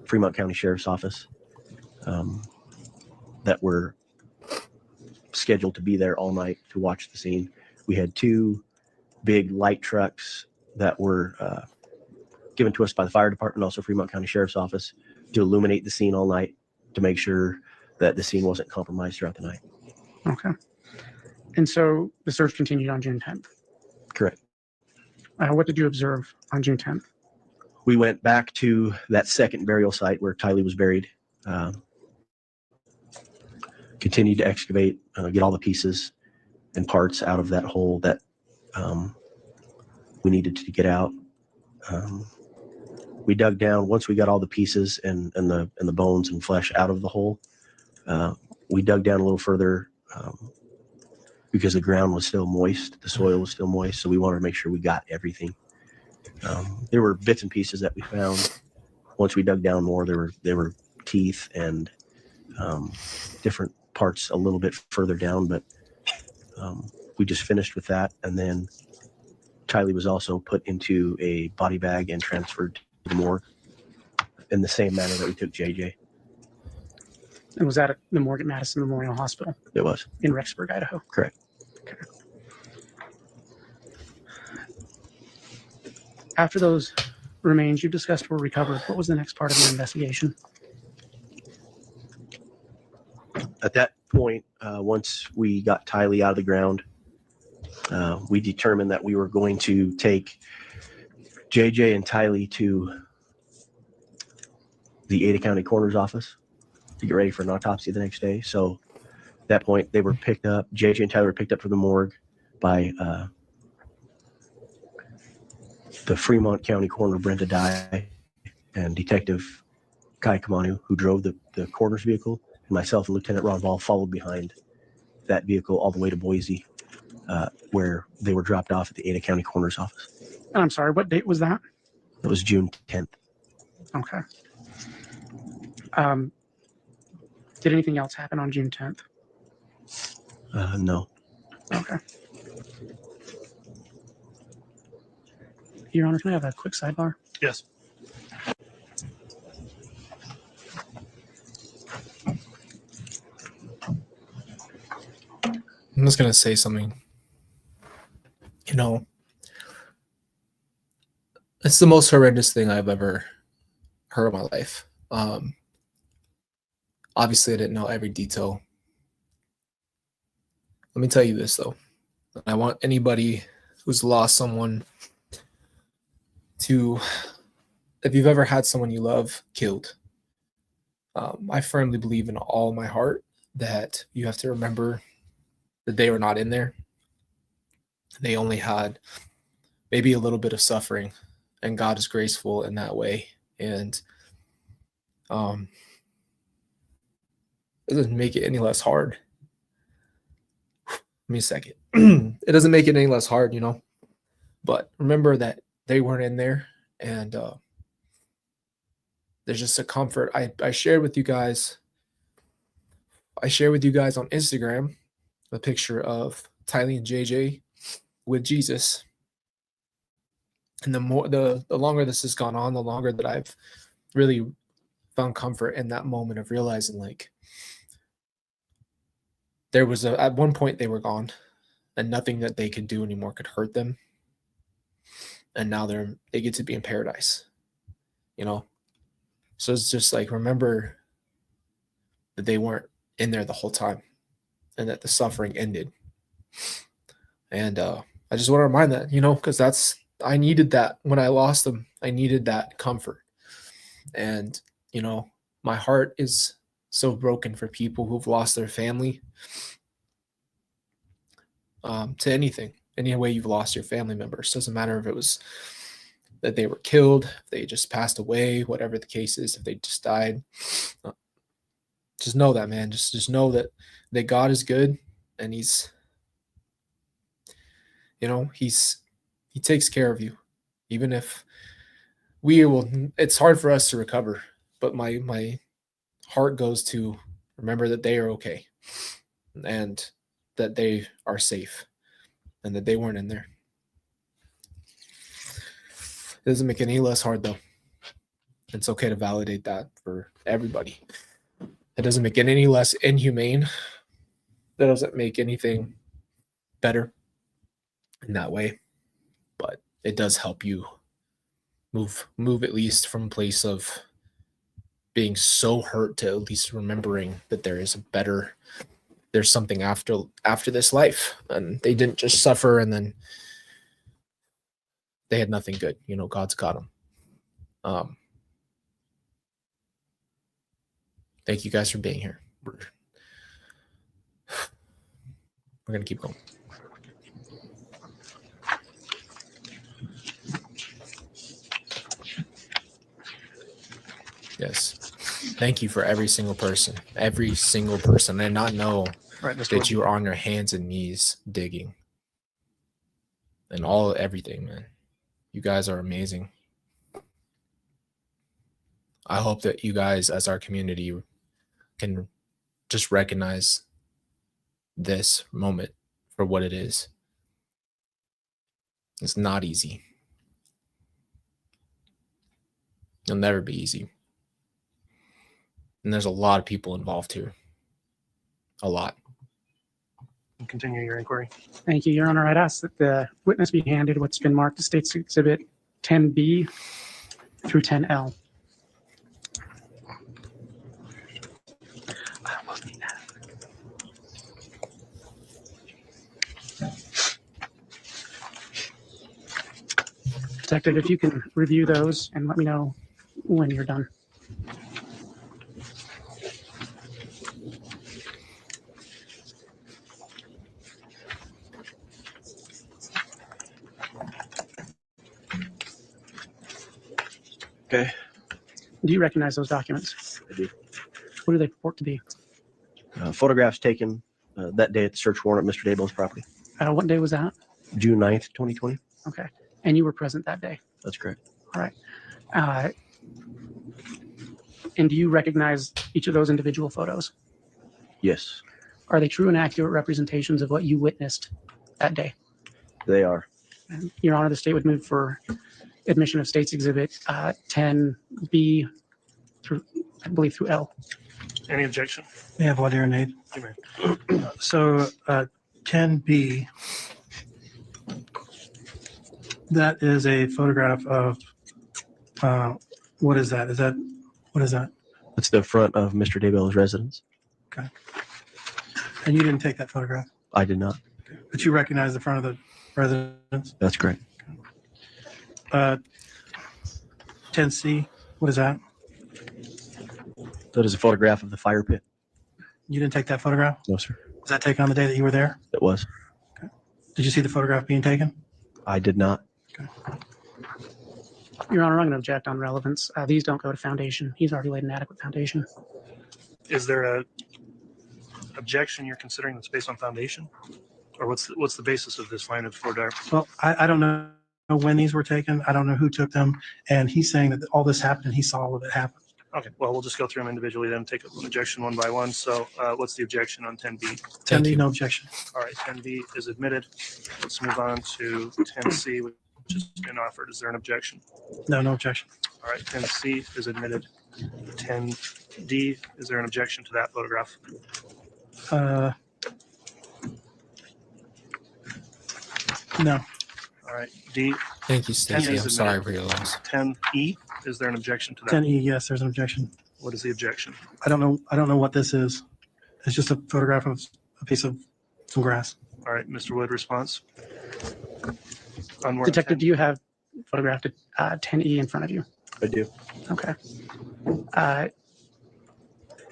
Fremont County Sheriff's Office, that were scheduled to be there all night to watch the scene. We had 2 big light trucks that were given to us by the fire department, also Fremont County Sheriff's Office, to illuminate the scene all night to make sure that the scene wasn't compromised throughout the night. Okay. And so the search continued on June 10th. Correct. What did you observe on June 10th? We went back to that second burial site where Tylee was buried, continued to excavate, get all the pieces and parts out of that hole that we needed to get out. We dug down once we got all the pieces and the bones and flesh out of the hole. We dug down a little further because the ground was still moist, the soil was still moist, so we wanted to make sure we got everything. There were bits and pieces that we found. Once we dug down more, there were teeth and different parts a little bit further down, but we just finished with that, and then Tylee was also put into a body bag and transferred to the morgue in the same manner that we took JJ. And was that at the morgue at Madison Memorial Hospital It was. in Rexburg, Idaho? Correct. Okay. After those remains you discussed were recovered, what was the next part of your investigation? At that point, once we got Tylee out of the ground, we determined that we were going to take JJ and Tylee to the Ada County Coroner's office to get ready for an autopsy the next day. So at that point, they were picked up. JJ and Tylee were picked up from the morgue by the Fremont County Coroner, Brenda Dye, and Detective Kai Kamanu, who drove the coroner's vehicle, and myself and Lieutenant Ron Ball followed behind that vehicle all the way to Boise, where they were dropped off at the Ada County Coroner's office. I'm sorry, what date was that? It was June 10th. Okay. Did anything else happen on June 10th? No. Okay. Your Honor, can I have a quick sidebar? Yes. I'm just going to say something. You know, it's the most horrendous thing I've ever heard in my life. Obviously, I didn't know every detail. Let me tell you this, though. I want anybody who's lost someone to, if you've ever had someone you love killed, I firmly believe in all my heart that you have to remember that they were not in there. They only had maybe a little bit of suffering, and God is graceful in that way. And it doesn't make it any less hard. me a second. It doesn't make it any less hard, you know. But remember that they weren't in there, and there's just a comfort. I shared with you guys. I shared with you guys on Instagram a picture of Tylee and JJ with Jesus. And the longer this has gone on, the longer that I've really found comfort in that moment of realizing, like, there was at one point they were gone and nothing that they could do anymore could hurt them. And now they get to be in paradise, you know? So it's just like, remember that they weren't in there the whole time and that the suffering ended. And I just want to remind that, you know, because I needed that when I lost them. I needed that comfort. And, you know, my heart is so broken for people who've lost their family to anything. Any way you've lost your family members. Doesn't matter if it was that they were killed, if they just passed away, whatever the case is, if they just died. Just know that, man. Just know that God is good, and he's, you know, he takes care of you. Even if it's hard for us to recover, but my heart goes to remember that they are okay and that they are safe and that they weren't in there. It doesn't make it any less hard, though. It's okay to validate that for everybody. It doesn't make it any less inhumane. That doesn't make anything better in that way. But it does help you move at least from a place of being so hurt to at least remembering that there's something after this life. And they didn't just suffer and then they had nothing good. You know, God's got them. Thank you guys for being here. We're going to keep going. Yes. Thank you for every single person. I not know that you are on your hands and knees digging. And everything, man. You guys are amazing. I hope that you guys, as our community, can just recognize this moment for what it is. It's not easy. It'll never be easy. And there's a lot of people involved here. A lot. Continue your inquiry. Thank you, Your Honor. I'd ask that the witness be handed what's been marked as State's Exhibit 10B through 10L. Detective, if you can review those and let me know when you're done. Okay. Do you recognize those documents? I do. What do they purport to be? Photographs taken that day at the search warrant at Mr. Daybell's property. What day was that? June 9th, 2020. Okay. And you were present that day? That's correct. All right. And do you recognize each of those individual photos? Yes, Are they true and accurate representations of what you witnessed that day? they are. And Your Honor, the state would move for admission of State's Exhibit 10B through, I believe, through L. Any objection? May I have voir Nate? So 10B, that is a photograph of, what is that? What is that? That's the front of Mr. Daybell's residence. Okay. And you didn't take that photograph, I did not. but you recognize the front of the residence? That's correct. 10C, what is that? That is a photograph of the fire pit. You didn't take that photograph? No, sir. Was that taken on the day that you were there? It was. Did you see the photograph being taken? I did not. Your Honor, I'm going to object on relevance. These don't go to foundation. He's already laid an adequate foundation. Is there a objection you're considering that's based on foundation? Or what's the basis of this line of voir dire? Well, I don't know when these were taken. I don't know who took them. And he's saying that all this happened and he saw all of it happen. Okay, well, we'll just go through them individually then, take an objection one by one. So what's the objection on 10B? 10B, you. no objection. All right, 10B is admitted. Let's move on to 10C, which has been offered. Is there an objection? No, no objection. All right, 10C is admitted. 10D, is there an objection to that photograph? No. All right, D, Thank you, Stacy. 10 is I'm sorry admitted. for your loss. 10E, is there an objection to that? 10E, yes, there's an objection. What is the objection? I don't know what this is. It's just a photograph of a piece of some grass. All right, Mr. Wood, response? On where Detective, 10 do you have photographed 10E in front of you? I do. Okay.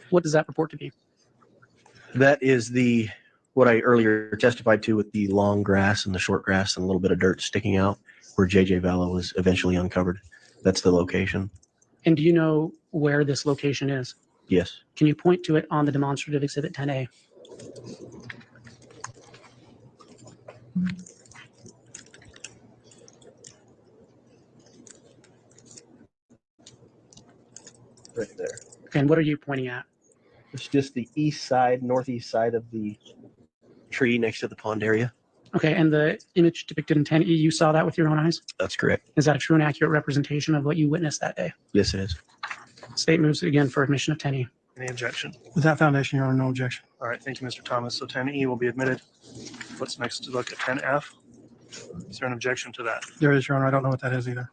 What does that purport to be? That is what I earlier testified to with the long grass and the short grass and a little bit of dirt sticking out where JJ Vallow was eventually uncovered. That's the location. And do you know where this location is? Yes. Can you point to it on the demonstrative exhibit 10A? Right there. And what are you pointing at? It's just the northeast side of the tree next to the pond area. Okay, and the image depicted in 10E, you saw that with your own eyes? That's correct. Is that a true and accurate representation of what you witnessed that day? Yes, it is. State moves again for admission of 10E. Any objection? With that foundation, Your Honor, no objection. All right, thank you, Mr. Thomas. So 10E will be admitted. What's next to look at 10F? Is there an objection to that? There is, Your Honor. I don't know what that is either.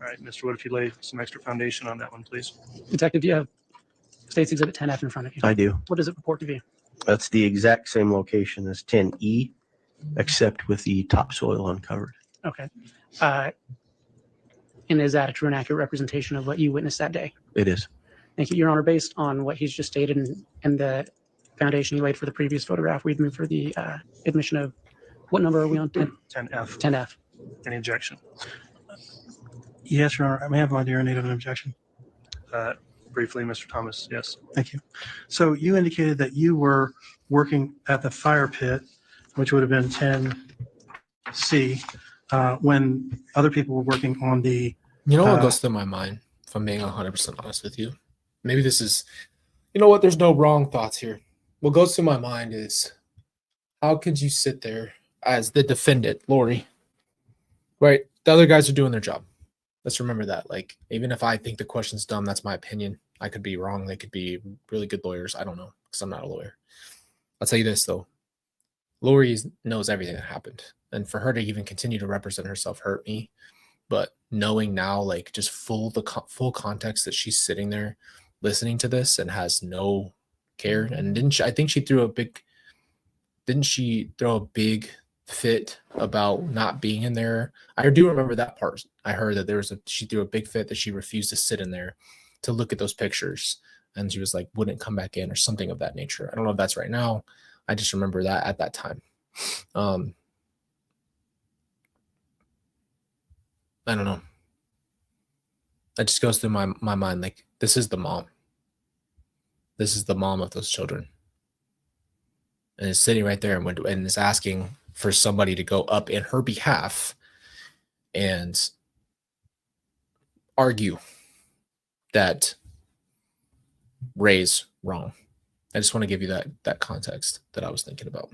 All right, Mr. Wood, if you lay some extra foundation on that one, please. Detective, do you have State's Exhibit 10F in front of you? I do. What does it purport to be? That's the exact same location as 10E, except with the topsoil uncovered. Okay. And is that a true and accurate representation of what you witnessed that day? It is. Thank you, Your Honor. Based on what he's just stated and the foundation you laid for the previous photograph, we'd move for the admission of, what number are we on? 10, 10F. 10F. Any objection? Yes, Your Honor. I may have my dear in need of an objection. Briefly, Mr. Thomas, yes. Thank you. So you indicated that you were working at the fire pit, which would have been 10C, when other people were working on the. You know what goes through my mind, if I'm being 100% honest with you? Maybe this is, you know what? There's no wrong thoughts here. What goes through my mind is, how could you sit there as the defendant, Lori, right? The other guys are doing their job. Let's remember that. Like, even if I think the question's dumb, that's my opinion. I could be wrong. They could be really good lawyers. I don't know, because I'm not a lawyer. I'll tell you this, though. Lori knows everything that happened. And for her to even continue to represent herself hurt me. But knowing now, like, just full context that she's sitting there listening to this and has no care. And I think she threw a big, didn't she throw a big fit about not being in there? I do remember that part. I heard that she threw a big fit that she refused to sit in there to look at those pictures. And she was like, wouldn't come back in or something of that nature. I don't know if that's right now. I just remember that at that time. I don't know. That just goes through my mind. Like, this is the mom. This is the mom of those children. And is sitting right there and is asking for somebody to go up in her behalf and argue that Ray's wrong. I just want to give you that context that I was thinking about.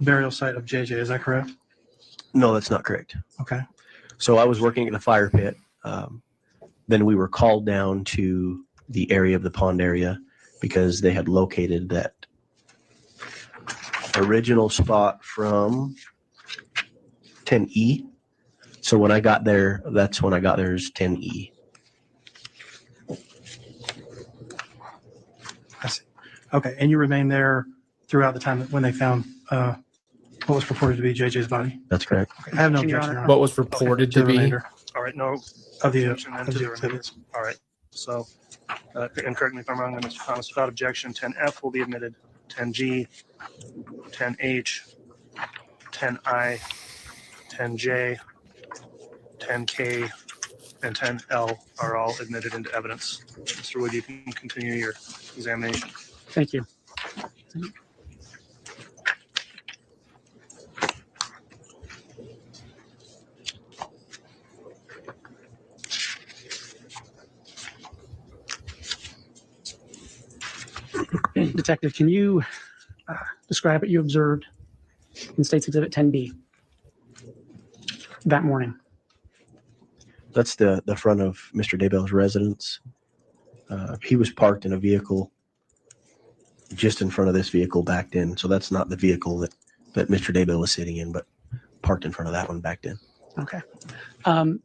Burial site of JJ, is that correct? No, that's not correct. Okay. So I was working at the fire pit. Then we were called down to the area of the pond area because they had located that original spot from 10E. So when I got there, that's when I got there is 10E. I see. Okay. And you remained there throughout the time when they found what was purported to be JJ's body? That's correct. Okay. I have no Your objection. Honor. Your Honor, What was reported to to the be? remainder All right, no of the objection then to the remainder. exhibits. All right, so, and correct me if I'm wrong, Mr. Thomas, without objection, 10F will be admitted, 10G, 10H, 10I, 10J, 10K, and 10L are all admitted into evidence. Mr. Wood, you can continue your examination. Thank you. Detective, can you describe what you observed in State's Exhibit 10B that morning? That's the front of Mr. Daybell's residence. He was parked in a vehicle just in front of this vehicle backed in. So that's not the vehicle that Mr. Daybell was sitting in, but parked in front of that one backed in. Okay. And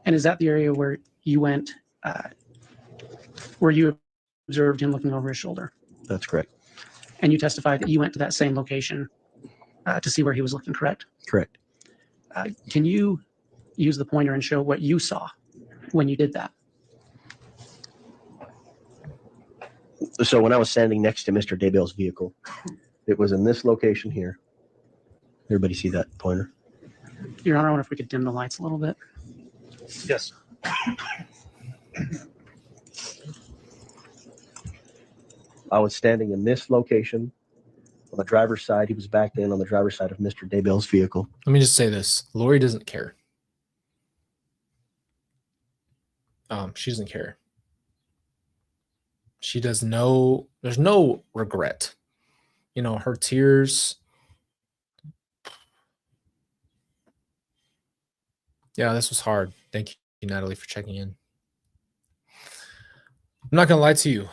is that the area where you went, where you observed him looking over his shoulder? That's correct. And you testified that you went to that same location to see where he was looking, correct? Correct. Can you use the pointer and show what you saw when you did that? So when I was standing next to Mr. Daybell's vehicle, it was in this location here. Everybody see that pointer? Your Honor, I wonder if we could dim the lights a little bit. Yes. I was standing in this location on the driver's side. He was backed in on the driver's side of Mr. Daybell's vehicle. Let me just say this. Lori doesn't care. She doesn't care. She does no, there's no regret. You know, her tears. Yeah, this was hard. Thank you, Natalie, for checking in. I'm not gonna lie to you.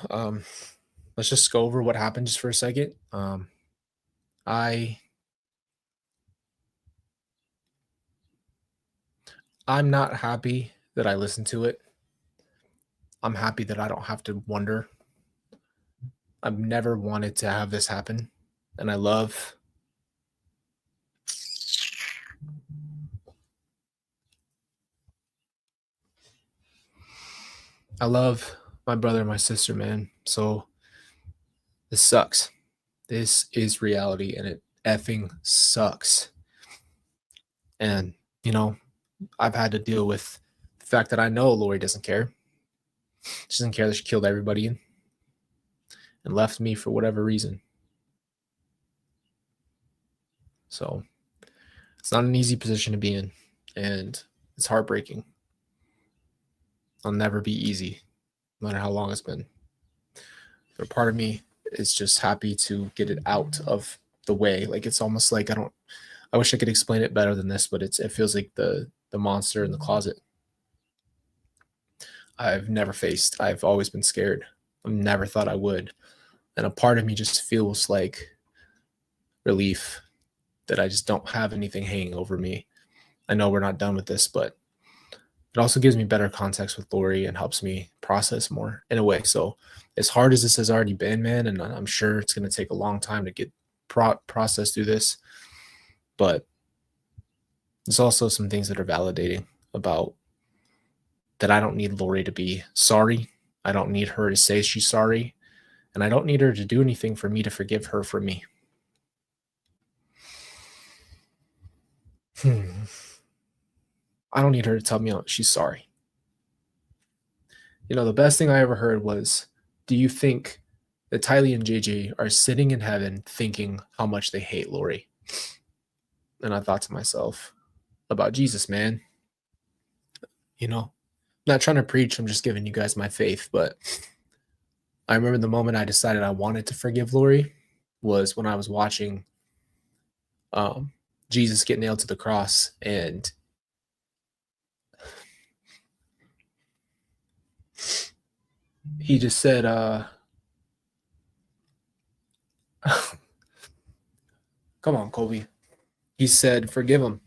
Let's just go over what happened just for a second. I'm not happy that I listened to it. I'm happy that I don't have to wonder. I've never wanted to have this happen. And I love my brother and my sister, man. So this sucks. This is reality and it effing sucks. And, you know, I've had to deal with the fact that I know Lori doesn't care. She doesn't care that she killed everybody and left me for whatever reason. So it's not an easy position to be in, and it's heartbreaking. It'll never be easy, no matter how long it's been. But part of me is just happy to get it out of the way. Like, it's almost like I wish I could explain it better than this, but it feels like the monster in the closet. I've never faced. I've always been scared. I've never thought I would. And a part of me just feels like relief that I just don't have anything hanging over me. I know we're not done with this, but it also gives me better context with Lori and helps me process more in a way. So as hard as this has already been, man, and I'm sure it's going to take a long time to get processed through this, but there's also some things that are validating about that I don't need Lori to be sorry. I don't need her to say she's sorry. And I don't need her to do anything for me to forgive her for me. I don't need her to tell me she's sorry. You know, the best thing I ever heard was, do you think that Tylee and JJ are sitting in heaven thinking how much they hate Lori? And I thought to myself about Jesus, man. You know, I'm not trying to preach. I'm just giving you guys my faith. But I remember the moment I decided I wanted to forgive Lori was when I was watching Jesus get nailed to the cross, and he just said, come on, Colby. He said, forgive him,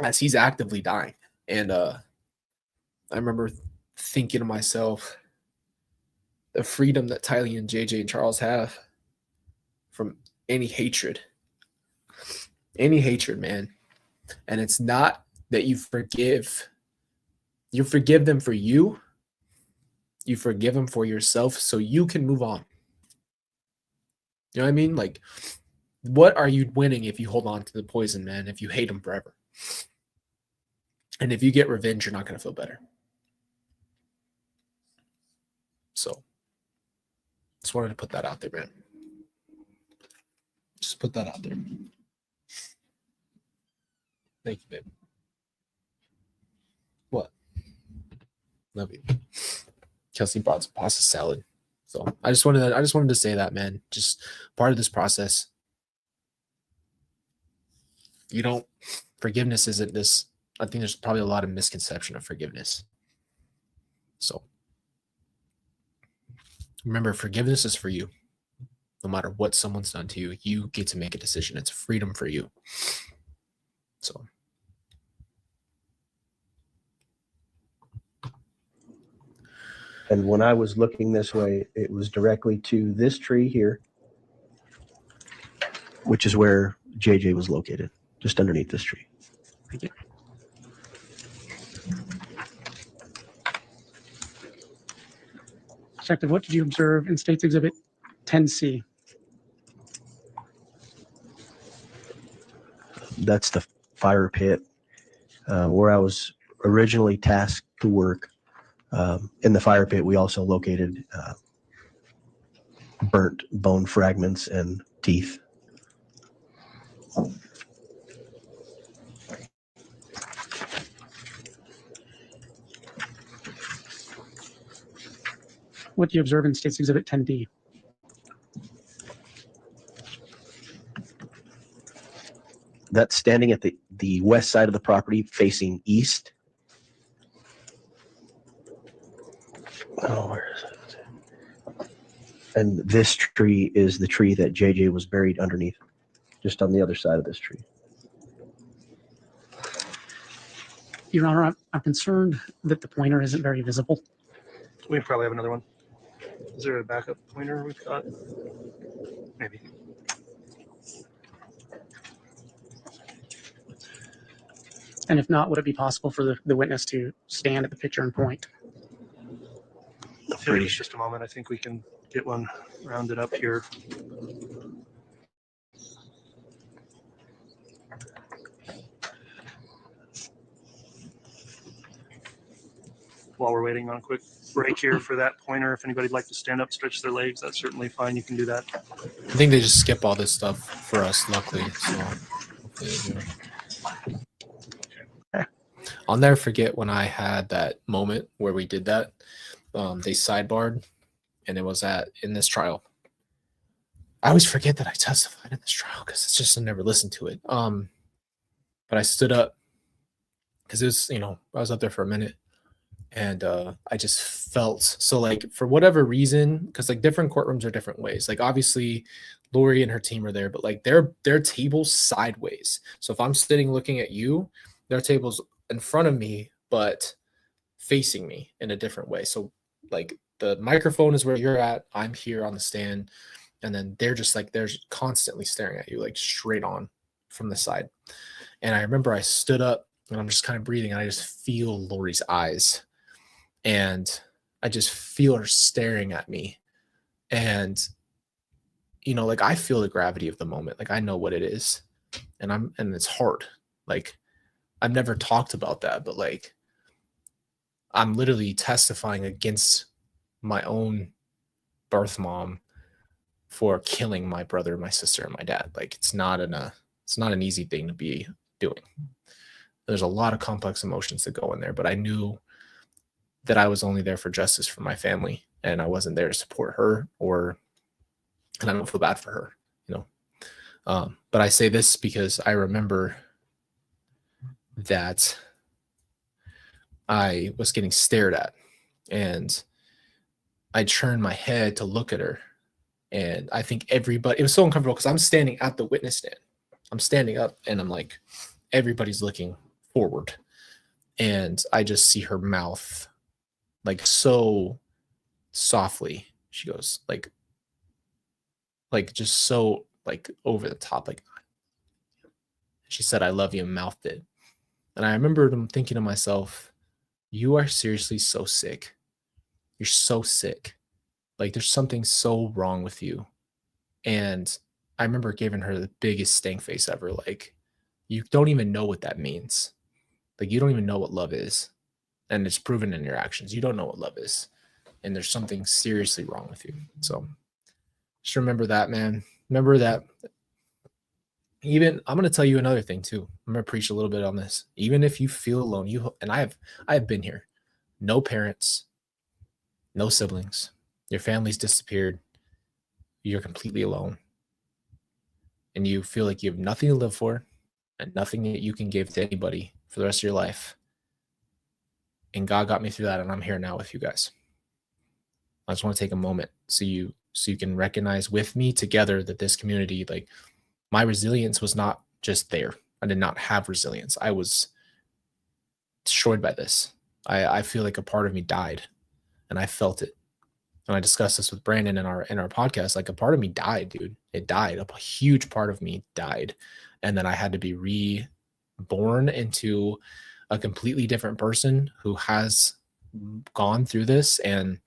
as he's actively dying. And I remember thinking to myself, the freedom that Tylee and JJ and Charles have from any hatred, man. And it's not that you forgive them for you forgive them for yourself so you can move on. You know what I mean? Like, what are you winning if you hold on to the poison, man, if you hate them forever? And if you get revenge, you're not going to feel better. So just wanted to put that out there, man. Just put that out there. Thank you, babe. What? Love you. Kelsey brought some pasta salad. So I just wanted to say that, man. Just part of this process. Forgiveness isn't this. I think there's probably a lot of misconception of forgiveness. So remember, forgiveness is for you. No matter what someone's done to you, you get to make a decision. It's freedom for you. So. And when I was looking this way, it was directly to this tree here, which is where JJ was located, just underneath this tree. Thank you. Detective, what did you observe in State's Exhibit 10C? That's the fire pit where I was originally tasked to work. In the fire pit, we also located burnt bone fragments and teeth. What do you observe in State's Exhibit 10D? That's standing at the west side of the property facing east. Oh, where is it? And this tree is the tree that JJ was buried underneath, just on the other side of this tree. Your Honor, I'm concerned that the pointer isn't very visible. We probably have another one. Is there a backup pointer we've got? Maybe. And if not, would it be possible for the witness to stand at the picture and point? If it's just a moment, I think we can get one rounded up here. While we're waiting on a quick break here for that pointer, if anybody'd like to stand up, stretch their legs, that's certainly fine. You can do that. I think they just skip all this stuff for us, luckily. So hopefully they do. I'll never forget when I had that moment where we did that. They sidebarred, and it was in this trial. I always forget that I testified in this trial because it's just I never listened to it. But I stood up because it was, I was up there for a minute, and I just felt so like for whatever reason, because like different courtrooms are different ways. Like obviously, Lori and her team are there, but like their table's sideways. So if I'm sitting looking at you, their table's in front of me, but facing me in a different way. So like the microphone is where you're at, I'm here on the stand, and then they're constantly staring at you like straight on from the side. And I remember I stood up and I'm just kind of breathing, and I just feel Lori's eyes, and I just feel her staring at me. And like I feel the gravity of the moment. Like I know what it is, and it's hard. Like I've never talked about that, but like I'm literally testifying against my own birth mom for killing my brother, my sister, and my dad. Like it's not an easy thing to be doing. There's a lot of complex emotions that go in there, but I knew that I was only there for justice for my family, and I wasn't there to support her, and I don't feel bad for her, but I say this because I remember that I was getting stared at, and I turned my head to look at her, and I think it was so uncomfortable because I'm standing at the witness stand. I'm standing up, and I'm like, everybody's looking forward, and I just see her mouth like so softly. She goes like just so like over the top, like she said, "I love you," and mouthed it. And I remember thinking to myself, you are seriously so sick. You're so sick. Like there's something so wrong with you. And I remember giving her the biggest stank face ever. Like you don't even know what that means. Like you don't even know what love is. And it's proven in your actions. You don't know what love is. And there's something seriously wrong with you. So just remember that, man. Remember that. Even I'm going to tell you another thing too. I'm going to preach a little bit on this. Even if you feel alone, I have been here. No parents, no siblings, Your family's disappeared. You're completely alone. And you feel like you have nothing to live for and nothing that you can give to anybody for the rest of your life. And God got me through that, and I'm here now with you guys. I just want to take a moment so you can recognize with me together that this community, like, my resilience was not just there. I did not have resilience. I was destroyed by this. I feel like a part of me died, and I felt it. And I discussed this with Brandon in our podcast. Like, a part of me died, dude. It died. A huge part of me died. And then I had to be reborn into a completely different person who has gone through this. And,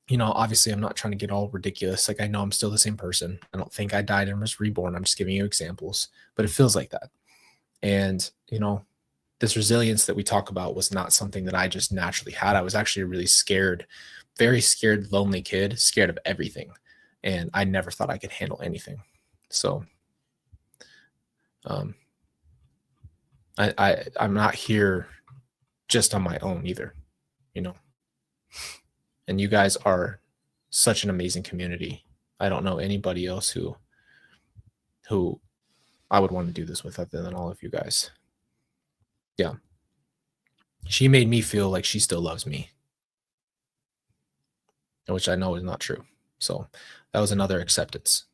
you know, obviously I'm not trying to get all ridiculous. Like, I know I'm still the same person. I don't think I died and was reborn. I'm just giving you examples, but it feels like that. And, you know, this resilience that we talk about was not something that I just naturally had. I was actually a really scared, very scared, lonely kid, scared of everything. And I never thought I could handle anything. So, I'm not here just on my own either, you know. And you guys are such an amazing community. I don't know anybody else who I would want to do this with other than all of you guys. Yeah. She made me feel like she still loves me, which I know is not true. So that was another acceptance.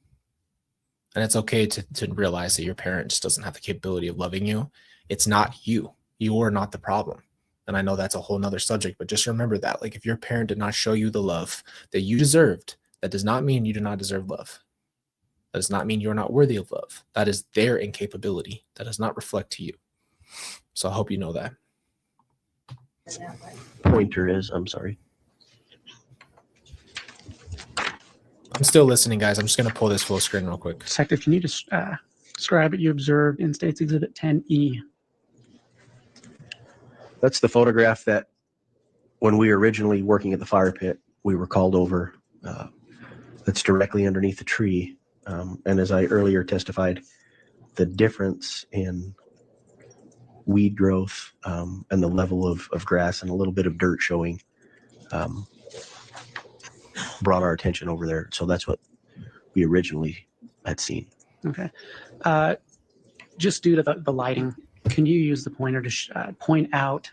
And it's okay to realize that your parent just doesn't have the capability of loving you. It's not you. You are not the problem. And I know that's a whole nother subject, but just remember that. Like, if your parent did not show you the love that you deserved, that does not mean you do not deserve love. That does not mean you're not worthy of love. That is their incapability. That does not reflect to you. So I hope you know that. Pointer is, I'm sorry. I'm still listening, guys. I'm just going to pull this full screen real quick. Detective, can you just describe what you observed in State's Exhibit 10E? That's the photograph that when we were originally working at the fire pit, we were called over. That's directly underneath the tree. And as I earlier testified, the difference in weed growth and the level of grass and a little bit of dirt showing brought our attention over there. So that's what we originally had seen. Okay. Just due to the lighting, can you use the pointer to point out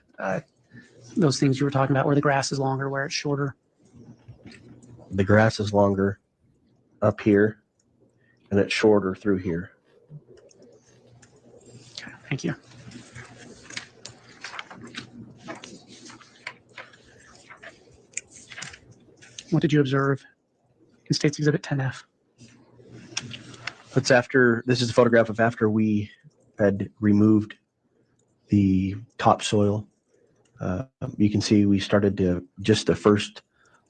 those things you were talking about, where the grass is longer, where it's shorter? The grass is longer up here, and it's shorter through here. Okay, thank you. What did you observe in State's Exhibit 10F? This is a photograph of after we had removed the topsoil. You can see we started to just the first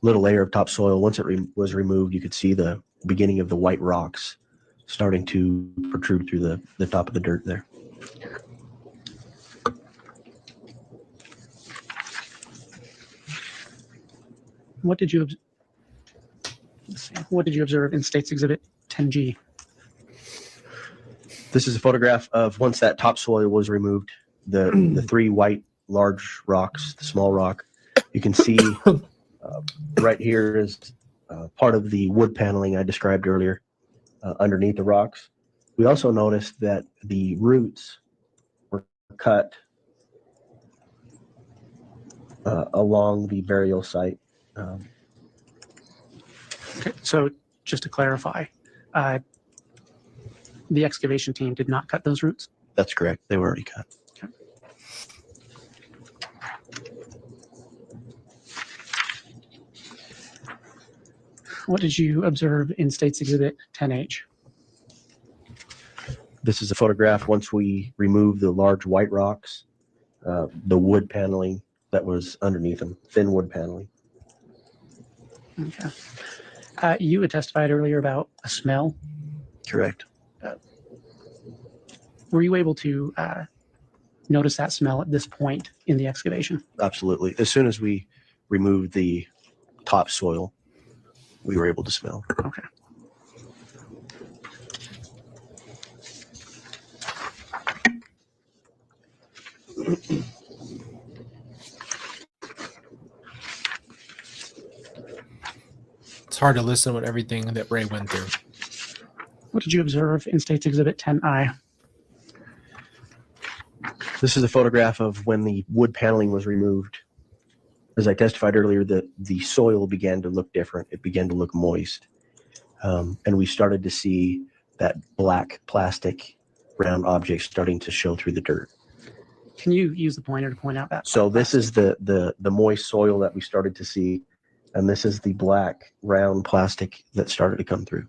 little layer of topsoil. Once it was removed, you could see the beginning of the white rocks starting to protrude through the top of the dirt there. What did you observe in State's Exhibit 10G? This is a photograph of once that topsoil was removed, the three white large rocks, the small rock. You can see right here is part of the wood paneling I described earlier underneath the rocks. We also noticed that the roots were cut along the burial site. Okay, so just to clarify, the excavation team did not cut those roots? That's correct. They were already cut. Okay. What did you observe in State's Exhibit 10H? This is a photograph once we removed the large white rocks, the wood paneling that was underneath them, thin wood paneling. Okay. You had testified earlier about a smell. Correct. Were you able to notice that smell at this point in the excavation? Absolutely. As soon as we removed the topsoil, we were able to smell. Okay. It's hard to listen with everything that Ray went through. What did you observe in State's Exhibit 10I? This is a photograph of when the wood paneling was removed. As I testified earlier, the soil began to look different. It began to look moist. And we started to see that black plastic round object starting to show through the dirt. Can you use the pointer to point out that? So this is the moist soil that we started to see, and this is the black round plastic that started to come through.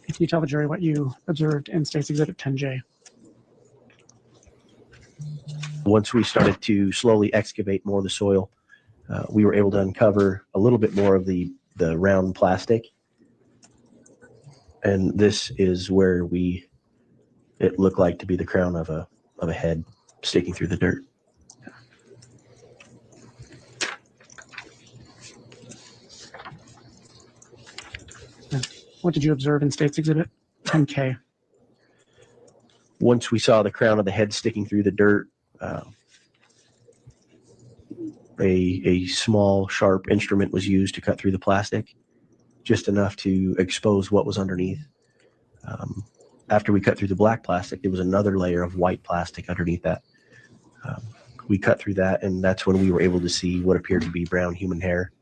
Can you tell the jury what you observed in State's Exhibit 10J? Once we started to slowly excavate more of the soil, we were able to uncover a little bit more of the round plastic. And this is where it looked like to be the crown of a head sticking through the dirt. What did you observe in State's Exhibit 10K? Once we saw the crown of the head sticking through the dirt, a small, sharp instrument was used to cut through the plastic, just enough to expose what was underneath. After we cut through the black plastic, there was another layer of white plastic underneath that. We cut through that, and that's when we were able to see what appeared to be brown human hair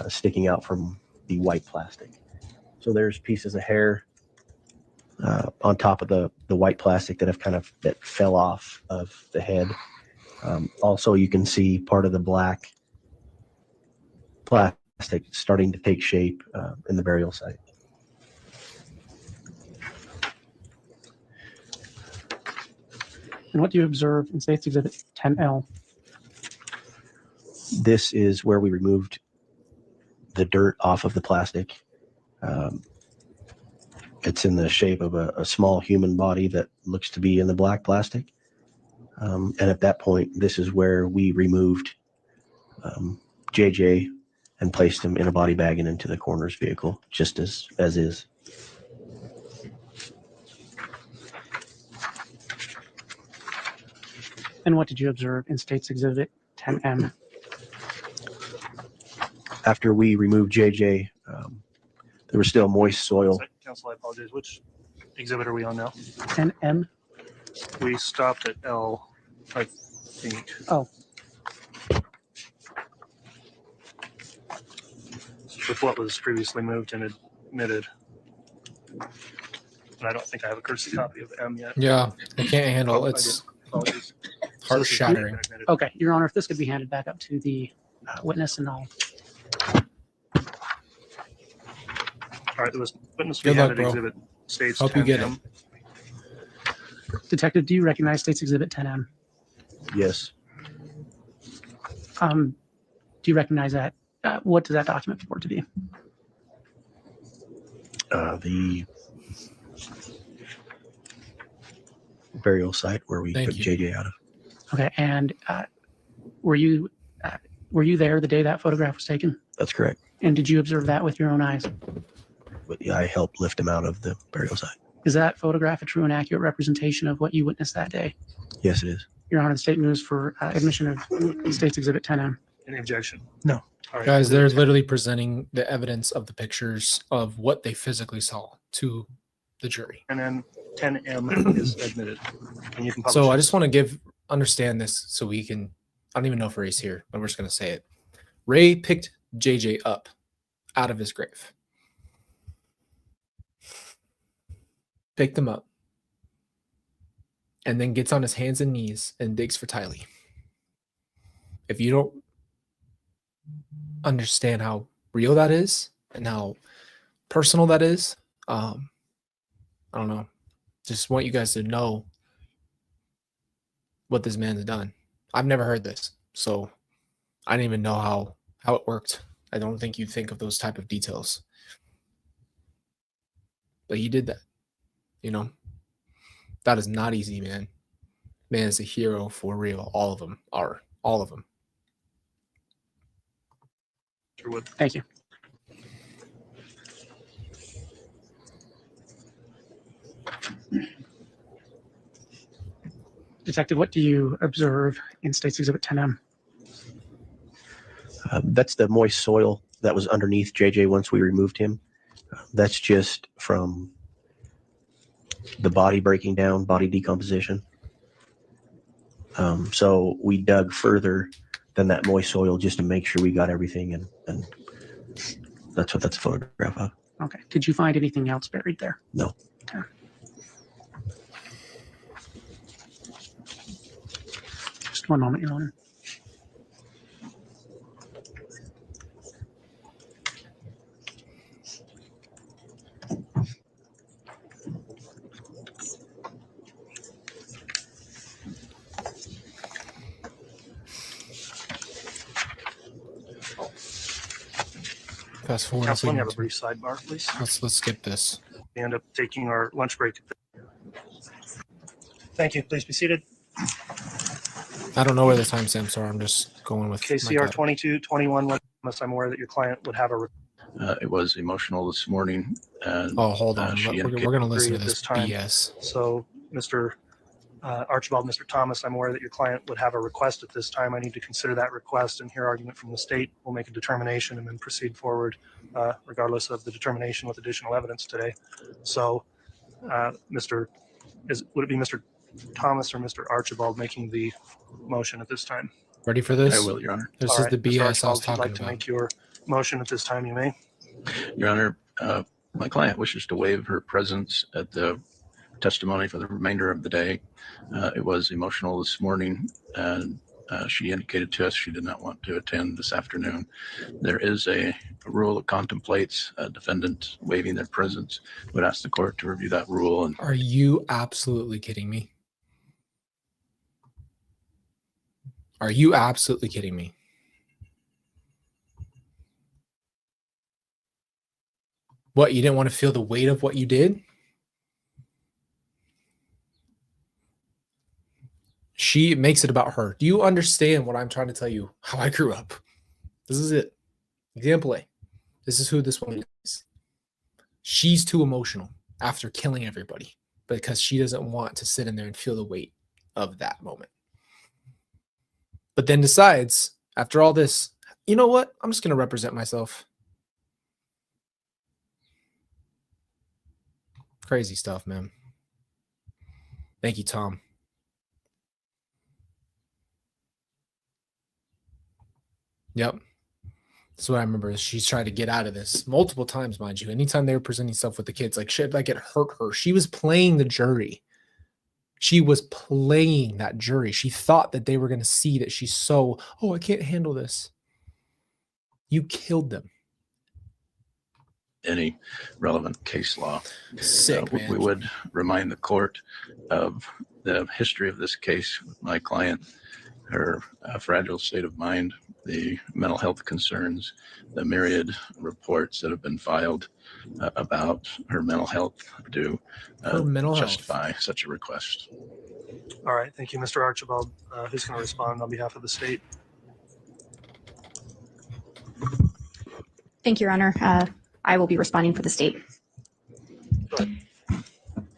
sticking out from the white plastic. So there's pieces of hair on top of the white plastic that fell off of the head. Also, you can see part of the black plastic starting to take shape in the burial site. And what do you observe in State's Exhibit 10L? This is where we removed the dirt off of the plastic. It's in the shape of a small human body that looks to be in the black plastic. And at that point, this is where we removed JJ and placed him in a body bag and into the coroner's vehicle, just as is. And what did you observe in State's Exhibit 10M? After we removed JJ, there was still moist soil. Counsel, I apologize. Which exhibit are we on now? 10M? We stopped at L, I think. Oh. With what was previously moved and admitted. And I don't think I have a courtesy copy of M yet. Yeah, I can't handle Oh, I it's did. Apologies. heart shattering. Okay, Your Honor, if this could be handed back up to the witness and I'll. All right, there was witness Good luck, handed bro. exhibit states Hope you get 10M. Detective, do you recognize State's Exhibit 10M? Yes. Do you recognize that? What does that document purport to be? The burial site where we Thank took you. JJ out of. Okay, and were you there the day that photograph was taken? That's correct. And did you observe that with your own eyes? But yeah, I helped lift him out of the burial site. Is that photograph a true and accurate representation of what you witnessed that day? Yes, it is. Your Honor, the state moves for admission of State's Exhibit 10M. Any objection? No. All right. Guys, they're literally presenting the evidence of the pictures of what they physically saw to the jury. And then 10M is admitted. And you can publish So it. I just want to understand this so we can, I don't even know if Ray's here, but we're just going to say it. Ray picked JJ up out of his grave. Picked him up. And then gets on his hands and knees and digs for Tylee. If you don't understand how real that is and how personal that is, I don't know. Just want you guys to know what this man's done. I've never heard this, so I didn't even know how it worked. I don't think you think of those type of details. But he did that, you know? That is not easy, man. Man is a hero for real. All of them are. All of them. Thank you. Detective, what do you observe in State's Exhibit 10M? That's the moist soil that was underneath JJ once we removed him. That's just from the body breaking down, body decomposition. So we dug further than that moist soil just to make sure we got everything, and that's what that's a photograph of. Okay. Did you find anything else buried there? No. Okay. Just one moment, Your Honor. Fast forward. Council, we have a brief sidebar, please. Let's skip this. We end up taking our lunch break. Thank you. Please be seated. I don't know where the timestamps are. I'm just going with KCR my gut. 2221. Unless I'm aware that your client would have a It was emotional this morning. And, Oh, hold on. she We're indicated- going to listen to at this this time. BS. So, Mr. Archibald, Mr. Thomas, I'm aware that your client would have a request at this time. I need to consider that request and hear argument from the state. We'll make a determination and then proceed forward, regardless of the determination with additional evidence today. So, would it be Mr. Thomas or Mr. Archibald making the motion at this time? Ready for this? I will, Your Honor. This All is right, the Mr. BS I Archibald, was if you'd talking like to about. make your motion at this time, you may. Your Honor, my client wishes to waive her presence at the testimony for the remainder of the day. It was emotional this morning, and she indicated to us she did not want to attend this afternoon. There is a rule that contemplates a defendant waiving their presence. Would ask the court to review that rule. And Are you absolutely kidding me? Are you absolutely kidding me? What, you didn't want to feel the weight of what you did? She makes it about her. Do you understand what I'm trying to tell you? How I grew up. This is it. Example A. This is who this woman is. She's too emotional after killing everybody because she doesn't want to sit in there and feel the weight of that moment. But then decides, after all this, you know what? I'm just going to represent myself. Crazy stuff, man. Thank you, Tom. Yep. That's what I remember. She's tried to get out of this multiple times, mind you. Anytime they were presenting stuff with the kids, like shit, like it hurt her. She was playing the jury. She was playing that jury. She thought that they were going to see that she's so, oh, I can't handle this. You killed them. any relevant case law. Sick, man. We would remind the court of the history of this case with my client, her fragile state of mind, the mental health concerns, the myriad reports that have been filed about her mental health to justify such a request. All right. Thank you, Mr. Archibald. Who's going to respond on behalf of the state? Thank you, Your Honor. I will be responding for the state.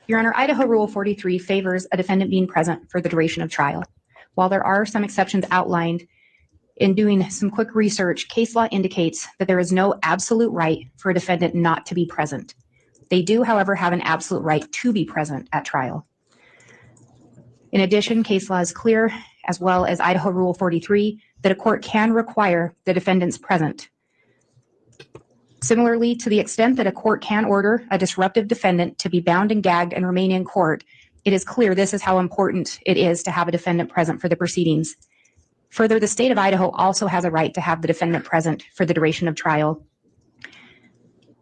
Your Honor, Idaho Rule 43 favors a defendant being present for the duration of trial. While there are some exceptions outlined, in doing some quick research, case law indicates that there is no absolute right for a defendant not to be present. They do, however, have an absolute right to be present at trial. In addition, case law is clear, as well as Idaho Rule 43, that a court can require the defendant's present. Similarly, to the extent that a court can order a disruptive defendant to be bound and gagged and remain in court, it is clear this is how important it is to have a defendant present for the proceedings. Further, the state of Idaho also has a right to have the defendant present for the duration of trial.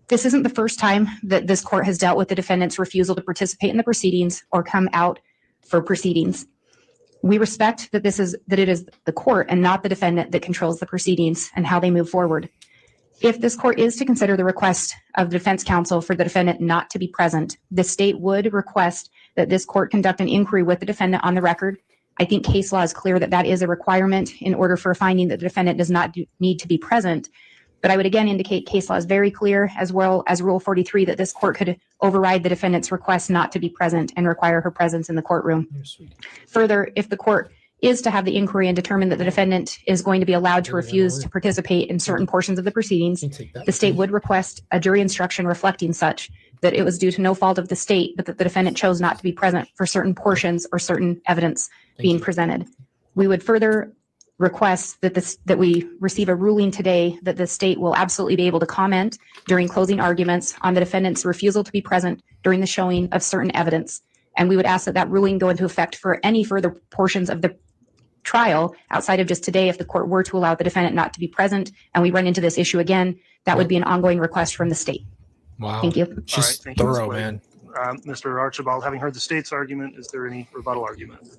This isn't the first time that this court has dealt with the defendant's refusal to participate in the proceedings or come out for proceedings. We respect that it is the court and not the defendant that controls the proceedings and how they move forward. If this court is to consider the request of the defense counsel for the defendant not to be present, the state would request that this court conduct an inquiry with the defendant on the record. I think case law is clear that that is a requirement in order for finding that the defendant does not need to be present. But I would again indicate case law is very clear, as well as Rule 43, that this court could override the defendant's request not to be present and require her presence in the courtroom. You're sweet. Further, if the court is to have the inquiry and determine that the defendant is going to be allowed to Maybe that'll refuse work. to participate in certain portions of the proceedings, You can take that. the state would request a jury instruction reflecting such that it was due to no fault of the state, but that the defendant chose not to be present for certain portions or certain evidence Thank being you. presented. We would further request that we receive a ruling today that the state will absolutely be able to comment during closing arguments on the defendant's refusal to be present during the showing of certain evidence. And we would ask that that ruling go into effect for any further portions of the trial outside of just today. If the court were to allow the defendant not to be present and we run into this issue again, that would be an ongoing request from the state. Wow. Thank you. She's All right, thank you, Ms. thorough, Blake. man. Mr. Archibald, having heard the state's argument, is there any rebuttal argument?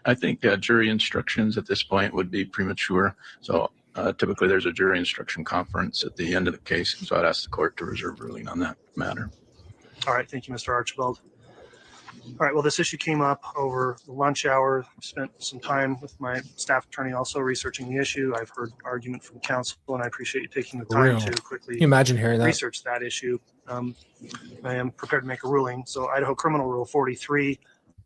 I think jury instructions at this point would be premature. So typically there's a jury instruction conference at the end of the case. So I'd ask the court to reserve ruling on that matter. All right, thank you, Mr. Archibald. All right, well, this issue came up over the lunch hour. Spent some time with my staff attorney also researching the issue. I've heard argument from counsel, and I appreciate you taking the time Real. to Can quickly you imagine hearing that? research that issue. I am prepared to make a ruling. So Idaho Criminal Rule 43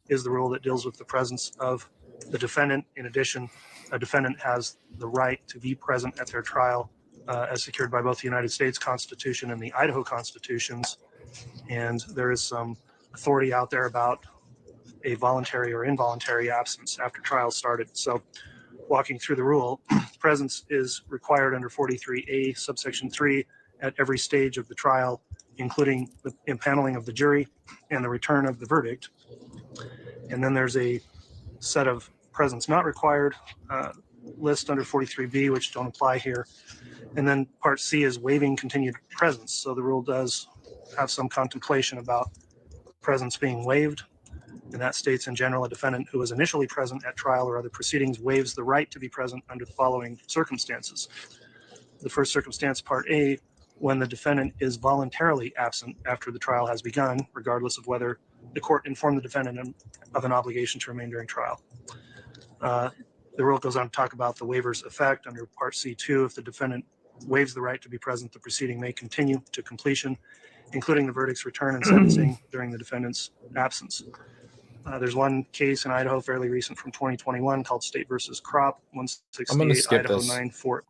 is the rule that deals with the presence of the defendant. In addition, a defendant has the right to be present at their trial as secured by both the United States Constitution and the Idaho Constitutions. And there is some authority out there about a voluntary or involuntary absence after trial started. So walking through the rule, presence is required under 43A subsection 3 at every stage of the trial, including the impaneling of the jury and the return of the verdict. And then there's a set of presence not required list under 43B, which don't apply here. And then part C is waiving continued presence. So the rule does have some contemplation about presence being waived. And that states in general, a defendant who was initially present at trial or other proceedings waives the right to be present under the following circumstances. The first circumstance, part A, when the defendant is voluntarily absent after the trial has begun, regardless of whether the court informed the defendant of an obligation to remain during trial. The rule goes on to talk about the waiver's effect under part C2. If the defendant waives the right to be present, the proceeding may continue to completion, including the verdict's return and sentencing during the defendant's absence. There's one case in Idaho, fairly recent from 2021, called State versus Crop, I'm gonna 168 skip Idaho this. 94.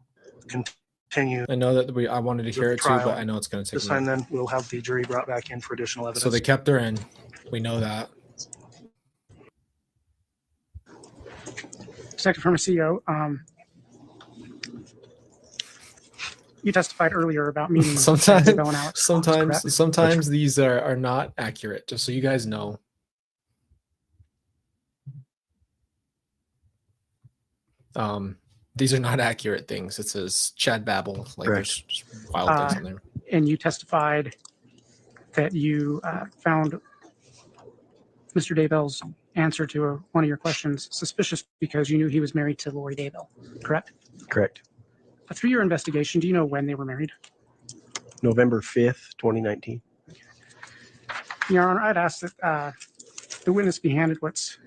Continue I know that I wanted to hear it too, trial. but I know it's going to take this a time. minute. Then we'll have the jury brought back in for additional evidence. So they kept her in. We know that. Detective Hermosillo, you testified earlier about meeting Sometimes- Isabel and Alex Fox, correct? Sometimes these are not accurate, just so you guys know. These are not accurate things. It says Chad Babel, like there's just wild things on there. And you testified that you found Mr. Daybell's answer to one of your questions suspicious because you knew he was married to Lori Daybell, correct? Correct. Through your investigation, do you know when they were married? November 5th, 2019. Your Honor, I'd ask that the witness be handed what's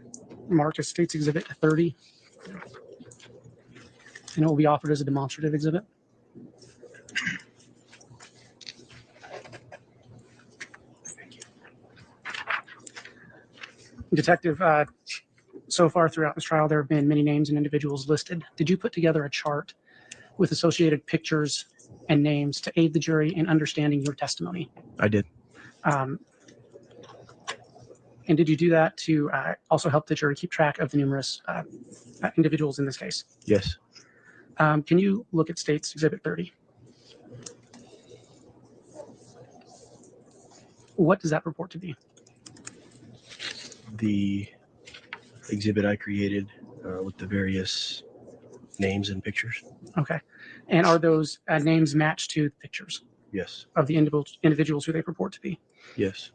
marked as State's Exhibit 30. And it will be offered as a demonstrative exhibit. Detective, so far throughout this trial, there have been many names and individuals listed. Did you put together a chart with associated pictures and names to aid the jury in understanding your testimony? I did. And did you do that to also help the jury keep track of the numerous individuals in this case? Yes. Can you look at State's Exhibit 30? What does that purport to be? The exhibit I created with the various names and pictures. Okay. And are those names matched to the pictures Yes. of the individuals who they purport to be? Yes.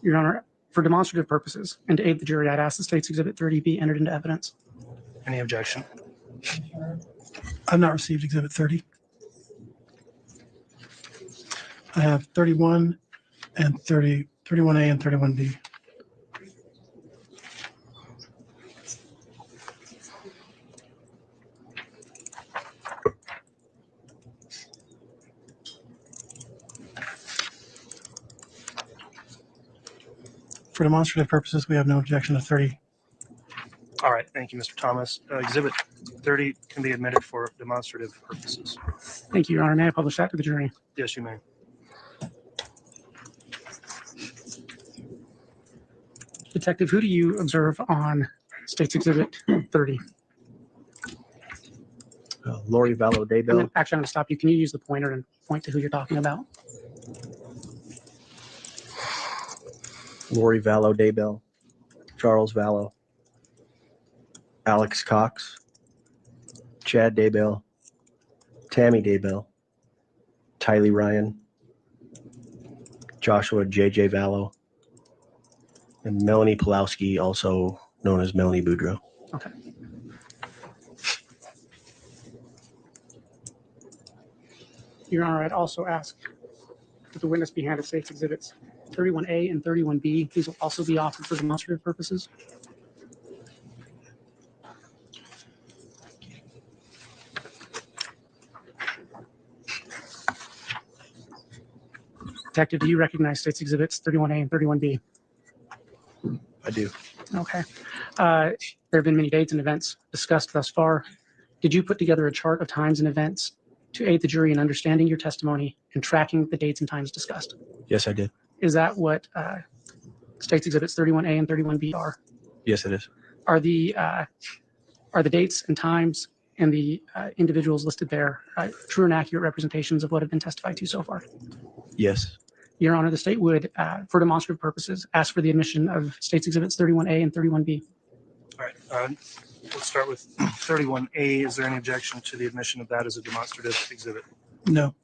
Your Honor, for demonstrative purposes and to aid the jury, I'd ask the State's Exhibit 30 be entered into evidence. Any objection? I've not received Exhibit 30. I have 31 and 31A and 31B. For demonstrative purposes, we have no objection to 30. All right, thank you, Mr. Thomas. Exhibit 30 can be admitted for demonstrative purposes. Thank you, Your Honor. May I publish that to the jury? Yes, you may. Detective, who do you observe on State's Exhibit 30? Lori Vallow And then, Daybell, actually, I'm going to stop you. Can you use the pointer and point to who you're talking about? Lori Vallow Daybell, Charles Vallow, Alex Cox, Chad Daybell, Tammy Daybell, Tylee Ryan, Joshua J.J. Vallow, and Melanie Pulowski, also known as Melanie Boudreaux. Okay. Your Honor, I'd also ask that the witness be handed State's Exhibits 31A and 31B. These will also be offered for demonstrative purposes. Detective, do you recognize State's Exhibits 31A and 31B? I do. Okay. There have been many dates and events discussed thus far. Did you put together a chart of times and events to aid the jury in understanding your testimony and tracking the dates and times discussed? Yes, I did. Is that what State's Exhibits 31A and 31B are? Yes, it is. Are the dates and times and the individuals listed there true and accurate representations of what have been testified to so far? Yes. Your Honor, the state would, for demonstrative purposes, ask for the admission of State's Exhibits 31A and 31B. All right, let's start with 31A. Is there any objection to the admission of that as a demonstrative exhibit? No.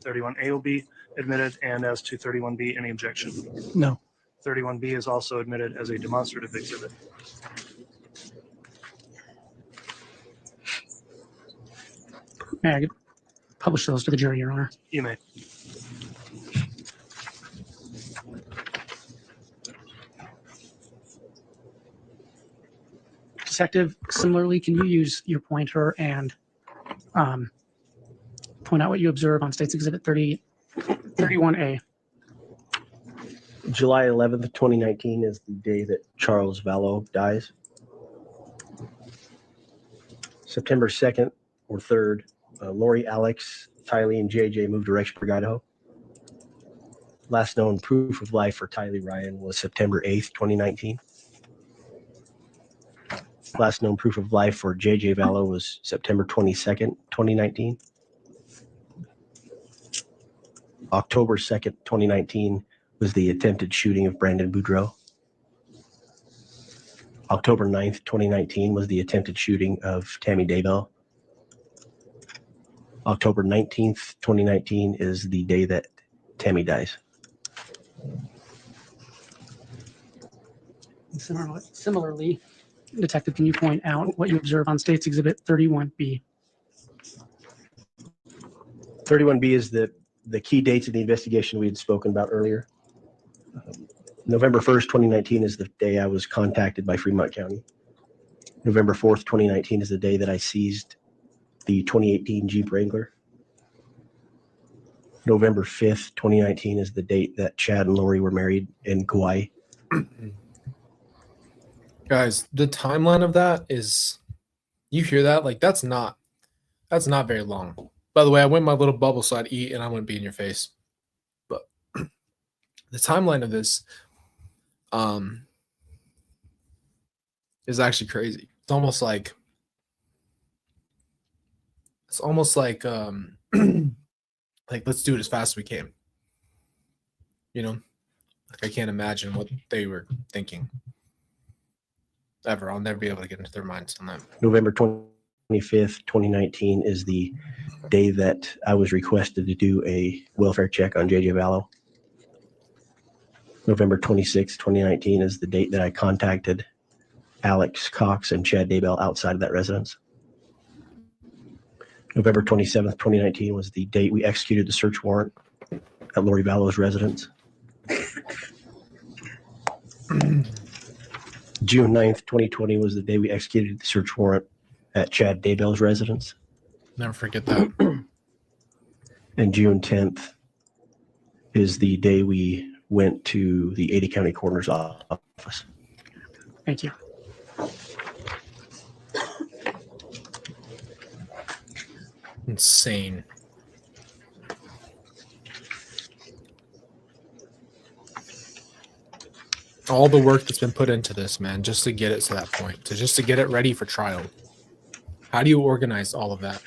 31A will be admitted, and as to 31B, any objection? No. 31B is also admitted as a demonstrative exhibit. May I publish those to the jury, Your Honor? You may. Detective, similarly, can you use your pointer and point out what you observe on State's Exhibit 31A? July 11th, 2019 is the day that Charles Vallow dies. September 2nd or 3rd, Lori, Alex, Tylee, and JJ moved to Rexburg, Idaho. Last known proof of life for Tylee Ryan was September 8th, 2019. Last known proof of life for JJ Vallow was September 22nd, 2019. October 2nd, 2019 was the attempted shooting of Brandon Boudreaux. October 9th, 2019 was the attempted shooting of Tammy Daybell. October 19th, 2019 is the day that Tammy dies. Similarly, Detective, can you point out what you observe on State's Exhibit 31B? 31B is the key dates of the investigation we had spoken about earlier. November 1st, 2019 is the day I was contacted by Fremont County. November 4th, 2019 is the day that I seized the 2018 Jeep Wrangler. November 5th, 2019 is the date that Chad and Lori were married in Kauai. Guys, the timeline of that is, you hear that? Like, that's not very long. By the way, I went in my little bubble so I'd eat and I wouldn't be in your face. But the timeline of this is actually crazy. It's almost like like, let's do it as fast as we can. You know? Like, I can't imagine what they were thinking. Ever. I'll never be able to get into their minds on that. November 25th, 2019 is the day that I was requested to do a welfare check on JJ Vallow. November 26th, 2019 is the date that I contacted Alex Cox and Chad Daybell outside of that residence. November 27th, 2019 was the date we executed the search warrant at Lori Vallow's residence. June 9th, 2020 was the day we executed the search warrant at Chad Daybell's residence. Never forget that. And June 10th is the day we went to the Ada County Coroner's office. Thank you. Insane. All the work that's been put into this, man, just to get it to that point, just to get it ready for trial. How do you organize all of that?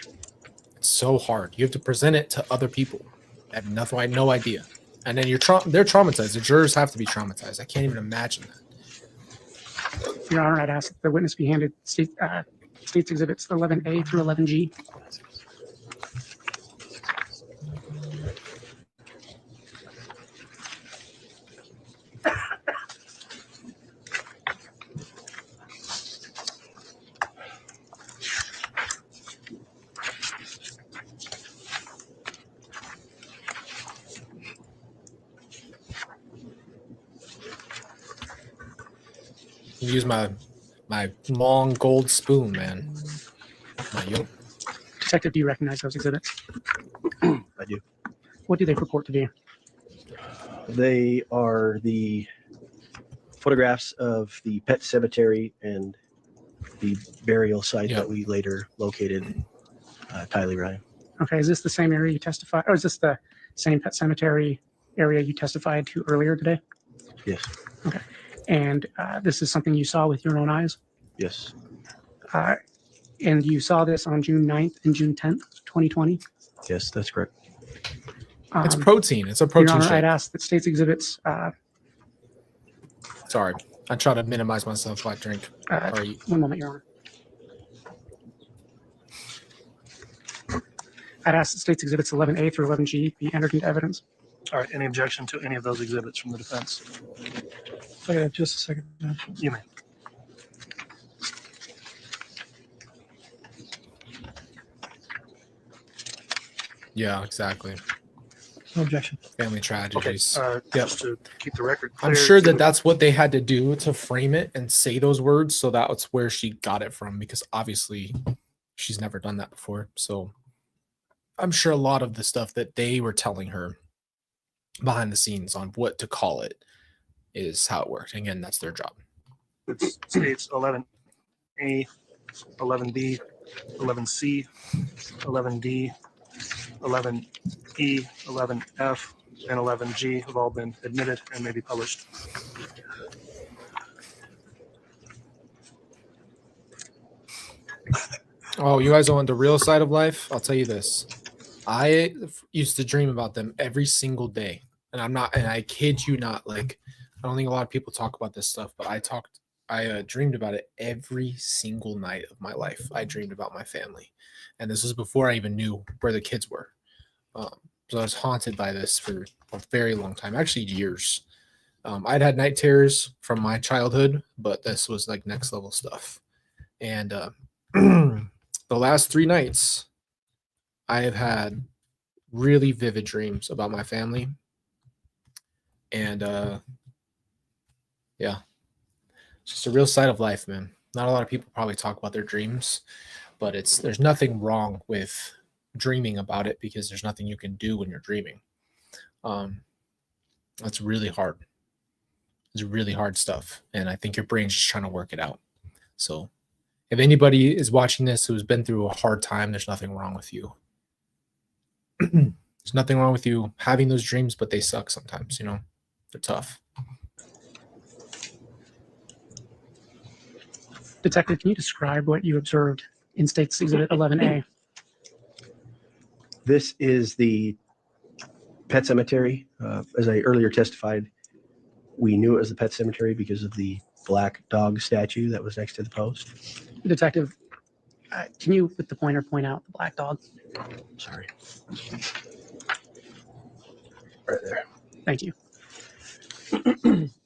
It's so hard. You have to present it to other people that have nothing, no idea. And then they're traumatized. The jurors have to be traumatized. I can't even imagine that. Your Honor, I'd ask that the witness be handed State's Exhibits 11A through 11G. Use my long gold spoon, man. Detective, do you recognize those exhibits? I do. What do they purport to be? They are the photographs of the pet cemetery and the burial site that we later located Tylee Ryan. Okay, is this the same area you testified, or is this the same pet cemetery area you testified to earlier today? Yes. Okay, and this is something you saw with your own eyes? Yes. And you saw this on June 9th and June 10th, 2020? Yes, that's correct. It's protein. It's a protein Your Honor, shake. I'd ask that State's Exhibits. Sorry, I try to minimize myself while I drink. One moment, Your Honor. I'd ask that State's Exhibits 11A through 11G be entered into evidence. All right, any objection to any of those exhibits from the defense? Okay, just a second. You may. Yeah, exactly. No objection. Family Okay, tragedies. just to keep the record clear. I'm sure that that's what they had to do to frame it and say those words. So that's where she got it from, because obviously she's never done that before. So I'm sure a lot of the stuff that they were telling her behind the scenes on what to call it is how it worked. Again, that's their job. It states 11A, 11B, 11C, 11D, 11E, 11F, and 11G have all been admitted and may be published. Oh, you guys want the real side of life? I'll tell you this. I used to dream about them every single day. And I kid you not, like, I don't think a lot of people talk about this stuff, but I dreamed about it every single night of my life. I dreamed about my family. And this was before I even knew where the kids were. So I was haunted by this for a very long time, actually years. I'd had night terrors from my childhood, but this was like next level stuff. And the last 3 nights, I have had really vivid dreams about my family. And yeah, it's just a real side of life, man. Not a lot of people probably talk about their dreams, but there's nothing wrong with dreaming about it, because there's nothing you can do when you're dreaming. That's really hard. It's really hard stuff. And I think your brain's just trying to work it out. So if anybody is watching this who's been through a hard time, there's nothing wrong with you. There's nothing wrong with you having those dreams, but they suck sometimes, They're tough. Detective, can you describe what you observed in State's Exhibit 11A? This is the pet cemetery. As I earlier testified, we knew it was the pet cemetery because of the black dog statue that was next to the post. Detective, can you, with the pointer, point out the black dog? Sorry. Right there. Thank you.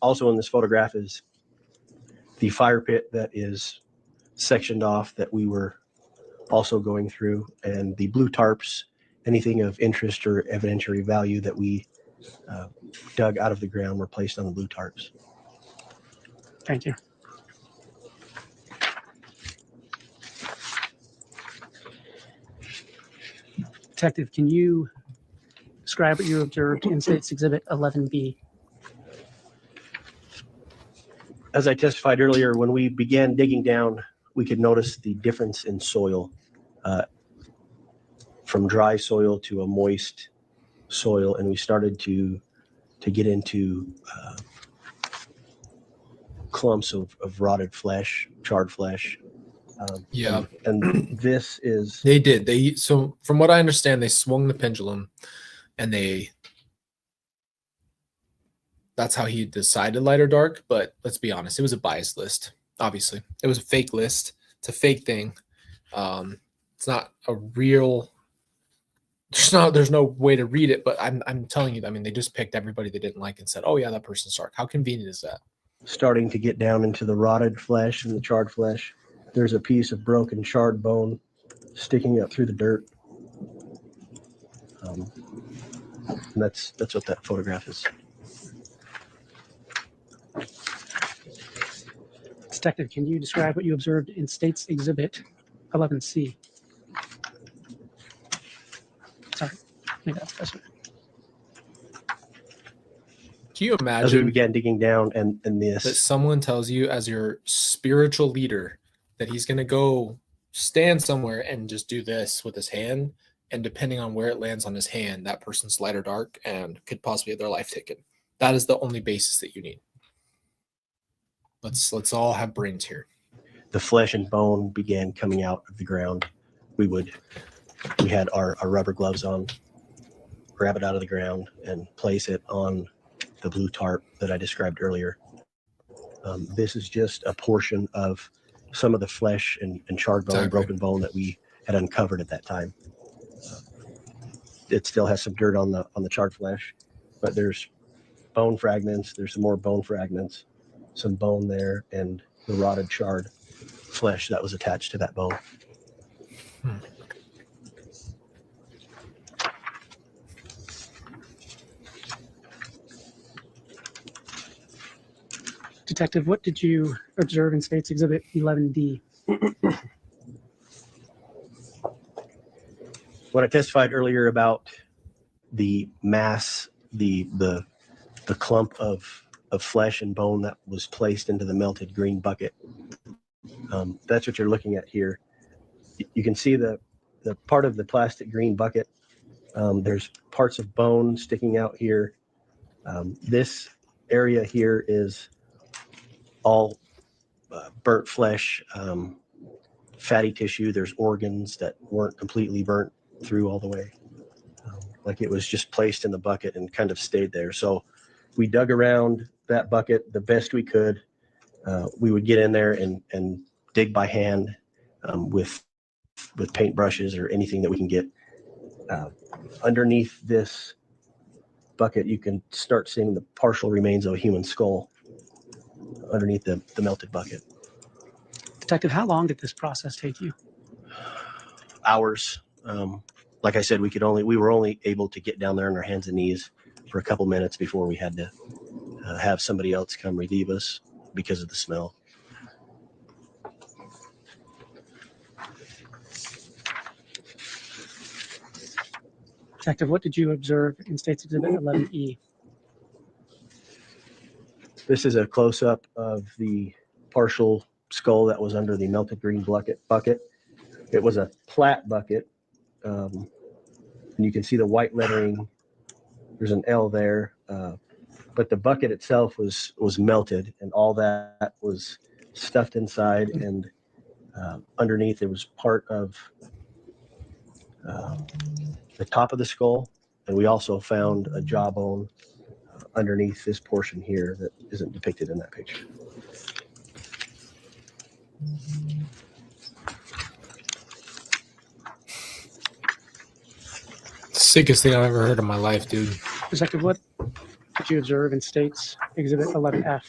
Also in this photograph is the fire pit that is sectioned off that we were also going through, and the blue tarps, anything of interest or evidentiary value that we dug out of the ground were placed on the blue tarps. Thank you. Detective, can you describe what you observed in State's Exhibit 11B? As I testified earlier, when we began digging down, we could notice the difference in soil from dry soil to a moist soil, and we started to get into clumps of rotted flesh, charred flesh. Yeah. And this is They did. So from what I understand, they swung the pendulum, and that's how he decided light or dark. But let's be honest, it was a biased list. Obviously, it was a fake list. It's a fake thing. It's not a real. There's no way to read it. But I'm telling you, I mean, they just picked everybody they didn't like and said, "Oh yeah, that person's dark." How convenient is that? starting to get down into the rotted flesh and the charred flesh. There's a piece of broken charred bone sticking up through the dirt. And that's what that photograph is. Detective, can you describe what you observed in State's Exhibit 11C? Sorry, maybe that's this one. Can you As we imagine began digging down and that this, someone tells you as your spiritual leader that he's going to go stand somewhere and just do this with his hand, and depending on where it lands on his hand, that person's light or dark and could possibly have their life taken. That is the only basis that you need. Let's all have brains here. the flesh and bone began coming out of the ground, we had our rubber gloves on, grab it out of the ground and place it on the blue tarp that I described earlier. This is just a portion of some of the flesh and charred bone, Exactly. broken bone that we had uncovered at that time. It still has some dirt on the charred flesh, but there's bone fragments. There's some more bone fragments, some bone there, and the rotted, charred flesh that was attached to that bone. Detective, what did you observe in State's Exhibit 11D? When I testified earlier about the mass, the clump of flesh and bone that was placed into the melted green bucket, that's what you're looking at here. You can see the part of the plastic green bucket. There's parts of bone sticking out here. This area here is all burnt flesh, fatty tissue. There's organs that weren't completely burnt through all the way. Like it was just placed in the bucket and kind of stayed there. So we dug around that bucket the best we could. We would get in there and dig by hand with paint brushes or anything that we can get. Underneath this bucket, you can start seeing the partial remains of a human skull underneath the melted bucket. Detective, how long did this process take you? Hours. Like I said, we were only able to get down there on our hands and knees for a couple minutes before we had to have somebody else come relieve us because of the smell. Detective, what did you observe in State's Exhibit 11E? This is a close-up of the partial skull that was under the melted green bucket. It was a plat bucket, and you can see the white lettering. There's an L there, but the bucket itself was melted, and all that was stuffed inside, and underneath there was part of the top of the skull, and we also found a jawbone underneath this portion here that isn't depicted in that picture. Sickest thing I've ever heard in my life, dude. Detective, what did you observe in State's Exhibit 11F?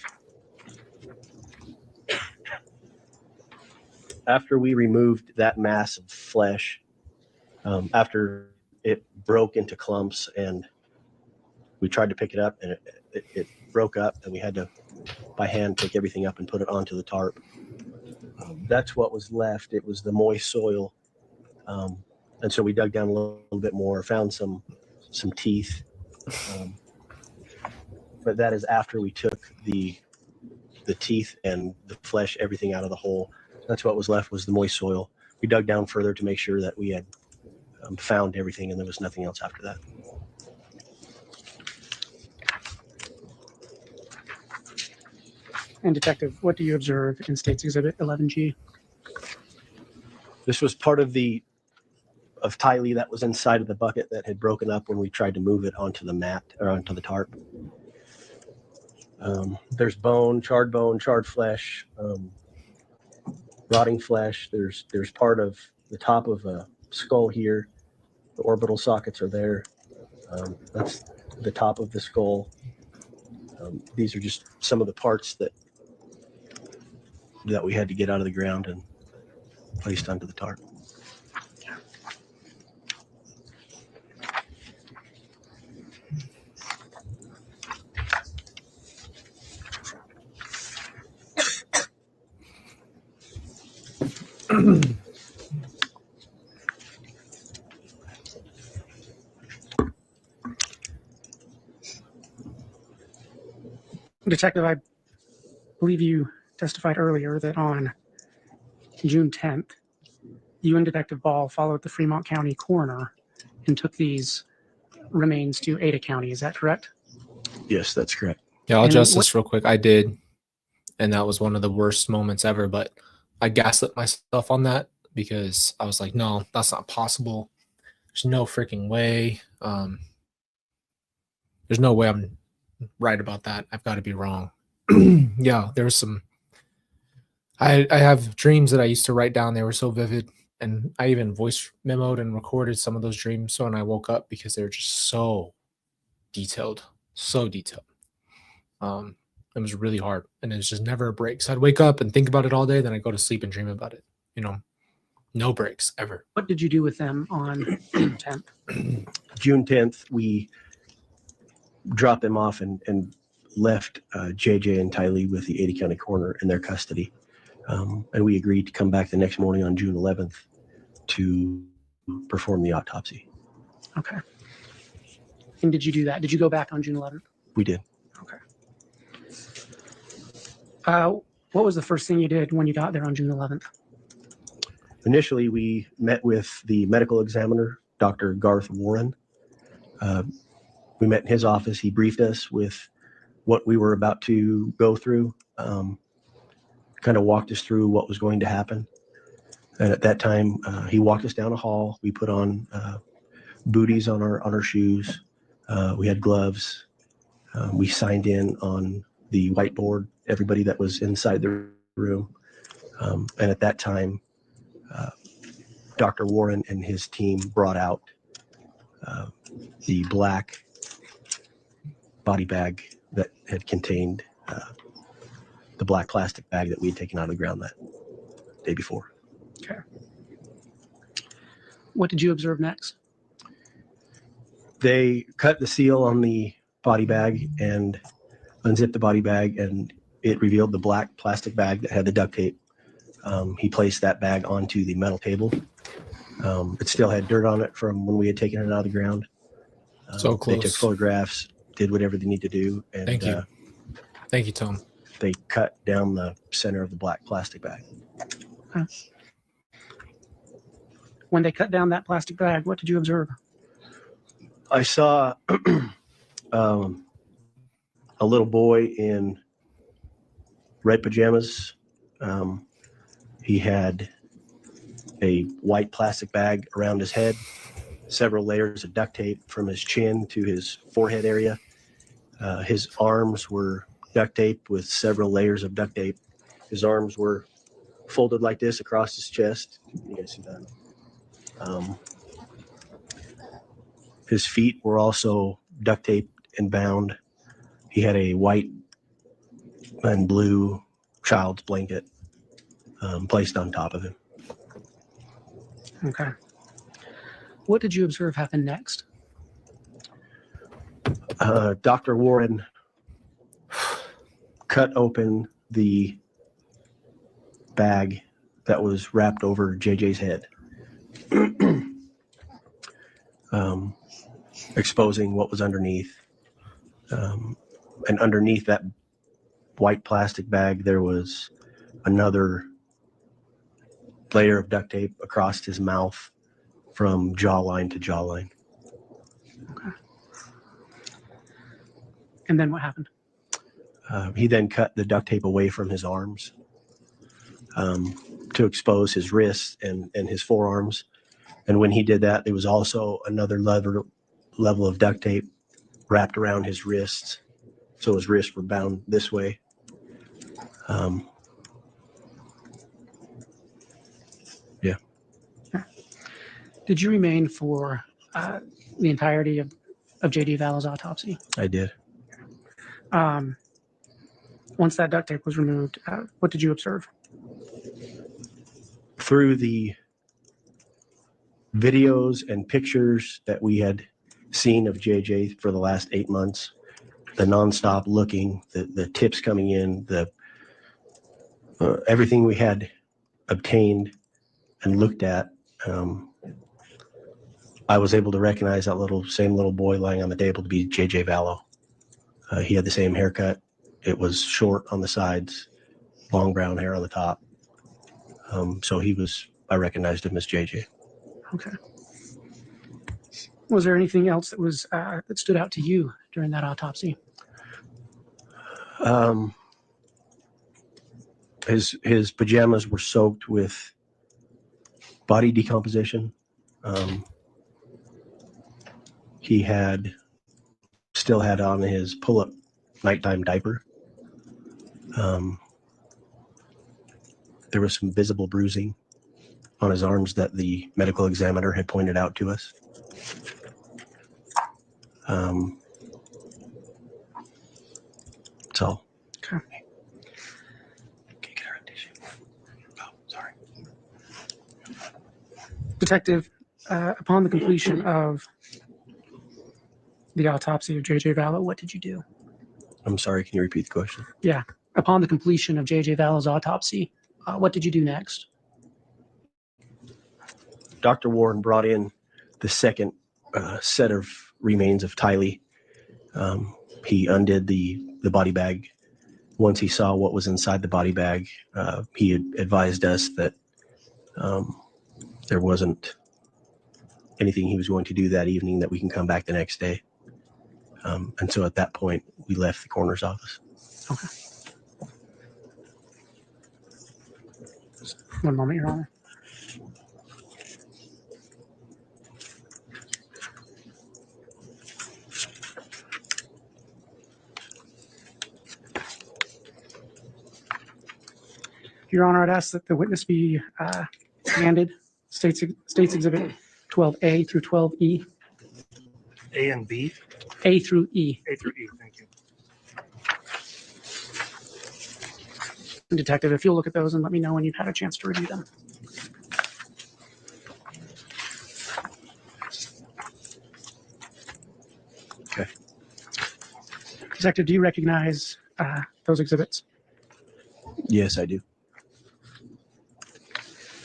After we removed that mass of flesh, after it broke into clumps and we tried to pick it up and it broke up, and we had to by hand pick everything up and put it onto the tarp. That's what was left. It was the moist soil. And so we dug down a little bit more, found some teeth. But that is after we took the the teeth and the flesh, everything out of the hole. That's what was left, was the moist soil. We dug down further to make sure that we had found everything, and there was nothing else after that. And Detective, what do you observe in State's Exhibit 11G? This was part of Tylee that was inside of the bucket that had broken up when we tried to move it onto the mat or onto the tarp. There's charred flesh, rotting flesh. There's part of the top of a skull here. The orbital sockets are there. That's the top of the skull. These are just some of the parts that we had to get out of the ground and placed onto the tarp. Detective, I believe you testified earlier that on June 10th, you and Detective Ball followed the Fremont County coroner and took these remains to Ada County. Is that correct? Yes, that's correct. Yeah, I'll And adjust what- this real quick. I did, and that was one of the worst moments ever, but I gaslit myself on that because I was like, no, that's not possible. There's no freaking way. There's no way I'm right about that. I've got to be wrong. Yeah, there was some. I have dreams that I used to write down. They were so vivid, and I even voice memoed and recorded some of those dreams. So when I woke up, because they were just so detailed, so detailed. It was really hard, and it was just never a break. So I'd wake up and think about it all day, then I'd go to sleep and dream about it. You know, no breaks ever. What did you do with them on June 10th? June 10th, we dropped them off and left JJ and Tylee with the Ada County coroner in their custody. And we agreed to come back the next morning on June 11th to perform the autopsy. Okay. And did you do that? Did you go back on June 11th? We did. Okay. What was the first thing you did when you got there on June 11th? Initially, we met with the medical examiner, Dr. Garth Warren. We met in his office. He briefed us with what we were about to go through, kind of walked us through what was going to happen. And at that time, he walked us down a hall. We put on booties on our shoes. We had gloves. We signed in on the whiteboard, everybody that was inside the room. And at that time, Dr. Warren and his team brought out the black body bag that had contained the black plastic bag that we had taken out of the ground that day before. Okay. What did you observe next? They cut the seal on the body bag and unzipped the body bag, and it revealed the black plastic bag that had the duct tape. He placed that bag onto the metal table. It still had dirt on it from when we had taken it out of the ground. So close. They took photographs, did whatever they need to do, and Thank you. Thank you, Tom. they cut down the center of the black plastic bag. When they cut down that plastic bag, what did you observe? I saw a little boy in red pajamas. He had a white plastic bag around his head, several layers of duct tape from his chin to his forehead area. His arms were duct taped with several layers of duct tape. His arms were folded like this across his chest. You guys see that? His feet were also duct taped and bound. He had a white and blue child's blanket placed on top of him. Okay. What did you observe happen next? Dr. Warren cut open the bag that was wrapped over JJ's head, exposing what was underneath. And underneath that white plastic bag, there was another layer of duct tape across his mouth from jawline to jawline. And then what happened? He then cut the duct tape away from his arms to expose his wrists and his forearms. And when he did that, there was also another level of duct tape wrapped around his wrists. So his wrists were bound this way. Yeah. Did you remain for the entirety of J.J. Vallo's autopsy? I did. Once that duct tape was removed, what did you observe? Through the videos and pictures that we had seen of JJ for the last 8 months, the nonstop looking, the tips coming in, the everything we had obtained and looked at, I was able to recognize that same little boy lying on the table to be JJ Vallow. He had the same haircut. It was short on the sides, long brown hair on the top. So I recognized him as JJ. Okay. Was there anything else that was that stood out to you during that autopsy? His pajamas were soaked with body decomposition. He still had on his pull-up nighttime diaper. There was some visible bruising on his arms that the medical examiner had pointed out to us. So. Okay. Can you get her a tissue? Oh, sorry. Detective, upon the completion of the autopsy of J.J. Vallow, what did you do? I'm sorry, can you repeat the question? Yeah. Upon the completion of J.J. Vallow's autopsy, what did you do next? Dr. Warren brought in the second set of remains of Tylee. He undid the body bag. Once he saw what was inside the body bag, he had advised us that there wasn't anything he was going to do that evening, that we can come back the next day. And so at that point, we left the coroner's office. Okay. One moment, Your Honor. Your Honor, I'd ask that the witness be handed States Exhibit 12A through 12E. A and B, A through E. A through E, thank you. Detective, if you'll look at those and let me know when you've had a chance to review them. Okay. Detective, do you recognize those exhibits? Yes, I do.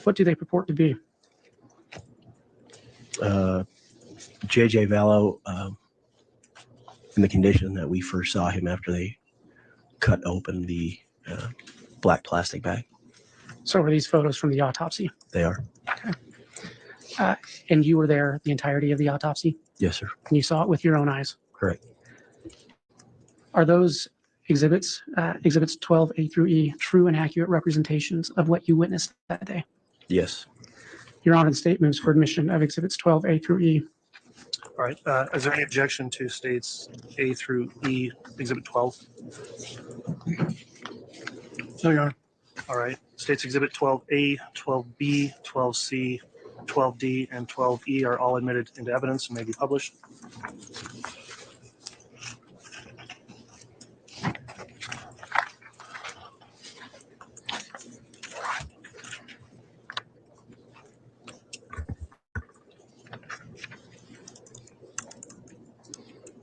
What do they purport to be? JJ Vallow, in the condition that we first saw him after they cut open the black plastic bag. So are these photos from the autopsy? They are. Okay. And you were there the entirety of the autopsy? Yes, sir. And you saw it with your own eyes? Correct. Are those exhibits, exhibits 12A through E, true and accurate representations of what you witnessed that day? Yes. Your Honor, the state moves for admission of exhibits 12A through E. All right, is there any objection to states A through E, Exhibit 12? No, Your Honor. All right, states Exhibit 12A, 12B, 12C, 12D, and 12E are all admitted into evidence and may be published.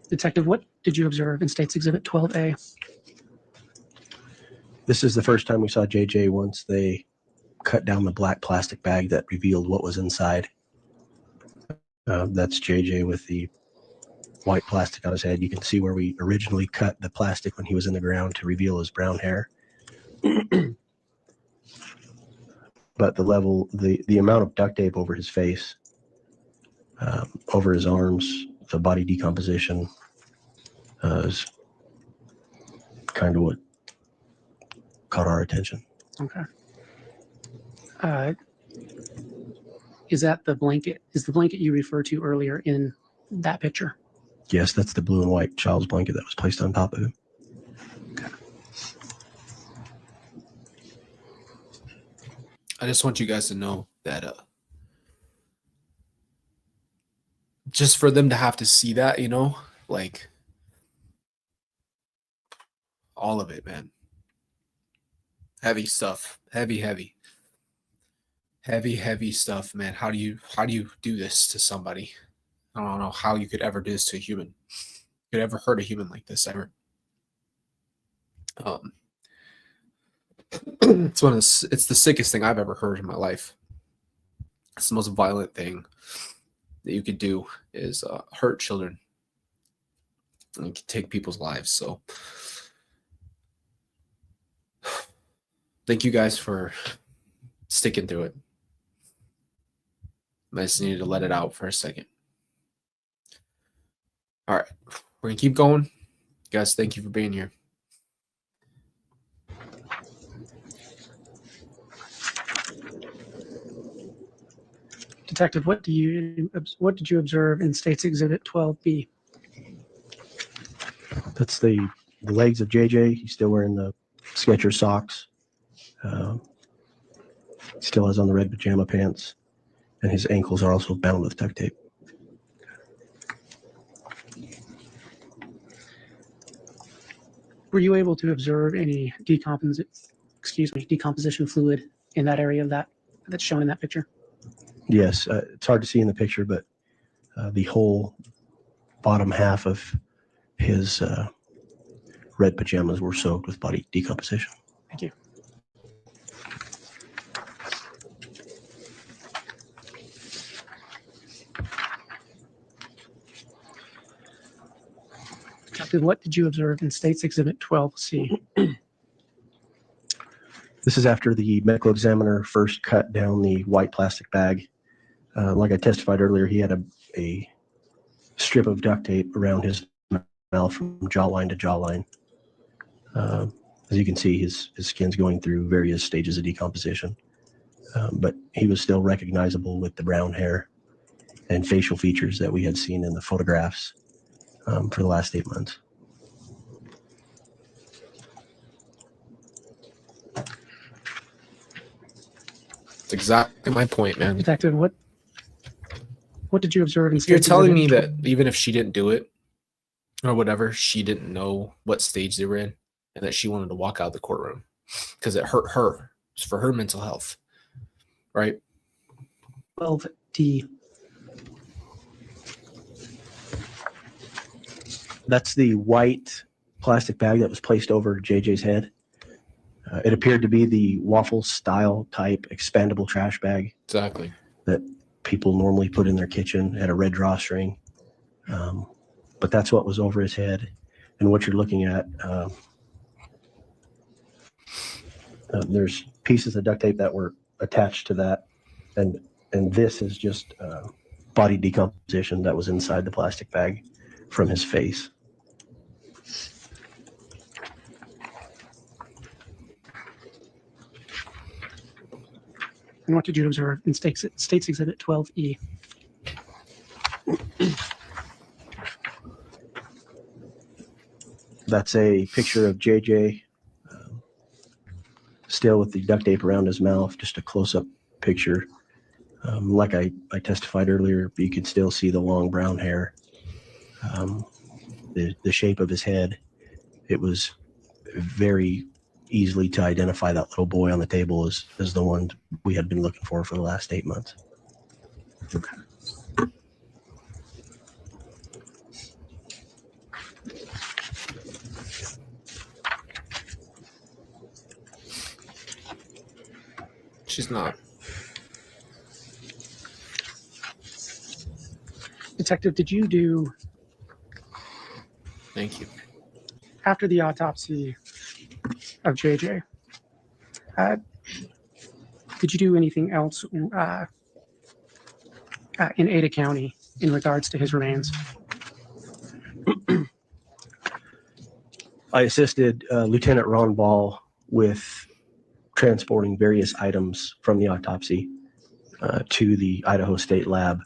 Detective, what did you observe in State's Exhibit 12A? This is the first time we saw JJ once they cut down the black plastic bag that revealed what was inside. That's JJ with the white plastic on his head. You can see where we originally cut the plastic when he was in the ground to reveal his brown hair. But the amount of duct tape over his face, over his arms, the body decomposition is kind of what caught our attention. Okay. Is that the blanket? Is the blanket you referred to earlier in that picture? Yes, that's the blue and white child's blanket that was placed on top of him. I just want you guys to know that just for them to have to see that, you know, like all of it, man. Heavy stuff. Heavy stuff, man. How do you do this to somebody? I don't know how you could ever do this to a human. You could ever hurt a human like this ever. It's the sickest thing I've ever heard in my life. It's the most violent thing that you could do is hurt children and take people's lives. So thank you guys for sticking through it. I just needed to let it out for a second. All right, we're gonna keep going. Guys, thank you for being here. Detective, what did you observe in State's Exhibit 12B? That's the legs of JJ. He's still wearing the Skechers socks. Still has on the red pajama pants, and his ankles are also bound with duct tape. Were you able to observe any decomposition fluid in that area that's shown in that picture? Yes, it's hard to see in the picture, but the whole bottom half of his red pajamas were soaked with body decomposition. Thank you. Captain, what did you observe in State's Exhibit 12C? This is after the medical examiner first cut down the white plastic bag. Like I testified earlier, he had a strip of duct tape around his mouth from jawline to jawline. As you can see, his skin's going through various stages of decomposition. But he was still recognizable with the brown hair and facial features that we had seen in the photographs for the last 8 months. That's exactly my point, man. Detective, what did you observe in State's You're telling me Exhibit that even if she didn't do it or whatever, she didn't know what stage they were in and that she wanted to walk out of the courtroom because it hurt her. It's for her mental health, right? 12D? That's the white plastic bag that was placed over JJ's head. It appeared to be the waffle style type expandable trash bag Exactly. that people normally put in their kitchen, had a red drawstring. But that's what was over his head. And what you're looking at, there's pieces of duct tape that were attached to that. And this is just body decomposition that was inside the plastic bag from his face. And what did you observe in State's Exhibit 12E? That's a picture of JJ still with the duct tape around his mouth, just a close-up picture. Like I testified earlier, you could still see the long brown hair, the shape of his head. It was very easily to identify that little boy on the table as the one we had been looking for the last 8 months. Okay. She's not. Detective, did you do Thank you. After the autopsy of JJ, did you do anything else in Ada County in regards to his remains? I assisted Lieutenant Ron Ball with transporting various items from the autopsy to the Idaho State Lab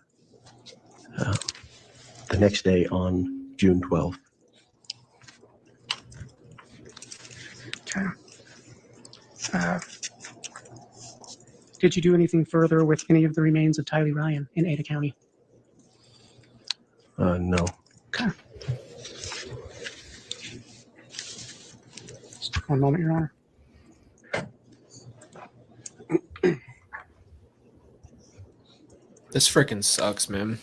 the next day on June 12th. Okay. Did you do anything further with any of the remains of Tylee Ryan in Ada County? No. Okay. Just one moment, Your Honor. This freaking sucks, man.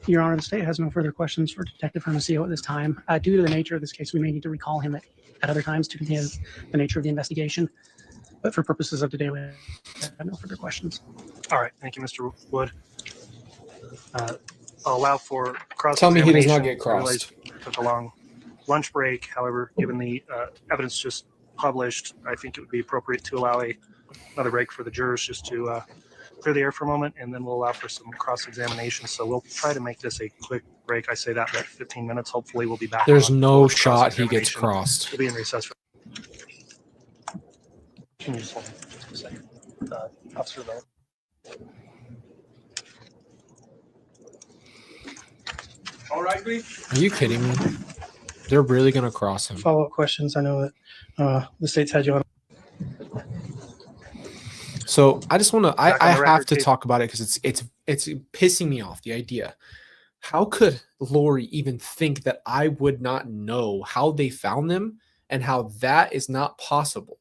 Your Honor, the state has no further questions for Detective Hermosillo at this time. Due to the nature of this case, we may need to recall him at other times due to the nature of the investigation. But for purposes of today, we have no further questions. All right, thank you, Mr. Wood. I'll allow for cross-examination. Tell me he does not get I realize crossed. we took a long lunch break. However, given the evidence just published, I think it would be appropriate to allow another break for the jurors just to clear the air for a moment, and then we'll allow for some cross-examination. So we'll try to make this a quick break. I say that, but 15 minutes. Hopefully, we'll be back. There's on no with shot he gets cross-examination. crossed. We'll be in recess. Can you just hold on just a second? Officer Bell. All right, Are you kidding me? They're really gonna cross him. follow-up questions. I know that the state's had you on. So I just want to. Back I on the have record, to Chief. talk about it because it's pissing me off. The idea. How could Lori even think that I would not know how they found them and how that is not possible?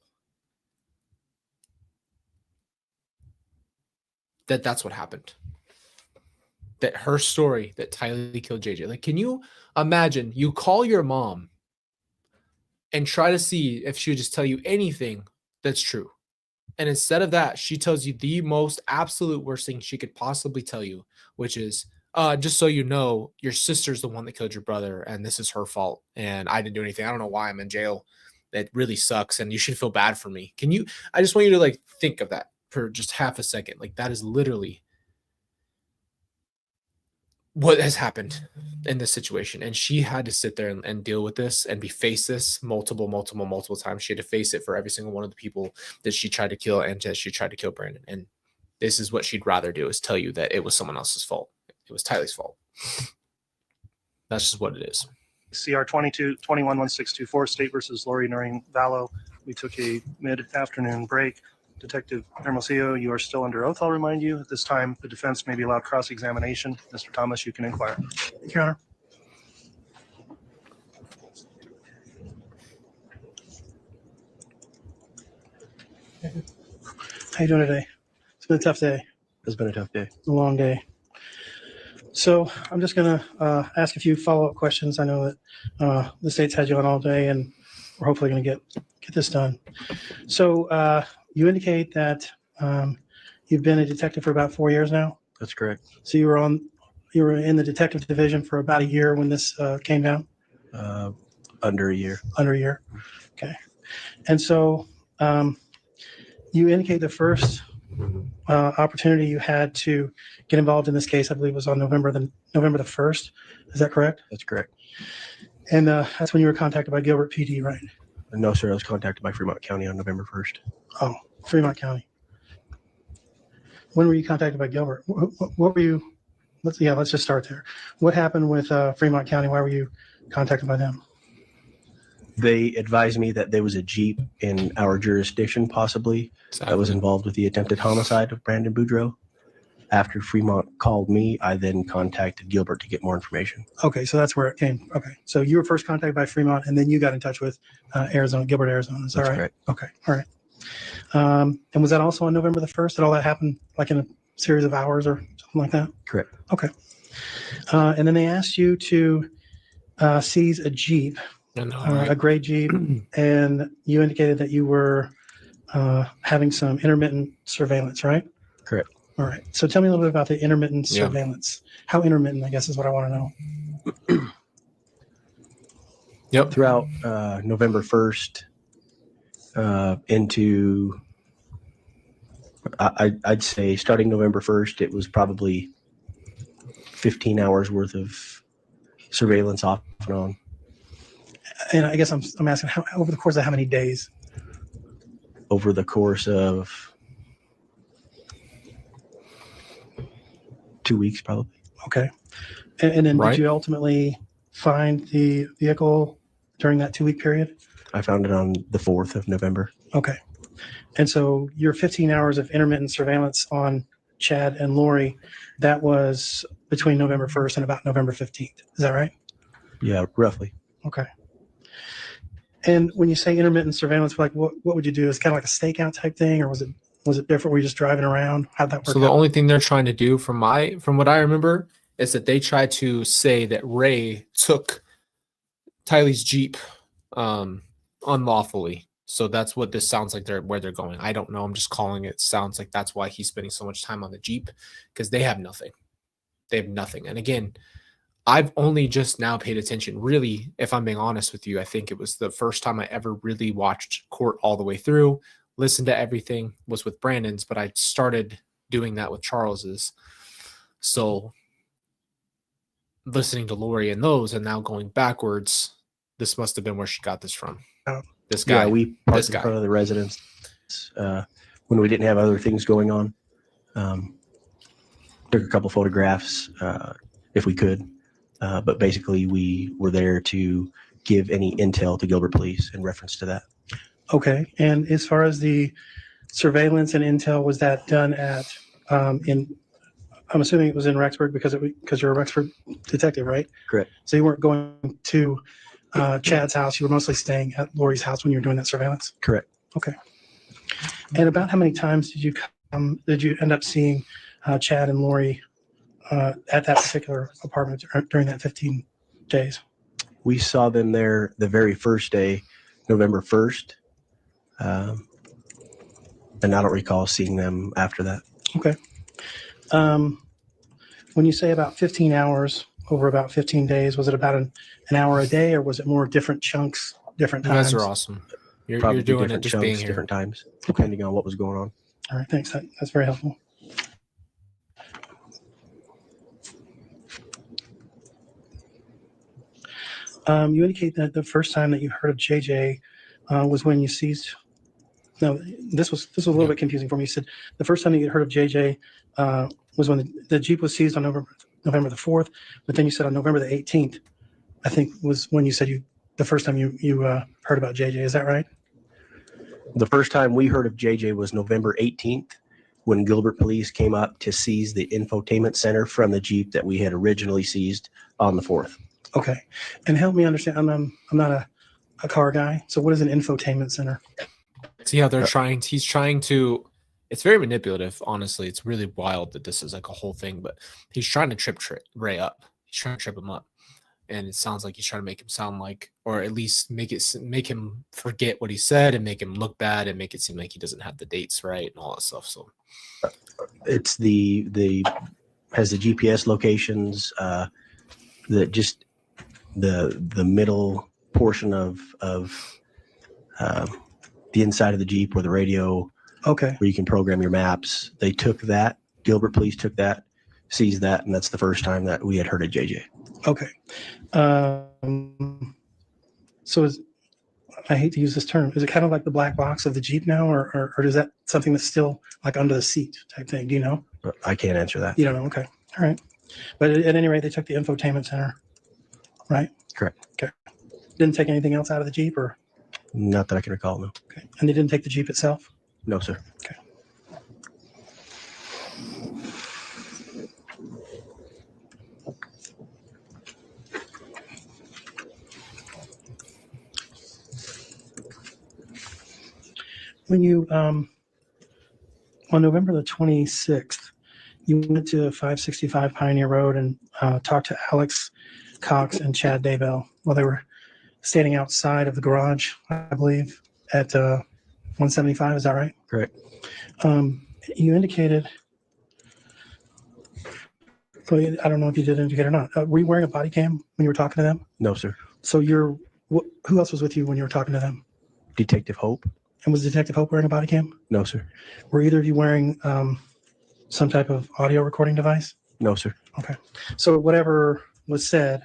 That's what happened. That her story that Tylee killed JJ. Like, can you imagine you call your mom and try to see if she would just tell you anything that's true? And instead of that, she tells you the most absolute worst thing she could possibly tell you, which is, just so you know, your sister's the one that killed your brother, and this is her fault. And I didn't do anything. I don't know why I'm in jail. That really sucks, and you should feel bad for me. Can you? I just want you to like think of that for just half a second. Like, that is literally what has happened in this situation. And she had to sit there and deal with this and face this multiple times. She had to face it for every single one of the people that she tried to kill and that she tried to kill Brandon. And this is what she'd rather do, is tell you that it was someone else's fault. It was Tylee's fault. That's just what it is. CR 22-21-1624, State versus Lori Noreen Vallow. We took a mid-afternoon break. Detective Hermosillo, you are still under oath, I'll remind you. At this time, the defense may be allowed cross-examination. Mr. Thomas, you can inquire. Your Honor. How you doing today? It's been a tough day. It's been a tough day. It's a long day. So I'm just going to ask a few follow-up questions. I know that the state's had you on all day, and we're hopefully going to get this done. So you indicate that you've been a detective for about 4 years now. That's correct. So you were in the detective division for about a year when this came down. Under a year. Under a year. Okay. And so you indicate the first opportunity you had to get involved in this case, I believe, was on November the 1st. Is that correct? That's correct. And that's when you were contacted by Gilbert PD, right? No, sir. I was contacted by Fremont County on November 1st. Oh, Fremont County. When were you contacted by Gilbert? What were you? Let's just start there. What happened with Fremont County? Why were you contacted by them? They advised me that there was a Jeep in our jurisdiction, possibly, that was involved with the attempted homicide of Brandon Boudreaux. After Fremont called me, I then contacted Gilbert to get more information. Okay, so that's where it came. Okay, so you were first contacted by Fremont, and then you got in touch with Arizona, Gilbert, Arizona. Is that That's right? correct. Okay, all right. And was that also on November the 1st? Did all that happen like in a series of hours or something like that? Correct. Okay. And then they asked you to seize a Jeep, a gray Jeep, and you indicated that you were having some intermittent surveillance, right? Correct. All right. So tell me a little bit about the intermittent Yeah. surveillance. How intermittent, I guess, is what I want to know. Yep. Throughout November 1st into, I'd say starting November 1st, it was probably 15 hours worth of surveillance off and on. And I guess I'm asking how over the course of how many days? Over the course of 2 weeks, probably. Okay. And then Right. did you ultimately find the vehicle during that 2-week period? I found it on the 4th of November. Okay. And so your 15 hours of intermittent surveillance on Chad and Lori, that was between November 1st and about November 15th. Is that right? Yeah, roughly. Okay. And when you say intermittent surveillance, like what would you do? Is it kind of like a stakeout type thing, or was it different? Were you just driving around? How'd that work So the out? only thing they're trying to do from what I remember is that they tried to say that Ray took Tylee's Jeep unlawfully. So that's what this sounds like where they're going. I don't know. I'm just calling it. Sounds like that's why he's spending so much time on the Jeep, because they have nothing. They have nothing. And again, I've only just now paid attention. Really, if I'm being honest with you, I think it was the first time I ever really watched court all the way through, listened to everything, was with Brandon's, but I started doing that with Charles's. So listening to Lori and those, and now going backwards, this must have been where she got this from. This guy. Yeah, we parked This in guy. front of the residence when we didn't have other things going on. Took a couple photographs if we could. But basically, we were there to give any intel to Gilbert Police in reference to that. Okay. And as far as the surveillance and intel, was that done at I'm assuming it was in Rexburg because you're a Rexburg detective, right? Correct. So you weren't going to Chad's house. You were mostly staying at Lori's house when you were doing that surveillance. Correct. Okay. And about how many times did you end up seeing Chad and Lori at that particular apartment during that 15 days? We saw them there the very first day, November 1st. And I don't recall seeing them after that. Okay. When you say about 15 hours over about 15 days, was it about an hour a day, or was it more different chunks, different You times? guys are awesome. You're Probably doing it different just being chunks, here. different times, depending on what was going on. All right, thanks. That's very helpful. You indicate that the first time that you heard of JJ was when you seized. No, this was a little bit confusing for me. You said the first time that you heard of JJ was when the Jeep was seized on November the 4th, but then you said on November the 18th, I think was when you said the first time you heard about JJ. Is that right? The first time we heard of JJ was November 18th, when Gilbert Police came up to seize the infotainment center from the Jeep that we had originally seized on the 4th. Okay, and help me understand. I'm not a car guy, so what is an infotainment center? See how he's trying to, it's very manipulative, honestly. It's really wild that this is like a whole thing, but he's trying to trip Ray up. He's trying to trip him up. And it sounds like he's trying to make him sound like, or at least make him forget what he said and make him look bad and make it seem like he doesn't have the dates right and all that stuff. So it's has the GPS locations, that just the middle portion of the inside of the Jeep, where the radio, Okay, where you can program your maps. They took that. Gilbert Police took that, seized that, and that's the first time that we had heard of JJ. okay. So I hate to use this term. Is it kind of like the black box of the Jeep now, or is that something that's still like under the seat type thing? Do you know? I can't answer that. You don't know. Okay, all right. But at any rate, they took the infotainment center, right? Correct. Okay. Didn't take anything else out of the Jeep, or Not that I can recall, no. okay. And they didn't take the Jeep itself. No, sir. Okay. When you, on November the 26th, you went to 565 Pioneer Road and talked to Alex Cox and Chad Daybell while they were standing outside of the garage, I believe, at 175. Is that right? Correct. You indicated, well, I don't know if you did indicate or not. Were you wearing a body cam when you were talking to them? No, sir. So who else was with you when you were talking to them? Detective Hope? And was Detective Hope wearing a body cam? No, sir. Were either of you wearing some type of audio recording device? No, sir. Okay. So whatever was said,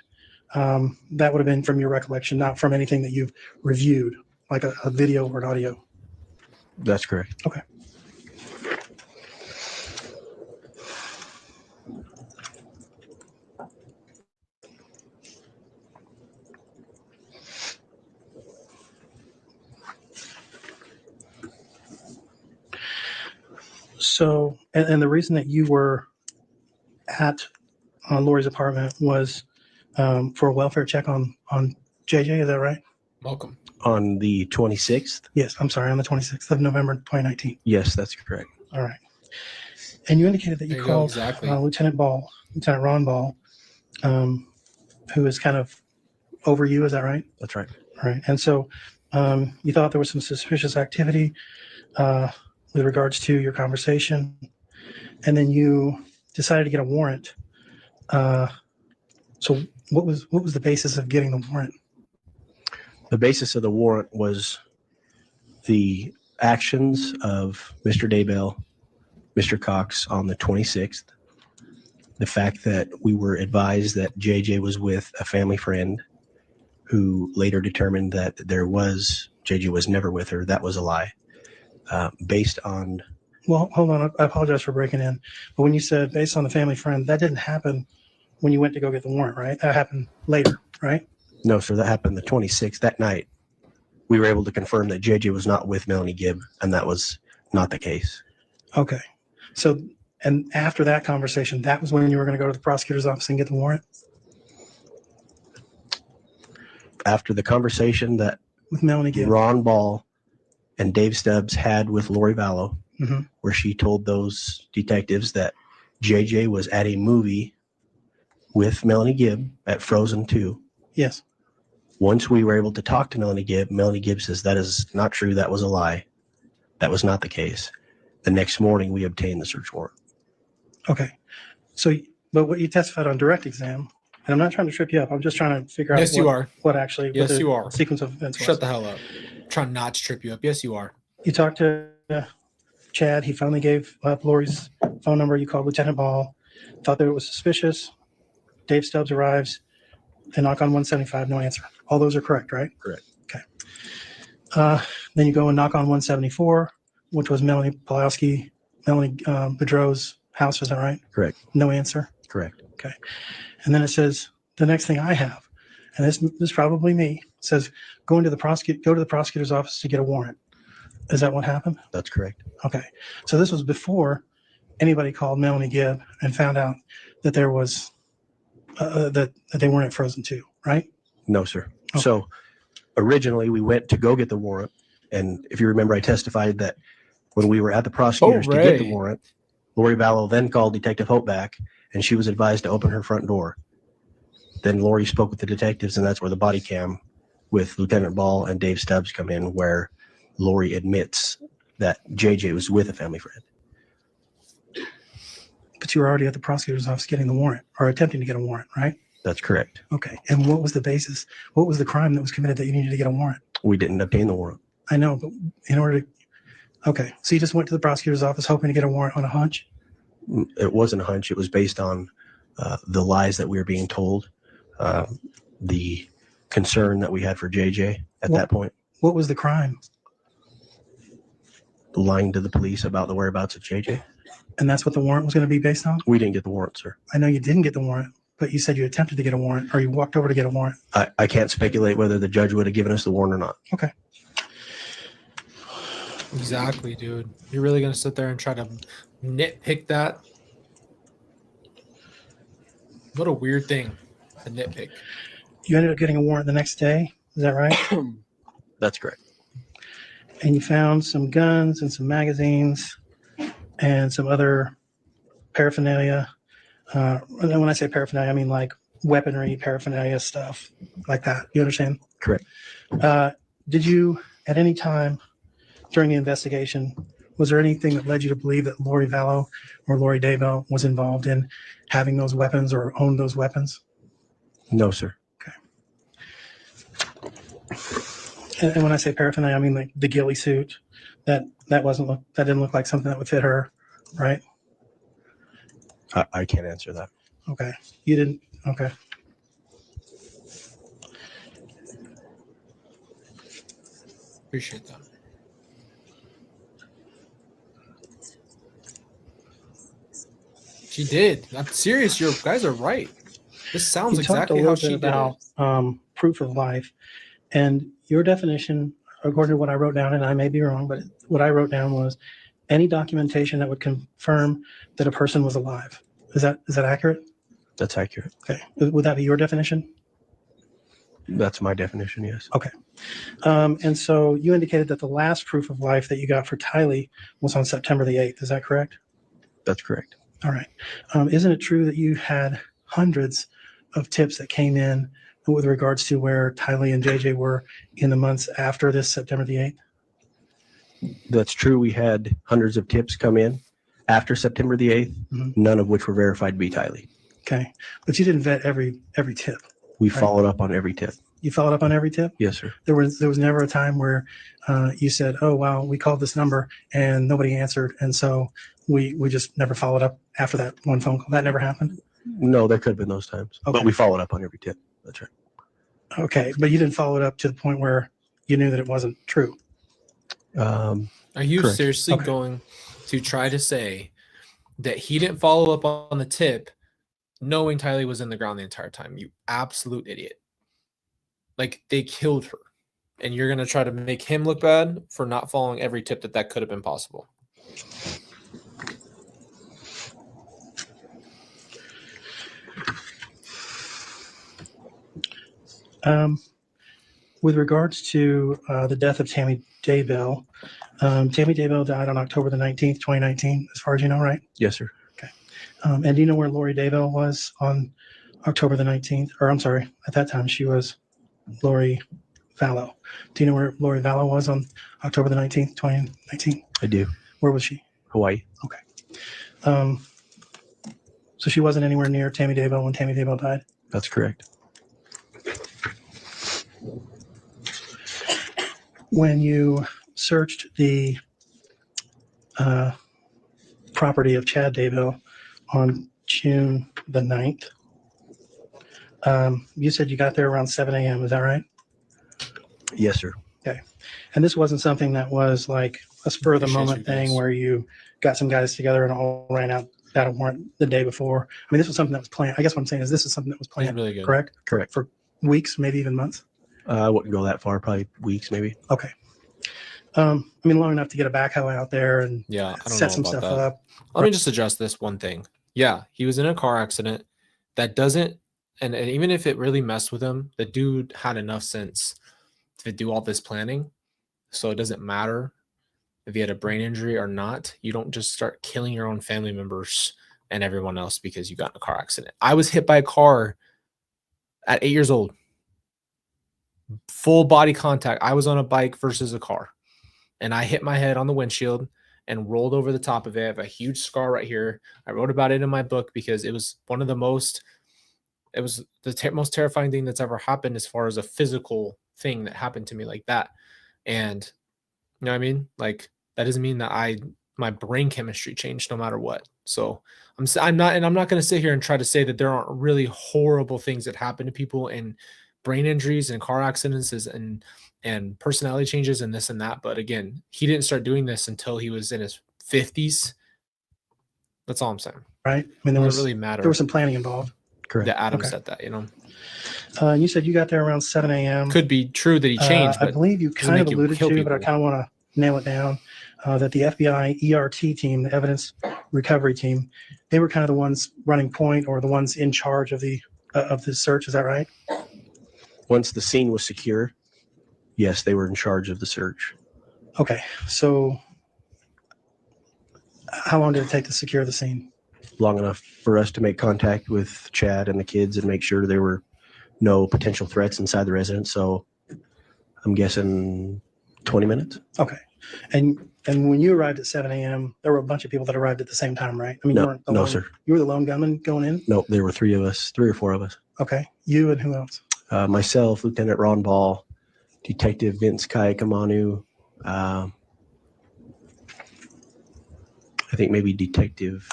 that would have been from your recollection, not from anything that you've reviewed, like a video or an audio. That's correct. Okay. So, and the reason that you were at Lori's apartment was for a welfare check on JJ, is that right? Welcome. On the 26th? Yes, I'm sorry, on the 26th of November 2019. Yes, that's correct. All right. And you indicated that you There you go, called exactly. Lieutenant Ron Ball, who is kind of over you, is that right? That's right. All right. And so you thought there was some suspicious activity with regards to your conversation, and then you decided to get a warrant. So what was the basis of getting the warrant? The basis of the warrant was the actions of Mr. Daybell, Mr. Cox on the 26th, the fact that we were advised that JJ was with a family friend who later determined that JJ was never with her. That was a lie. Based on... Well, hold on. I apologize for breaking in. But when you said based on the family friend, that didn't happen when you went to go get the warrant, right? That happened later, right? No, sir, that happened the 26th. That night, we were able to confirm that JJ was not with Melanie Gibb, and that was not the case. Okay. So, and after that conversation, that was when you were going to go to the prosecutor's office and get the warrant? After the conversation that With Melanie Gibb? Ron Ball and Dave Stubbs had with Lori Vallow, Mm-hmm. where she told those detectives that JJ was at a movie with Melanie Gibb at Frozen 2. Yes. Once we were able to talk to Melanie Gibb says that is not true. That was a lie. That was not the case. The next morning, we obtained the search warrant. Okay. So, but what you testified on direct exam, and I'm not trying to trip you up. I'm just trying to figure out Yes, you are. what actually Yes, what the you are. sequence of events was. Shut the hell up. Trying not to trip you up. Yes, you are. You talked to Chad. He finally gave up Lori's phone number. You called Lieutenant Ball. Thought that it was suspicious. Dave Stubbs arrives. They knock on 175. No answer. All those are correct, right? Correct. Okay. Then you go and knock on 174, which was Melanie Boudreau's house. Is that right? Correct. No answer. Correct. Okay. And then it says the next thing I have, and this is probably me, says go to the prosecutor's office to get a warrant. Is that what happened? That's correct. Okay. So this was before anybody called Melanie Gibb and found out that there was that they weren't at Frozen 2, right? No, sir. Okay. So originally we went to go get the warrant. And if you remember, I testified that when we were at the prosecutors to get the Ray. warrant, Lori Vallow then called Detective Hope back, and she was advised to open her front door. Then Lori spoke with the detectives, and that's where the body cam with Lieutenant Ball and Dave Stubbs come in, where Lori admits that JJ was with a family friend. But you were already at the prosecutor's office getting the warrant or attempting to get a warrant, right? That's correct. Okay. And what was the basis? What was the crime that was committed that you needed to get a warrant? We didn't obtain the warrant. I know, but in order to, okay. So you just went to the prosecutor's office hoping to get a warrant on a hunch? It wasn't a hunch. It was based on the lies that we were being told, the concern that we had for JJ at that point. What was the crime? Lying to the police about the whereabouts of JJ. And that's what the warrant was going to be based on? We didn't get the warrant, sir. I know you didn't get the warrant, but you said you attempted to get a warrant or you walked over to get a warrant. I can't speculate whether the judge would have given us the warrant or not. Okay. Exactly, dude. You're really going to sit there and try to nitpick that? What a weird thing to nitpick. You ended up getting a warrant the next day. Is that right? That's correct. and you found some guns and some magazines and some other paraphernalia. And when I say paraphernalia, I mean like weaponry, paraphernalia stuff like that. You understand? Correct. Did you, at any time during the investigation, was there anything that led you to believe that Lori Vallow or Lori Daybell was involved in having those weapons or owned those weapons? No, sir. And when I say paraphernalia, I mean like the ghillie suit. That didn't look like something that would fit her, right? I can't answer that. Okay. You didn't. Okay. Appreciate that. She did. I'm serious. You guys are right. This sounds You talked exactly a how little she bit did it. about proof of life, and your definition, according to what I wrote down, and I may be wrong, but what I wrote down was any documentation that would confirm that a person was alive. Is that accurate? That's accurate. Okay. Would that be your definition? That's my definition, yes. Okay. And so you indicated that the last proof of life that you got for Tylee was on September the 8th. Is that correct? That's correct. All right. Isn't it true that you had hundreds of tips that came in with regards to where Tylee and JJ were in the months after this September the 8th? That's true. We had hundreds of tips come in after September the 8th, none of which were verified to be Tylee. Okay. But you didn't vet every tip. We Right. followed up on every tip. You followed up on every tip? Yes, sir. There was never a time where you said, oh, wow, we called this number and nobody answered. And so we just never followed up after that one phone call. That never happened? No, there could have been those times, Okay. but we followed up on every tip. That's right. Okay. But you didn't follow it up to the point where you knew that it wasn't true. Are you Correct. seriously Okay. going to try to say that he didn't follow up on the tip knowing Tylee was in the ground the entire time? You absolute idiot. Like, they killed her. And you're going to try to make him look bad for not following every tip that could have been possible. With regards to the death of Tammy Daybell, Tammy Daybell died on October the 19th, 2019, as far as you know, right? Yes, sir. And do you know where Lori Daybell was on October the 19th? Or I'm sorry, at that time she was Lori Vallow. Do you know where Lori Vallow was on October the 19th, 2019? I do. Where was she? Hawaii. Okay. So she wasn't anywhere near Tammy Daybell when Tammy Daybell died? That's correct. When you searched the property of Chad Daybell on June the 9th, you said you got there around 7 a.m. Is that right? Yes, sir. And this wasn't something that was like a spur of the Appreciate moment you thing guys. where you got some guys together and all ran out that a warrant the day before. I mean, this was something that was planned. I guess what I'm saying is this is something that was He's planned, really good. correct? Correct. For weeks, maybe even months. I wouldn't go that far, probably weeks, maybe. Okay. I mean, long enough to get a backhoe out there and Yeah, I don't set know some about stuff that. up. Let me just address this one thing. Yeah, he was in a car accident. That doesn't, and even if it really messed with him, the dude had enough sense to do all this planning. So it doesn't matter if he had a brain injury or not. You don't just start killing your own family members and everyone else because you got in a car accident. I was hit by a car at 8 years old. Full body contact. I was on a bike versus a car. And I hit my head on the windshield and rolled over the top of it. I have a huge scar right here. I wrote about it in my book because it was one of the most, it was the most terrifying thing that's ever happened as far as a physical thing that happened to me like that. And you know what I mean? Like, that doesn't mean that my brain chemistry changed no matter what. So I'm not going to sit here and try to say that there aren't really horrible things that happen to people and brain injuries and car accidents and personality changes and this and that. But again, he didn't start doing this until he was in his 50s. That's all I'm saying. Right? I mean, It doesn't really matter. there was some planning involved. Correct. that Adam Okay. said that, you know. You said you got there around 7 a.m. Could be true that he changed, I but believe you doesn't kind of make you alluded kill to, but I people. kind of want to nail it down, that the FBI ERT team, the evidence recovery team, they were kind of the ones running point or the ones in charge of the search. Is that right? Once the scene was secure, yes, they were in charge of the search. Okay, so how long did it take to secure the scene? Long enough for us to make contact with Chad and the kids and make sure there were no potential threats inside the residence. So I'm guessing 20 minutes. Okay, and when you arrived at 7 a.m., there were a bunch of people that arrived at the same time, right? I mean, No, you weren't the no, lone, sir. You were the lone gunman going in? No, there were three or four of us. Okay, you and who else? Myself, Lieutenant Ron Ball, Detective Vince Kaikamanu, I think maybe Detective,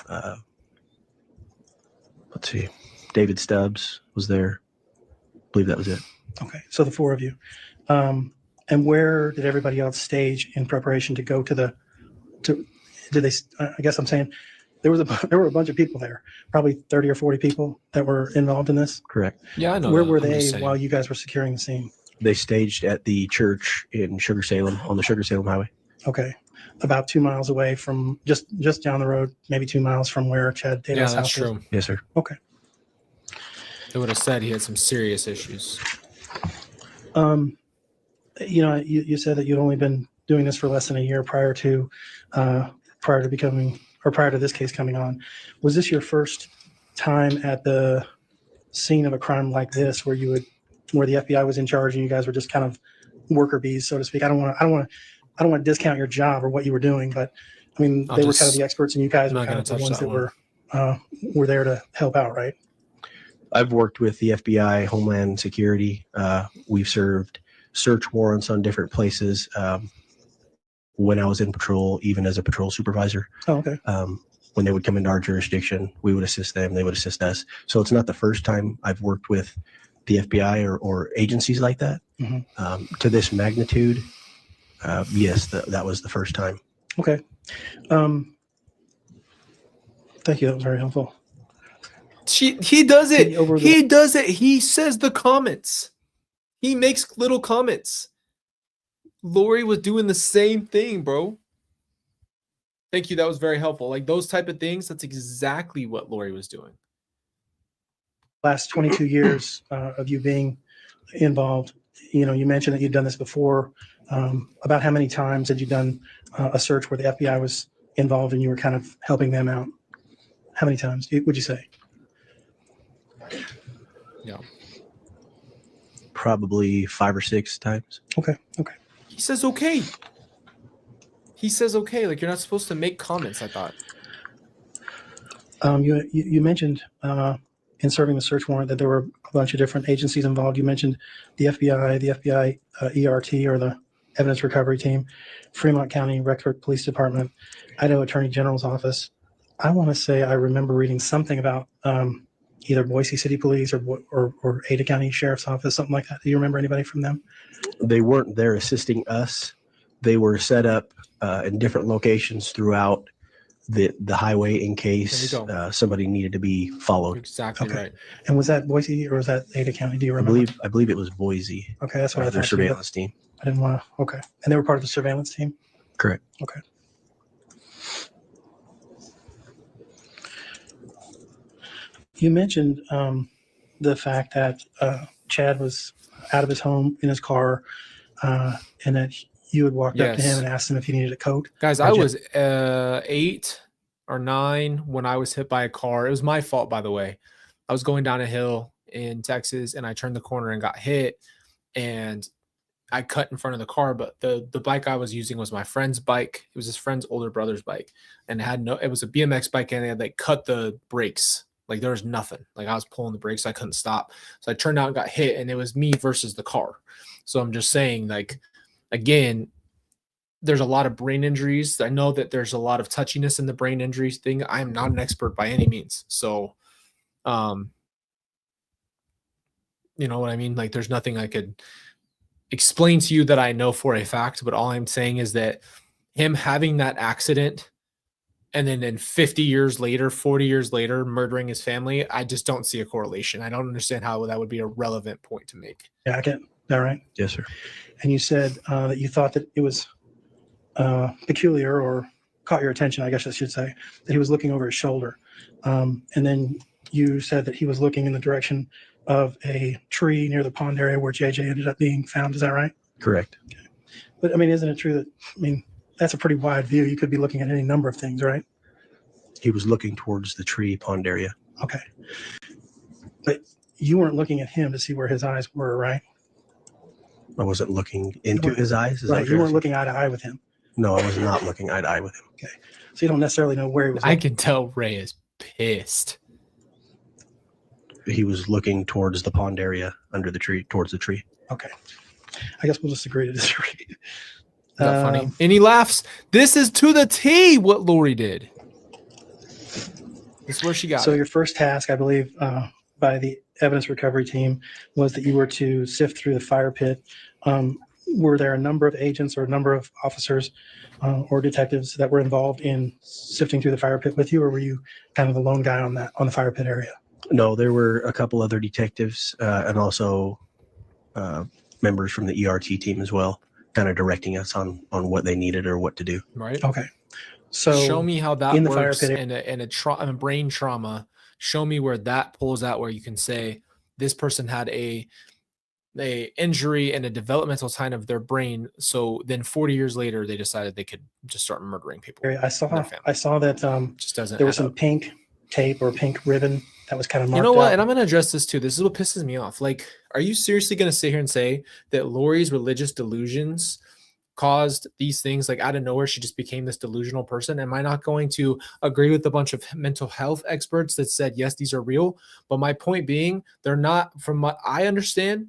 let's see, David Stubbs was there. I believe that was it. Okay, so the four of you. And where did everybody else stage in preparation to go to did they, I guess I'm saying, there were a bunch of people there, probably 30 or 40 people that were involved in this. Correct. Yeah, I know. Where that. were I'm just they saying. while you guys were securing the scene? They staged at the church in Sugar Salem, on the Sugar Salem Highway. Okay, about 2 miles away from, just down the road, maybe 2 miles from where Chad Yeah, Taylor's that's house is. true. Yes, sir. Okay. They would have said he had some serious issues. You know, you said that you'd only been doing this for less than a year prior to becoming, or prior to this case coming on. Was this your first time at the scene of a crime like this, where the FBI was in charge and you guys were just kind of worker bees, so to speak? I don't want to discount your job or what you were doing, but I mean, they were kind of the experts, and you guys were kind of the ones that were there to help out, right? I've worked with the FBI, Homeland Security. We've served search warrants on different places when I was in patrol, even as a patrol supervisor. Oh, okay. When they would come into our jurisdiction, we would assist them. They would assist us. So it's not the first time I've worked with the FBI or agencies like that. Mm-hmm. To this magnitude, yes, that was the first time. Okay. Thank you. That was very helpful. He does it. Over He does it. He says the comments. He makes little comments. Lori was doing the same thing, bro. Thank you. That was very helpful. Like those type of things, that's exactly what Lori was doing. Last 22 years of you being involved, you know, you mentioned that you'd done this before. About how many times had you done a search where the FBI was involved and you were kind of helping them out? How many times would you say? Yeah. Probably 5 or 6 times. Okay. He says okay. He says okay. Like you're not supposed to make comments, I thought. You mentioned in serving the search warrant that there were a bunch of different agencies involved. You mentioned the FBI ERT, or the Evidence Recovery Team, Fremont County Rexburg Police Department, Idaho Attorney General's Office. I want to say I remember reading something about either Boise City Police or Ada County Sheriff's Office, something like that. Do you remember anybody from them? They weren't there assisting us. They were set up in different locations throughout the highway in case somebody needed to be followed. Exactly right. And was that Boise or was that Ada County? Do you remember? I believe it was Boise. Okay, that's what I thought. Their surveillance team. I didn't want to. Okay, and they were part of the surveillance team. Correct. Okay. You mentioned the fact that Chad was out of his home in his car, and that you had walked up to him and asked him if he needed a coat. Guys, I was 8 or 9 when I was hit by a car. It was my fault, by the way. I was going down a hill in Texas, and I turned the corner and got hit, and I cut in front of the car. But the bike I was using was my friend's bike. It was his friend's older brother's bike, and it was a BMX bike, and they had like cut the brakes. Like there was nothing. Like I was pulling the brakes, I couldn't stop. So I turned out and got hit, and it was me versus the car. So I'm just saying, like, again, there's a lot of brain injuries. I know that there's a lot of touchiness in the brain injuries thing. I am not an expert by any means. So, you know what I mean? Like there's nothing I could explain to you that I know for a fact, but all I'm saying is that him having that accident and then 50 years later, 40 years later, murdering his family, I just don't see a correlation. I don't understand how that would be a relevant point to make. Yeah, I get that, right? Yes, sir. And you said that you thought that it was peculiar, or caught your attention, I guess I should say, that he was looking over his shoulder. And then you said that he was looking in the direction of a tree near the pond area where JJ ended up being found. Is that right? Correct. But I mean, isn't it true that, I mean, that's a pretty wide view. You could be looking at any number of things, right? He was looking towards the tree pond area. Okay. But you weren't looking at him to see where his eyes were, right? I wasn't looking into his eyes. Is that Right. what You you're weren't asking? looking eye to eye with him. No, I was not looking eye to eye with him. So you don't necessarily know where he was. I looking. can tell Ray is pissed. He was looking towards the pond area under the tree, towards the tree. Okay. I guess we'll just agree to disagree. Is that funny? Um, And he laughs. This is to the T what Lori did. This is where she got So it. your first task, I believe, by the evidence recovery team was that you were to sift through the fire pit. Were there a number of agents or a number of officers or detectives that were involved in sifting through the fire pit with you, or were you kind of the lone guy on the fire pit area? No, there were a couple other detectives and also members from the ERT team as well, kind of directing us on what they needed or what to do. Right? Okay. So Show me how that in the fire works pit in a brain trauma. Show me where that pulls out, where you can say this person had a injury and a developmental time of their brain. So then 40 years later, they decided they could just start murdering people. I their saw family. that Just doesn't. there was add some up. pink tape or pink ribbon that was kind of marked You know what? out. And I'm going to address this too. This is what pisses me off. Like, are you seriously going to sit here and say that Lori's religious delusions caused these things? Like, out of nowhere, she just became this delusional person? Am I not going to agree with a bunch of mental health experts that said, yes, these are real? But my point being, they're not, from what I understand,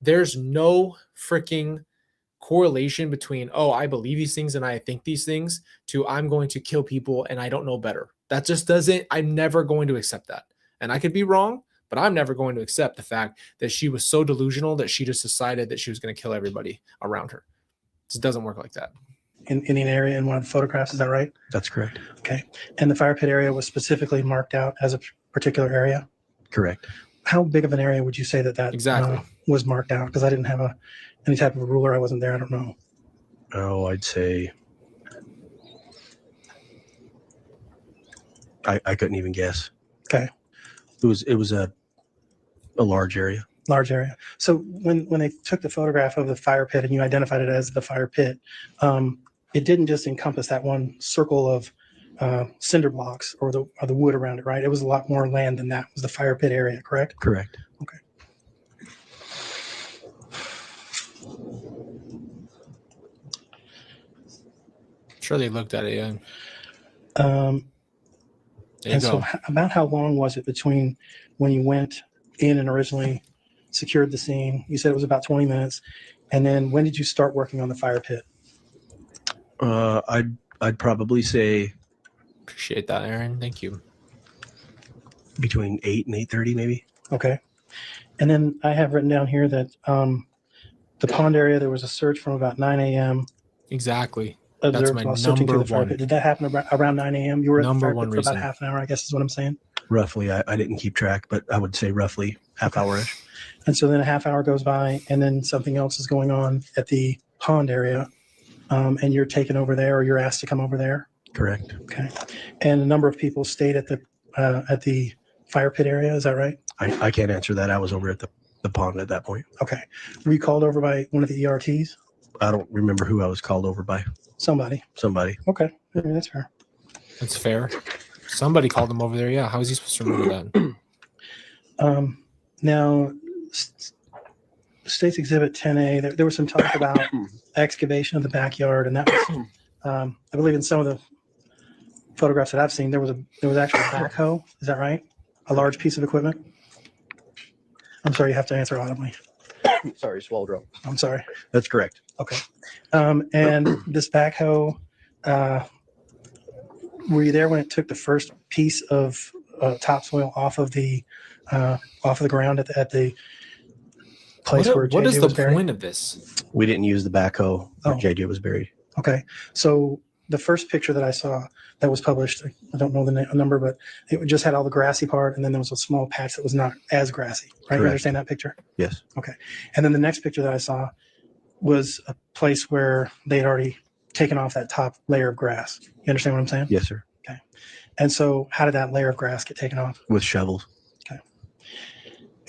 there's no freaking correlation between, oh, I believe these things and I think these things, to I'm going to kill people and I don't know better. That just doesn't, I'm never going to accept that. And I could be wrong, but I'm never going to accept the fact that she was so delusional that she just decided that she was going to kill everybody around her. It just doesn't work like that. in an area in one of the photographs. Is that right? That's correct. Okay. And the fire pit area was specifically marked out as a particular area. Correct. How big of an area would you say that Exactly. was marked out? Because I didn't have any type of a ruler. I wasn't there. I don't know. Oh, I'd say I couldn't even guess. Okay. It was a large area. Large area. So when they took the photograph of the fire pit and you identified it as the fire pit, it didn't just encompass that one circle of cinder blocks or the wood around it, right? It was a lot more land than that. It was the fire pit area, correct? Correct. Okay. Sure, they looked at it. Yeah. There There you and go. so about how long was it between when you went in and originally secured the scene? You said it was about 20 minutes. And then when did you start working on the fire pit? I'd probably say Appreciate that, Aaron. Thank you. between 8 and 8:30, maybe. Okay. And then I have written down here that the pond area, there was a search from about 9 a.m. Exactly. That's observed my while sifting through number the fire one. pit. Did that happen around 9 a.m.? You were at the Number fire one pit for about reason. half an hour, I guess is what I'm saying. Roughly, I didn't keep track, but I would say roughly half hour-ish. And so then a half hour goes by and then something else is going on at the pond area. And you're taken over there or you're asked to come over there. Correct. Okay. And a number of people stayed at the fire pit area. Is that right? I can't answer that. I was over at the pond at that point. Okay. Were you called over by one of the ERTs? I don't remember who I was called over by. Somebody. Somebody. Okay. I mean, that's fair. That's fair. Somebody called him over there. Yeah. How is he supposed to remember that? Now, State's Exhibit 10A, there was some talk about excavation of the backyard, and that was, I believe, in some of the photographs that I've seen, there was actually a backhoe. Is that right? A large piece of equipment. I'm sorry, you have to answer audibly. Sorry, swallowed up. I'm sorry. That's correct. Okay. And this backhoe, were you there when it took the first piece of topsoil off of the ground at the place where What JJ is the was buried? point of this? We didn't use the backhoe where Oh. JJ was buried. Okay. So the first picture that I saw that was published, I don't know the number, but it just had all the grassy part, and then there was a small patch that was not as grassy. Right? You Correct. understand that picture? Yes. Okay. And then the next picture that I saw was a place where they had already taken off that top layer of grass. You understand what I'm saying? Yes, sir. And so how did that layer of grass get taken off? With shovels.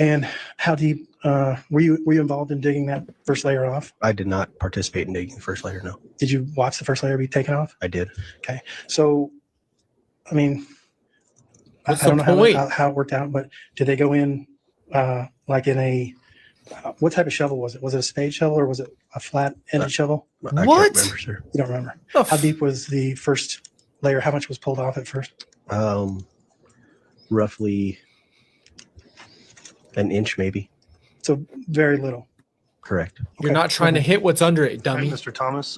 And how deep were you involved in digging that first layer off? I did not participate in digging the first layer, no. Did you watch the first layer be taken off? I did. So, I mean, What's I don't the know point? how it worked out, but did they go in like in a what type of shovel was it? Was it a spade shovel or was it a flat-ended shovel? I What? can't remember, sir. You don't remember. The How f- deep was the first layer? How much was pulled off at first? Roughly an inch, maybe. So very little. Correct. You're Okay. not trying to hit what's under it, All right, dummy. Mr. Thomas,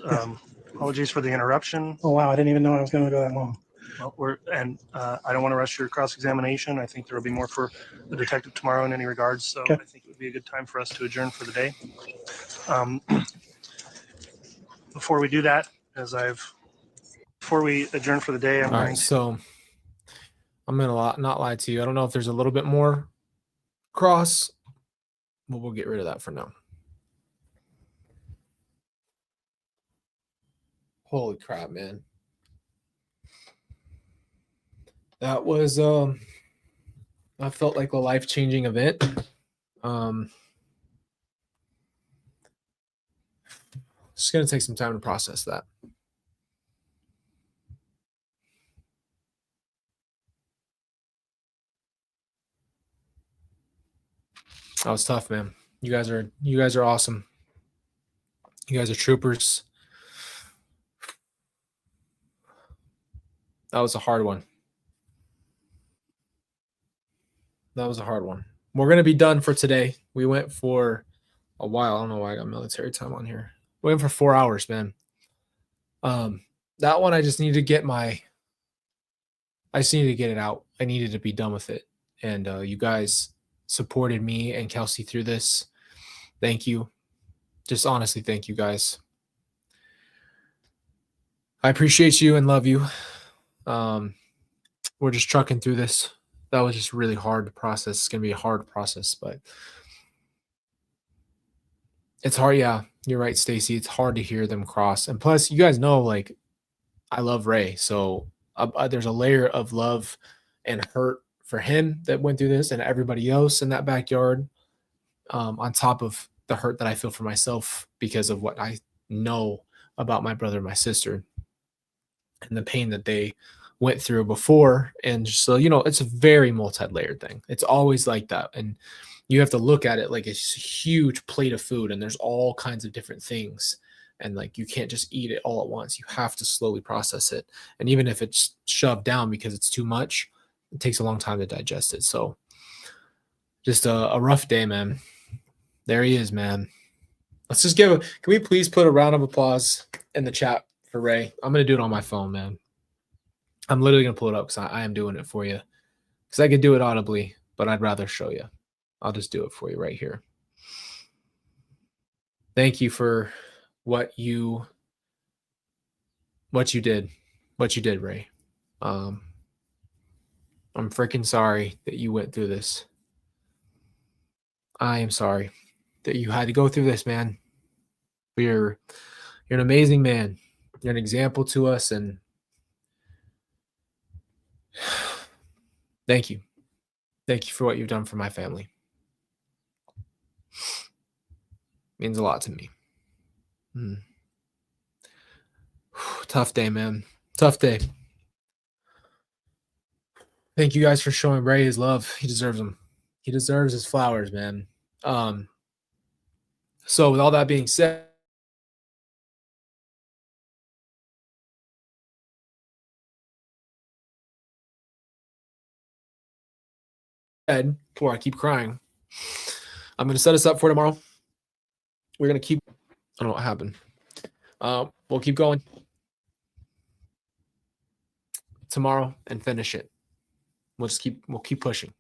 apologies for the interruption. Oh wow, I didn't even know I was going to go that long. Well, I don't want to rush your cross-examination. I think there will be more for the detective tomorrow in any regards. So Okay. I think it would be a good time for us to adjourn for the day. Before we do that, before we adjourn for the day, I'm All going right, to, so I'm gonna not lie to you. I don't know if there's a little bit more cross, but we'll get rid of that for now. Holy crap, man. That was I felt like a life-changing event. It's gonna take some time to process that. That was tough, man. You guys are awesome. You guys are troopers. That was a hard one. That was a hard one. We're gonna be done for today. We went for a while. I don't know why I got military time on here. We went for 4 hours, man. That one I just needed to get it out. I needed to be done with it. And you guys supported me and Kelsey through this. Thank you. Just honestly, thank you guys. I appreciate you and love you. We're just trucking through this. That was just really hard to process. It's gonna be a hard process, but it's hard. Yeah, you're right, Stacy. It's hard to hear them cross. And plus, you guys know, like, I love Ray, so there's a layer of love and hurt for him that went through this, and everybody else in that backyard, on top of the hurt that I feel for myself because of what I know about my brother and my sister and the pain that they went through before. And so, it's a very multi-layered thing. It's always like that. And you have to look at it like it's a huge plate of food and there's all kinds of different things. And like, you can't just eat it all at once. You have to slowly process it. And even if it's shoved down because it's too much, it takes a long time to digest it. So just a rough day, man. There he is, man. Let's just can we please put a round of applause in the chat for Ray? I'm going to do it on my phone, man. I'm literally going to pull it up because I am doing it for you. Because I could do it audibly, but I'd rather show you. I'll just do it for you right here. Thank you for what you did. What you did, Ray. I'm freaking sorry that you went through this. I am sorry that you had to go through this, man. You're an amazing man. You're an example to us, and thank you. Thank you for what you've done for my family. Means a lot to me. Tough day, man. Tough day. Thank you guys for showing Ray his love. He deserves them. He deserves his flowers, man. So with all that being said, before I keep crying, I'm going to set us up for tomorrow. We're going to keep, I don't know what happened. We'll keep going tomorrow and finish it. We'll keep pushing.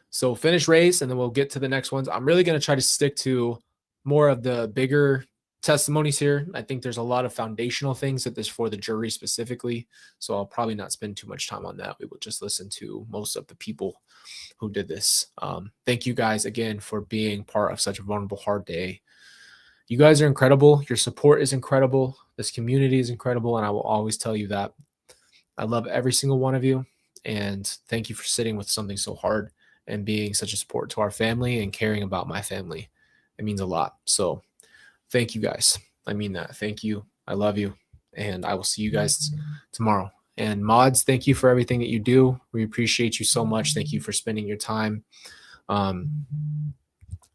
So finish Ray's and then we'll get to the next ones. I'm really going to try to stick to more of the bigger testimonies here. I think there's a lot of foundational things that this for the jury specifically. So I'll probably not spend too much time on that. We will just listen to most of the people who did this. Thank you guys again for being part of such a vulnerable, hard day. You guys are incredible. Your support is incredible. This community is incredible. And I will always tell you that. I love every single one of you. And thank you for sitting with something so hard and being such a support to our family and caring about my family. It means a lot. So thank you guys. I mean that. Thank you. I love you. And I will see you guys tomorrow. And mods, thank you for everything that you do. We appreciate you so much. Thank you for spending your time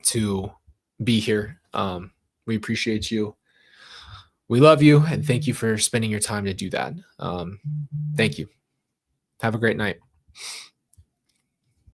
to be here. We appreciate you. We love you. And thank you for spending your time to do that. Thank you. Have a great night.